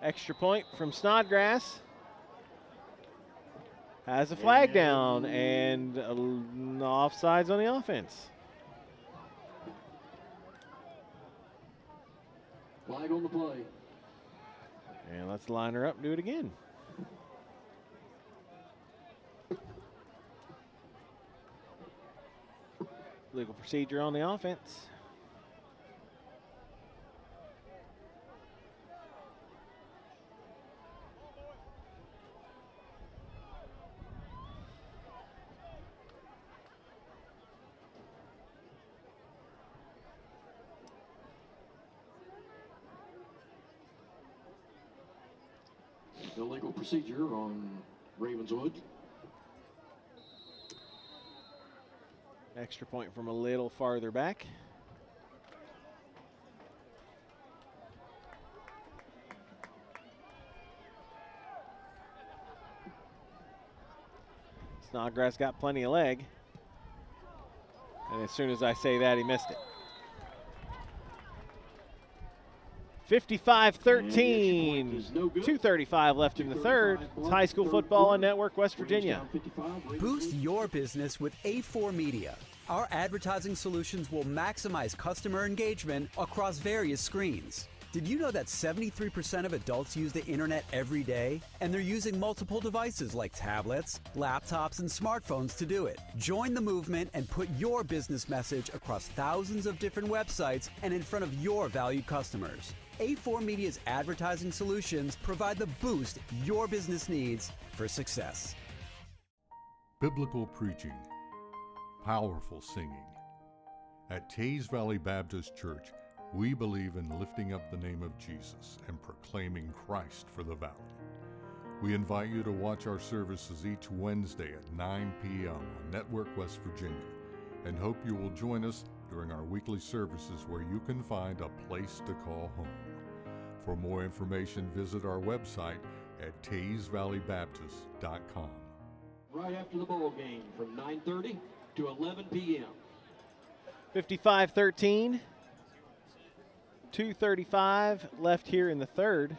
Extra point from Snodgrass. Has a flag down and offsides on the offense. Flag on the play. And let's line her up and do it again. Legal procedure on the offense. Illegal procedure on Ravenswood. Extra point from a little farther back. Snodgrass got plenty of leg. And as soon as I say that, he missed it. 55-13, 2:35 left in the third. It's high school football on Network West Virginia. Boost your business with A4 Media. Our advertising solutions will maximize customer engagement across various screens. Did you know that 73% of adults use the internet every day? And they're using multiple devices like tablets, laptops, and smartphones to do it. Join the movement and put your business message across thousands of different websites and in front of your valued customers. A4 Media's advertising solutions provide the boost your business needs for success. Biblical preaching, powerful singing. At Tays Valley Baptist Church, we believe in lifting up the name of Jesus and proclaiming Christ for the valley. We invite you to watch our services each Wednesday at 9 p.m. on Network West Virginia, and hope you will join us during our weekly services where you can find a place to call home. For more information, visit our website at taysvalleybaptist.com. Right after the ball game from 9:30 to 11 p.m. 55-13, 2:35 left here in the third.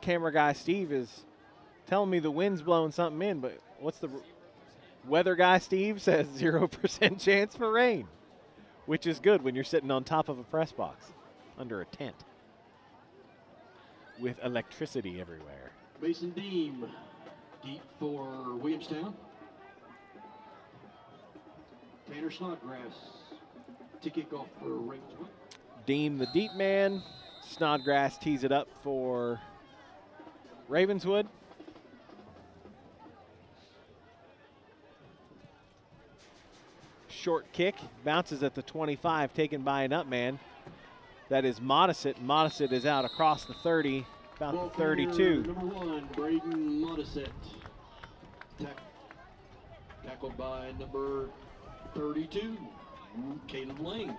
Camera guy Steve is telling me the wind's blowing something in, but what's the weather guy Steve says 0% chance for rain, which is good when you're sitting on top of a press box under a tent with electricity everywhere. Mason Deem, deep for Williamstown. Tanner Snodgrass to kick off for Ravenswood. Deem the deep man. Snodgrass tees it up for Ravenswood. Short kick, bounces at the 25, taken by an up man. That is Modisett. Modisett is out across the 30, about the 32. Number 1, Braden Modisett. tackled by number 32, Caleb Lane.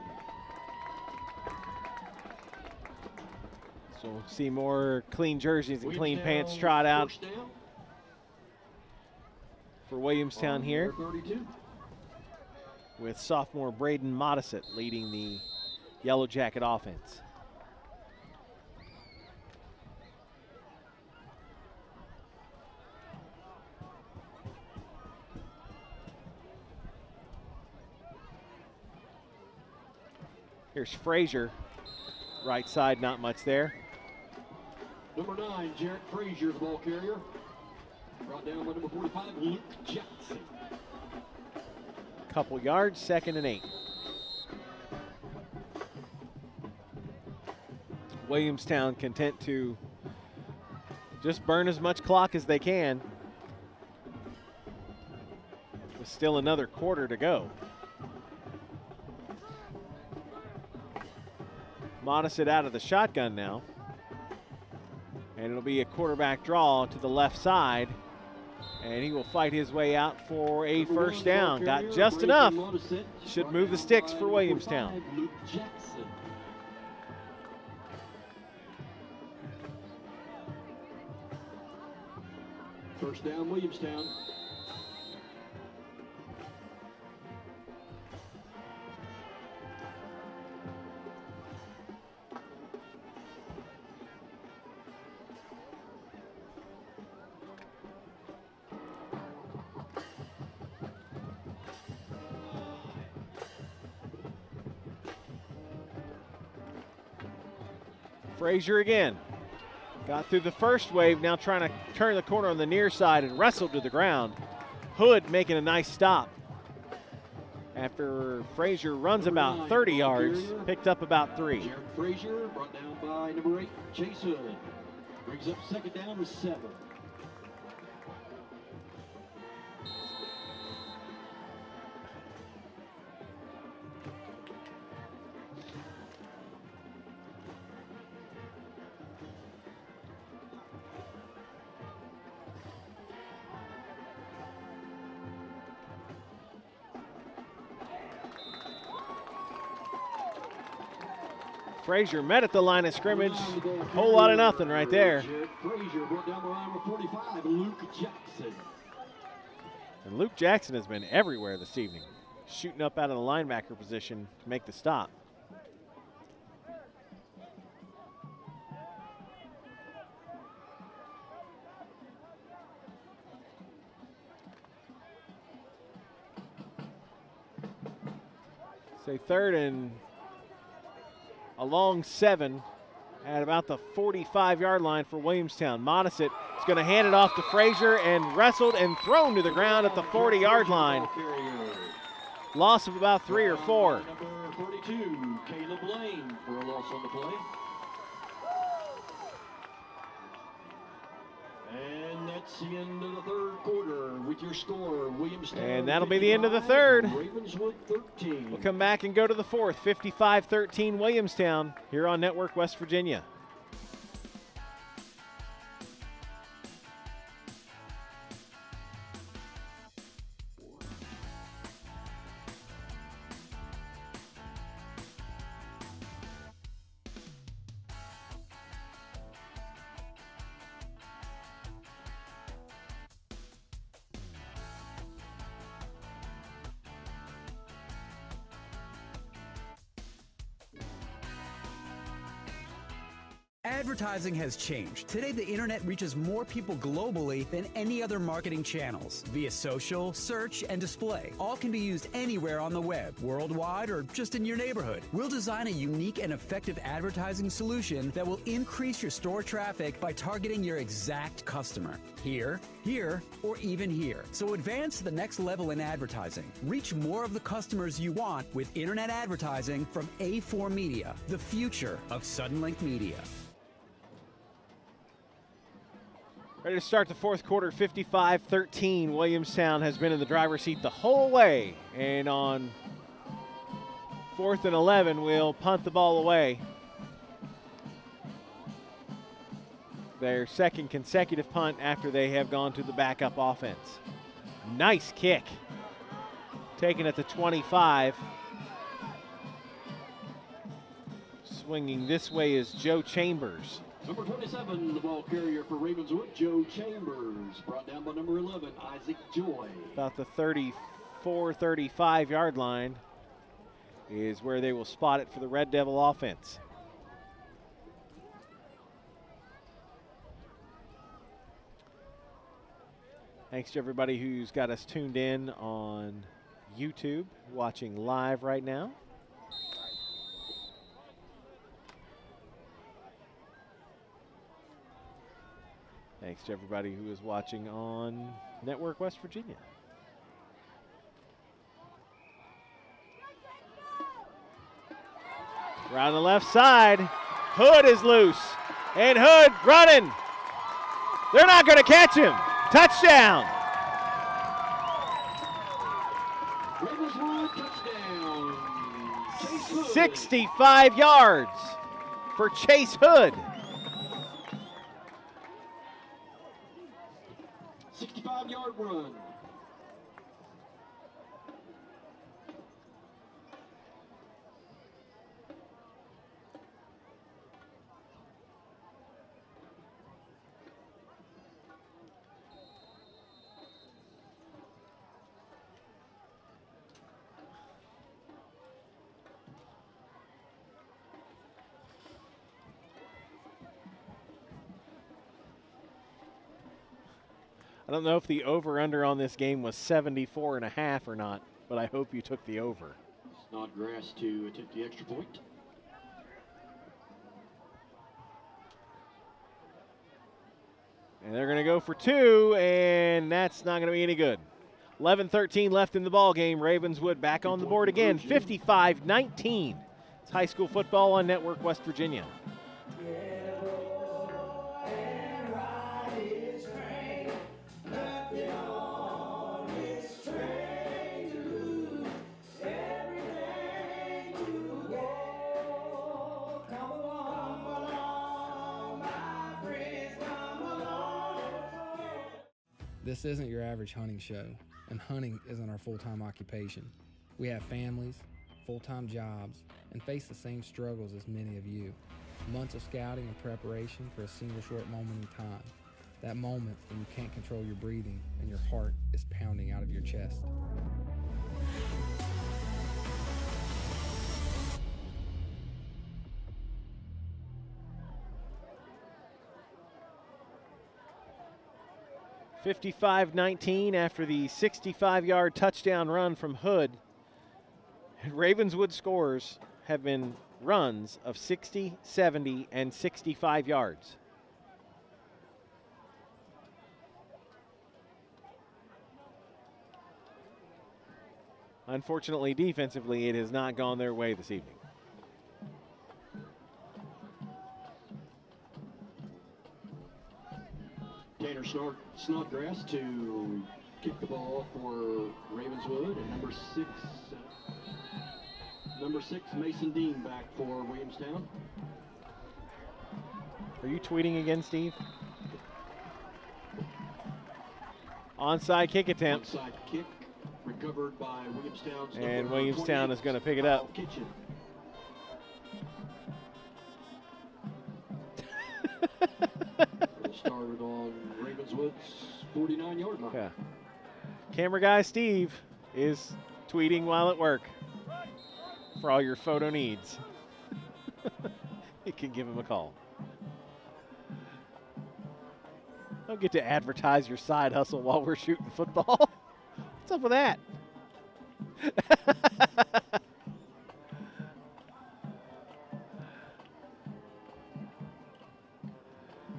So we'll see more clean jerseys and clean pants trot out for Williamstown here, with sophomore Braden Modisett leading the Yellow Jacket offense. Here's Frazier, right side, not much there. Number 9, Jarrett Frazier, the ball carrier. Brought down by number 45, Luke Jackson. Couple yards, 2nd and 8. Williamstown content to just burn as much clock as they can, with still another quarter to go. Modisett out of the shotgun now. And it'll be a quarterback draw to the left side. And he will fight his way out for a first down. Got just enough. Should move the sticks for Williamstown. First down, Williamstown. Frazier again. Got through the first wave, now trying to turn the corner on the near side and wrestled to the ground. Hood making a nice stop. After Frazier runs about 30 yards, picked up about 3. Jared Frazier brought down by number 8, Chase Hood. Brings up 2nd down with 7. Frazier met at the line of scrimmage. A whole lot of nothing right there. Frazier brought down the line with 45, Luke Jackson. And Luke Jackson has been everywhere this evening, shooting up out of the linebacker position to make the stop. Say 3rd and a long 7 at about the 45-yard line for Williamstown. Modisett is going to hand it off to Frazier and wrestled and thrown to the ground at the 40-yard line. Loss of about 3 or 4. Number 42, Caleb Lane, for a loss on the play. And that's the end of the 3rd quarter with your score, Williamstown. And that'll be the end of the 3rd. Ravenswood 13. We'll come back and go to the 4th, 55-13 Williamstown, here on Network West Virginia. Advertising has changed. Today, the internet reaches more people globally than any other marketing channels. Via social, search, and display. All can be used anywhere on the web, worldwide, or just in your neighborhood. We'll design a unique and effective advertising solution that will increase your store traffic by targeting your exact customer. Here, here, or even here. So advance to the next level in advertising. Reach more of the customers you want with internet advertising from A4 Media, the future of Suddenlink Media. Ready to start the 4th quarter, 55-13. Williamstown has been in the driver's seat the whole way. And on 4th and 11, we'll punt the ball away. Their 2nd consecutive punt after they have gone to the backup offense. Nice kick Taken at the 25. Swinging this way is Joe Chambers. Number 27, the ball carrier for Ravenswood, Joe Chambers. Brought down by number 11, Isaac Joy. About the 34, 35 yard line is where they will spot it for the Red Devil offense. Thanks to everybody who's got us tuned in on YouTube, watching live right now. Thanks to everybody who is watching on Network West Virginia. Around the left side, Hood is loose, and Hood running. They're not going to catch him. Touchdown. Ravenswood touchdown. Chase Hood. 65 yards for Chase Hood. 65-yard run. I don't know if the over-under on this game was 74.5 or not, but I hope you took the over. Snodgrass to attempt the extra point. And they're going to go for 2, and that's not going to be any good. 11-13 left in the ball game. Ravenswood back on the board again, 55-19. It's high school football on Network West Virginia. This isn't your average hunting show, and hunting isn't our full-time occupation. We have families, full-time jobs, and face the same struggles as many of you. Months of scouting and preparation for a single short moment in time. That moment when you can't control your breathing and your heart is pounding out of your chest. $55-19 after the 65-yard touchdown run from Hood. Ravenswood scores have been runs of 60, 70, and 65 yards. Unfortunately, defensively, it has not gone their way this evening. Tanner Snodgrass to kick the ball for Ravenswood, and number six Mason Dean back for Williamstown. Are you tweeting again, Steve? Onside kick attempt. Onside kick recovered by Williamstown's and Williamstown is going to pick it up. Kitchen. Started on Ravenswood's 49-yard line. Yeah. Camera guy Steve is tweeting while at work for all your photo needs. You can give him a call. Don't get to advertise your side hustle while we're shooting football. What's up with that?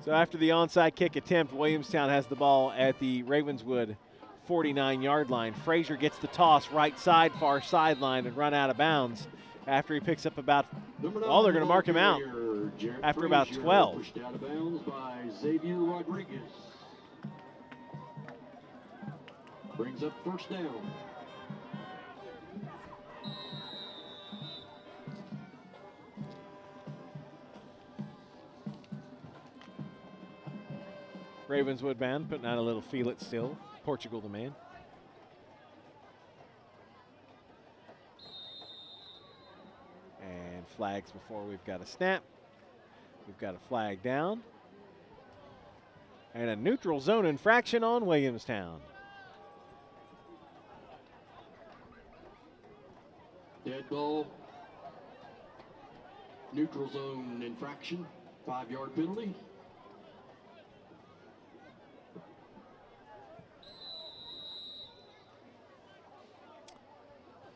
So after the onside kick attempt, Williamstown has the ball at the Ravenswood 49-yard line. Frazier gets the toss right side, far sideline, and run out of bounds after he picks up about, oh, they're going to mark him out after about 12. Pushed out of bounds by Xavier Rodriguez. Brings up first down. Ravenswood band putting out a little feel it still. Portugal the man. flags before we've got a snap. We've got a flag down. And a neutral zone infraction on Williamstown. Dead ball. Neutral zone infraction. 5-yard penalty.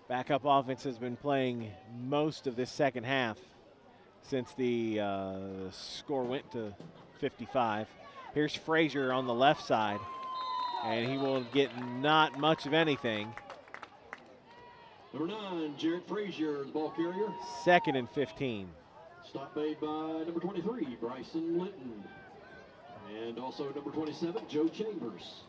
Backup offense has been playing most of this second half since the score went to 55. Here's Frazier on the left side, and he will get not much of anything. Number 9, Jarrett Frazier, the ball carrier. 2nd and 15. Stop made by number 23, Bryson Linton. And also number 27, Joe Chambers.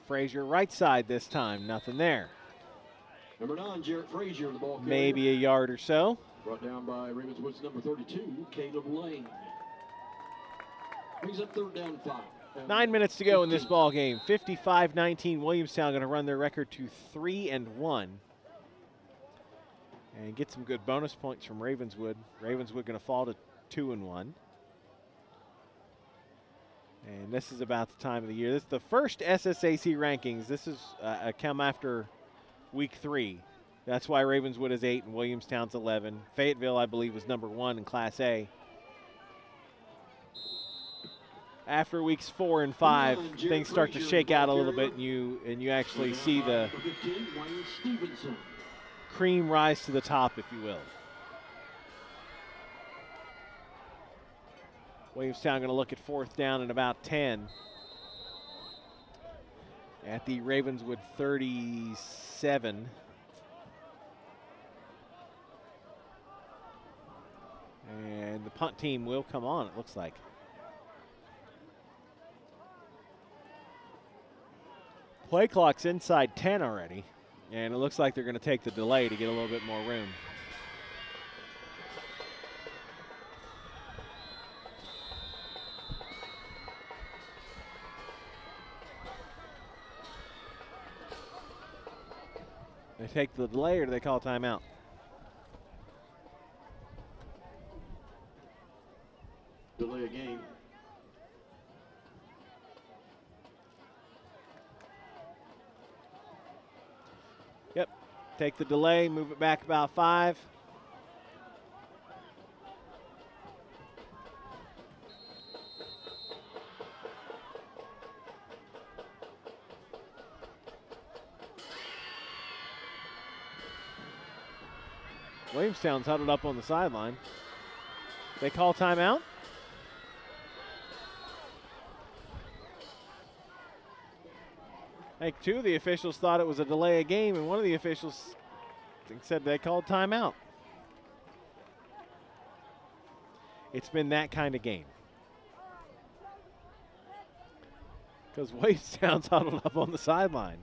Frazier right side this time, nothing there. Number 9, Jarrett Frazier, the ball carrier. Maybe a yard or so. Brought down by Ravenswood's number 32, Caleb Lane. Brings up 3rd down 5. 9 minutes to go in this ball game. 55-19, Williamstown going to run their record to 3-1. And get some good bonus points from Ravenswood. Ravenswood going to fall to 2-1. And this is about the time of the year. This is the first SSAC rankings. This is come after week 3. That's why Ravenswood is 8 and Williamstown's 11. Fayetteville, I believe, was number 1 in Class A. After weeks 4 and 5, things start to shake out a little bit, and you actually see the cream rise to the top, if you will. Williamstown going to look at 4th down and about 10 at the Ravenswood 37. And the punt team will come on, it looks like. Play clock's inside 10 already, and it looks like they're going to take the delay to get a little bit more room. They take the delay or do they call timeout? Delay a game. Yep, take the delay, move it back about 5. Williamstown's huddled up on the sideline. They call timeout. I think 2 of the officials thought it was a delay of game, and one of the officials said they called timeout. It's been that kind of game. Because Williamstown's huddled up on the sideline.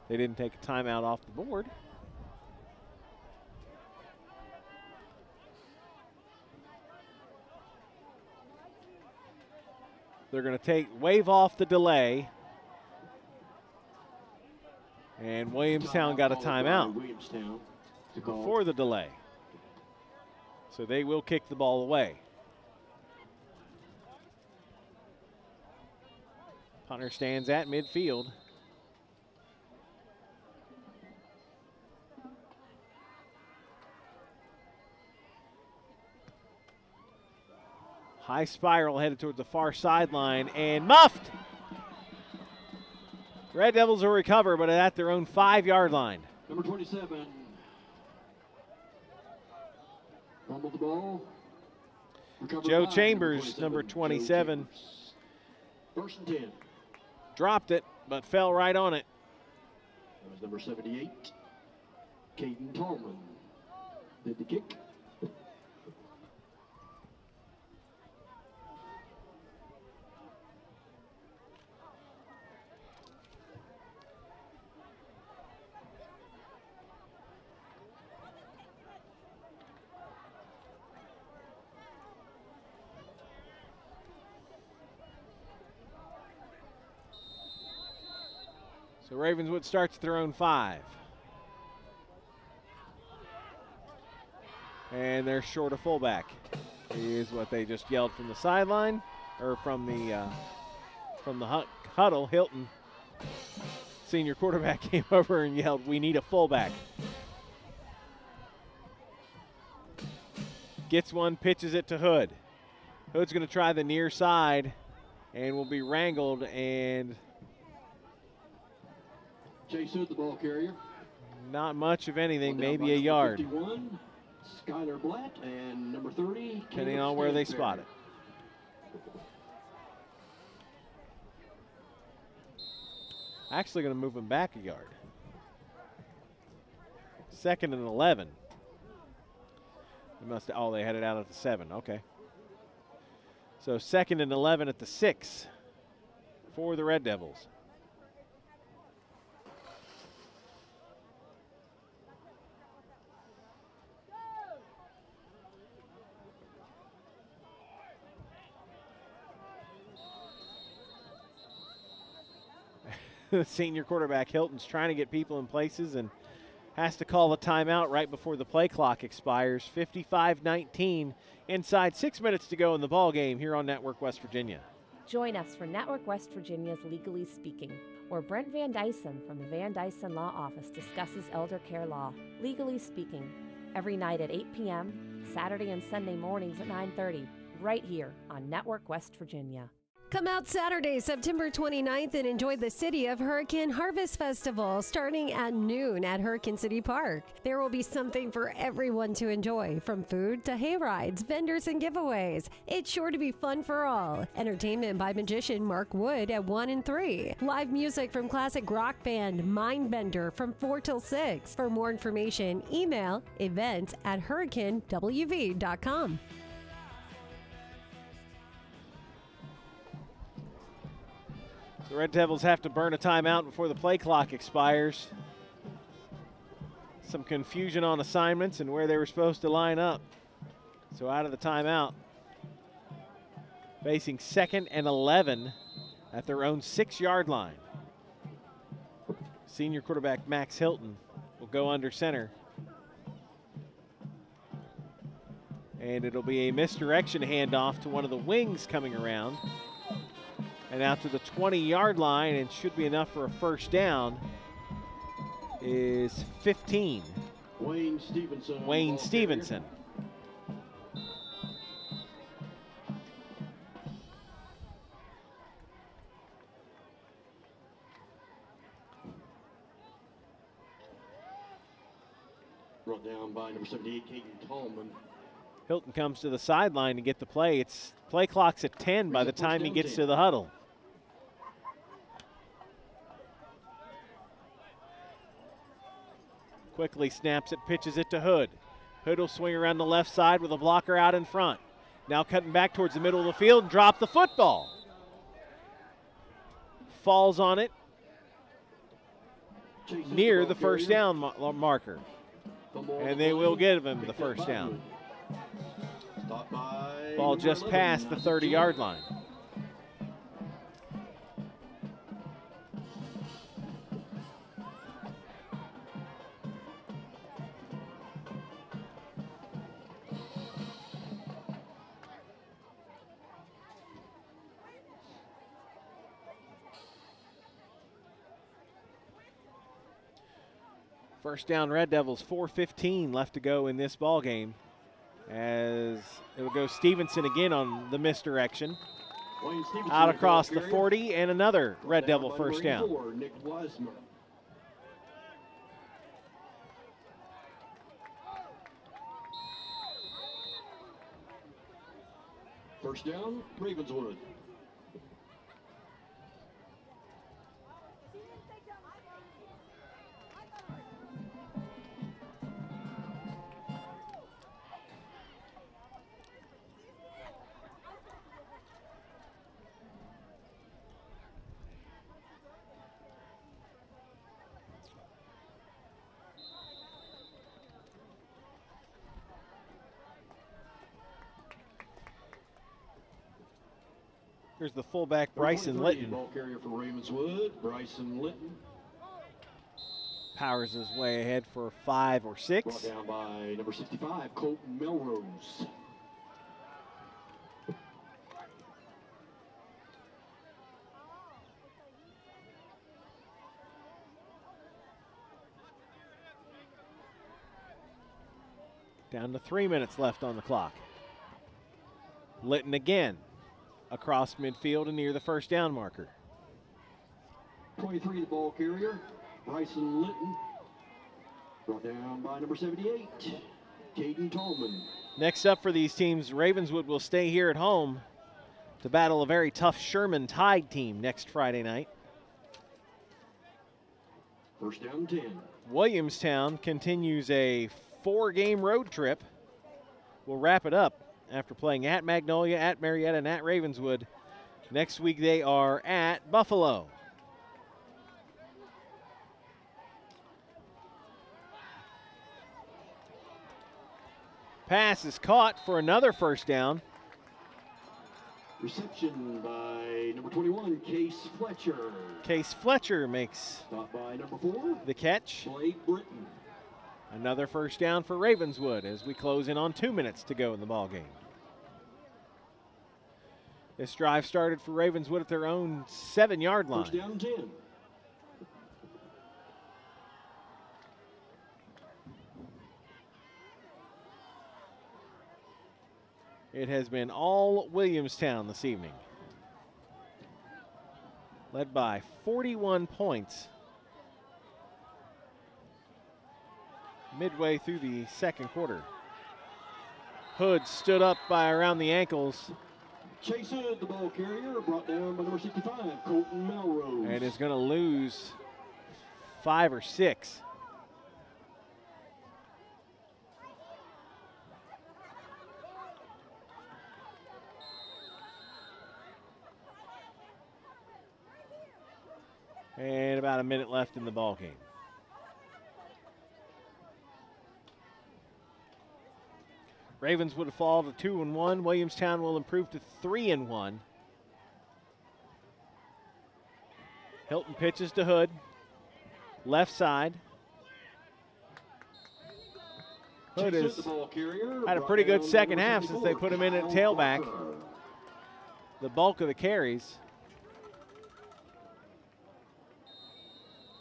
They didn't take a timeout off the board. They're going to wave off the delay. And Williamstown got a timeout before the delay. So they will kick the ball away. Punter stands at midfield. High spiral headed towards the far sideline and muffed. Red Devils will recover, but at their own 5-yard line. Number 27. Fumbled the ball. Joe Chambers, number 27. 1st and 10. Dropped it, but fell right on it. That was number 78. Caden Tallman did the kick. So Ravenswood starts at their own 5. And they're short of fullback, is what they just yelled from the sideline, or from the huddle. Hilton, senior quarterback, came over and yelled, "We need a fullback." Gets one, pitches it to Hood. Hood's going to try the near side and will be wrangled, and Chase Hood, the ball carrier. not much of anything, maybe a number yard. 51, Skylar Blatt, and number 30, Depending on where they spot it. Actually going to move him back a yard. 2nd and 11. They had it out at the 7. Okay. So 2nd and 11 at the 6 for the Red Devils. The senior quarterback Hilton's trying to get people in places and has to call a timeout right before the play clock expires. 55-19, inside 6 minutes to go in the ball game here on Network West Virginia. Join us for Network West Virginia's Legally Speaking, where Brent Van Dyson from the Van Dyson Law Office discusses elder care law. Legally Speaking, every night at 8 p.m., Saturday and Sunday mornings at 9:30, right here on Network West Virginia. Come out Saturday, September 29th, and enjoy the City of Hurricane Harvest Festival starting at noon at Hurricane City Park. There will be something for everyone to enjoy, from food to hay rides, vendors, and giveaways. It's sure to be fun for all. Entertainment by magician Mark Wood at 1 and 3. Live music from classic rock band Mindbender from 4 till 6. For more information, email events@hurricanewv.com. The Red Devils have to burn a timeout before the play clock expires. Some confusion on assignments and where they were supposed to line up. So out of the timeout, facing 2nd and 11 at their own 6-yard line. Senior quarterback Max Hilton will go under center. And it'll be a misdirection handoff to one of the wings coming around. And out to the 20-yard line, and should be enough for a first down, is 15. Wayne Stevenson. Wayne Stevenson. Brought down by number 78, Caden Tallman. Hilton comes to the sideline to get the play. It's play clock's at 10 by the time he gets to the huddle. Quickly snaps it, pitches it to Hood. Hood will swing around the left side with a blocker out in front. Now cutting back towards the middle of the field and drop the football. Falls on it near the first down marker. And they will give him the first down. Ball just past the 30-yard line. First down, Red Devils, 4:15 left to go in this ball game, as it will go Stevenson again on the misdirection. Out across the 40, and another Red Devil first down. Nick Wiseman. First down, Ravenswood. Here's the fullback, Bryson Litton. Ball carrier for Ravenswood, Bryson Litton. powers his way ahead for 5 or 6. Brought down by number 65, Colton Melrose. Down to 3 minutes left on the clock. Litton again across midfield and near the first down marker. 23, the ball carrier, Bryson Litton. Brought down by number 78, Caden Tallman. Next up for these teams, Ravenswood will stay here at home to battle a very tough Sherman Tide team next Friday night. First down 10. Williamstown continues a 4-game road trip. We'll wrap it up after playing at Magnolia, at Marietta, and at Ravenswood. Next week they are at Buffalo. Pass is caught for another first down. Reception by number 21, Case Fletcher. Case Fletcher makes Stop by number 4, the catch. Blake Britton. Another first down for Ravenswood as we close in on 2 minutes to go in the ball game. This drive started for Ravenswood at their own 7-yard line. First down 10. It has been all Williamstown this evening, led by 41 points midway through the second quarter. Hood stood up by around the ankles. Chase Hood, the ball carrier, brought down by number 65, Colton Melrose. And is going to lose 5 or 6. And about a minute left in the ball game. Ravenswood will fall to 2-1. Williamstown will improve to 3-1. Hilton pitches to Hood. Left side. Hood has had a pretty good second half since they put him in at tailback. The bulk of the carries.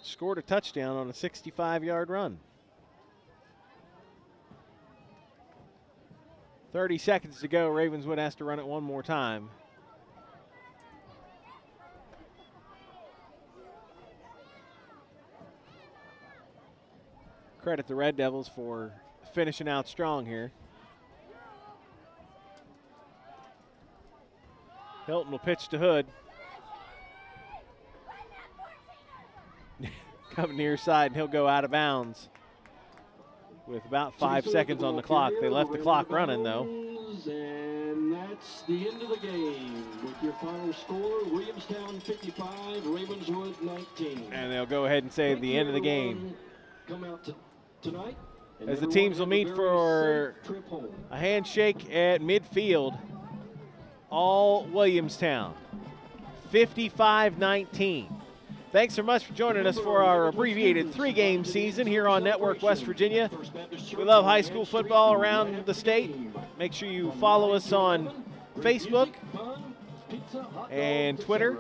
Scored a touchdown on a 65-yard run. 30 seconds to go. Ravenswood has to run it one more time. Credit the Red Devils for finishing out strong here. Hilton will pitch to Hood. Coming near side, and he'll go out of bounds with about 5 seconds on the clock. They left the clock running, though. And that's the end of the game with your final score, Williamstown 55, Ravenswood 19. And they'll go ahead and say the end of the game. Come out tonight. As the teams will meet for a handshake at midfield. All Williamstown, 55-19. Thanks so much for joining us for our abbreviated 3-game season here on Network West Virginia. We love high school football around the state. Make sure you follow us on Facebook and Twitter,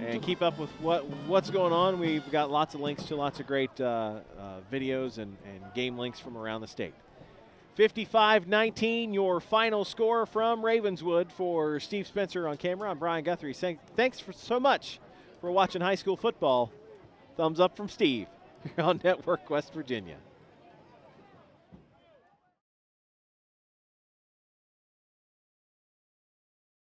and keep up with what's going on. We've got lots of links to lots of great videos and game links from around the state. 55-19, your final score from Ravenswood. For Steve Spencer on camera, I'm Brian Guthrie saying thanks so much for watching high school football. Thumbs up from Steve here on Network West Virginia.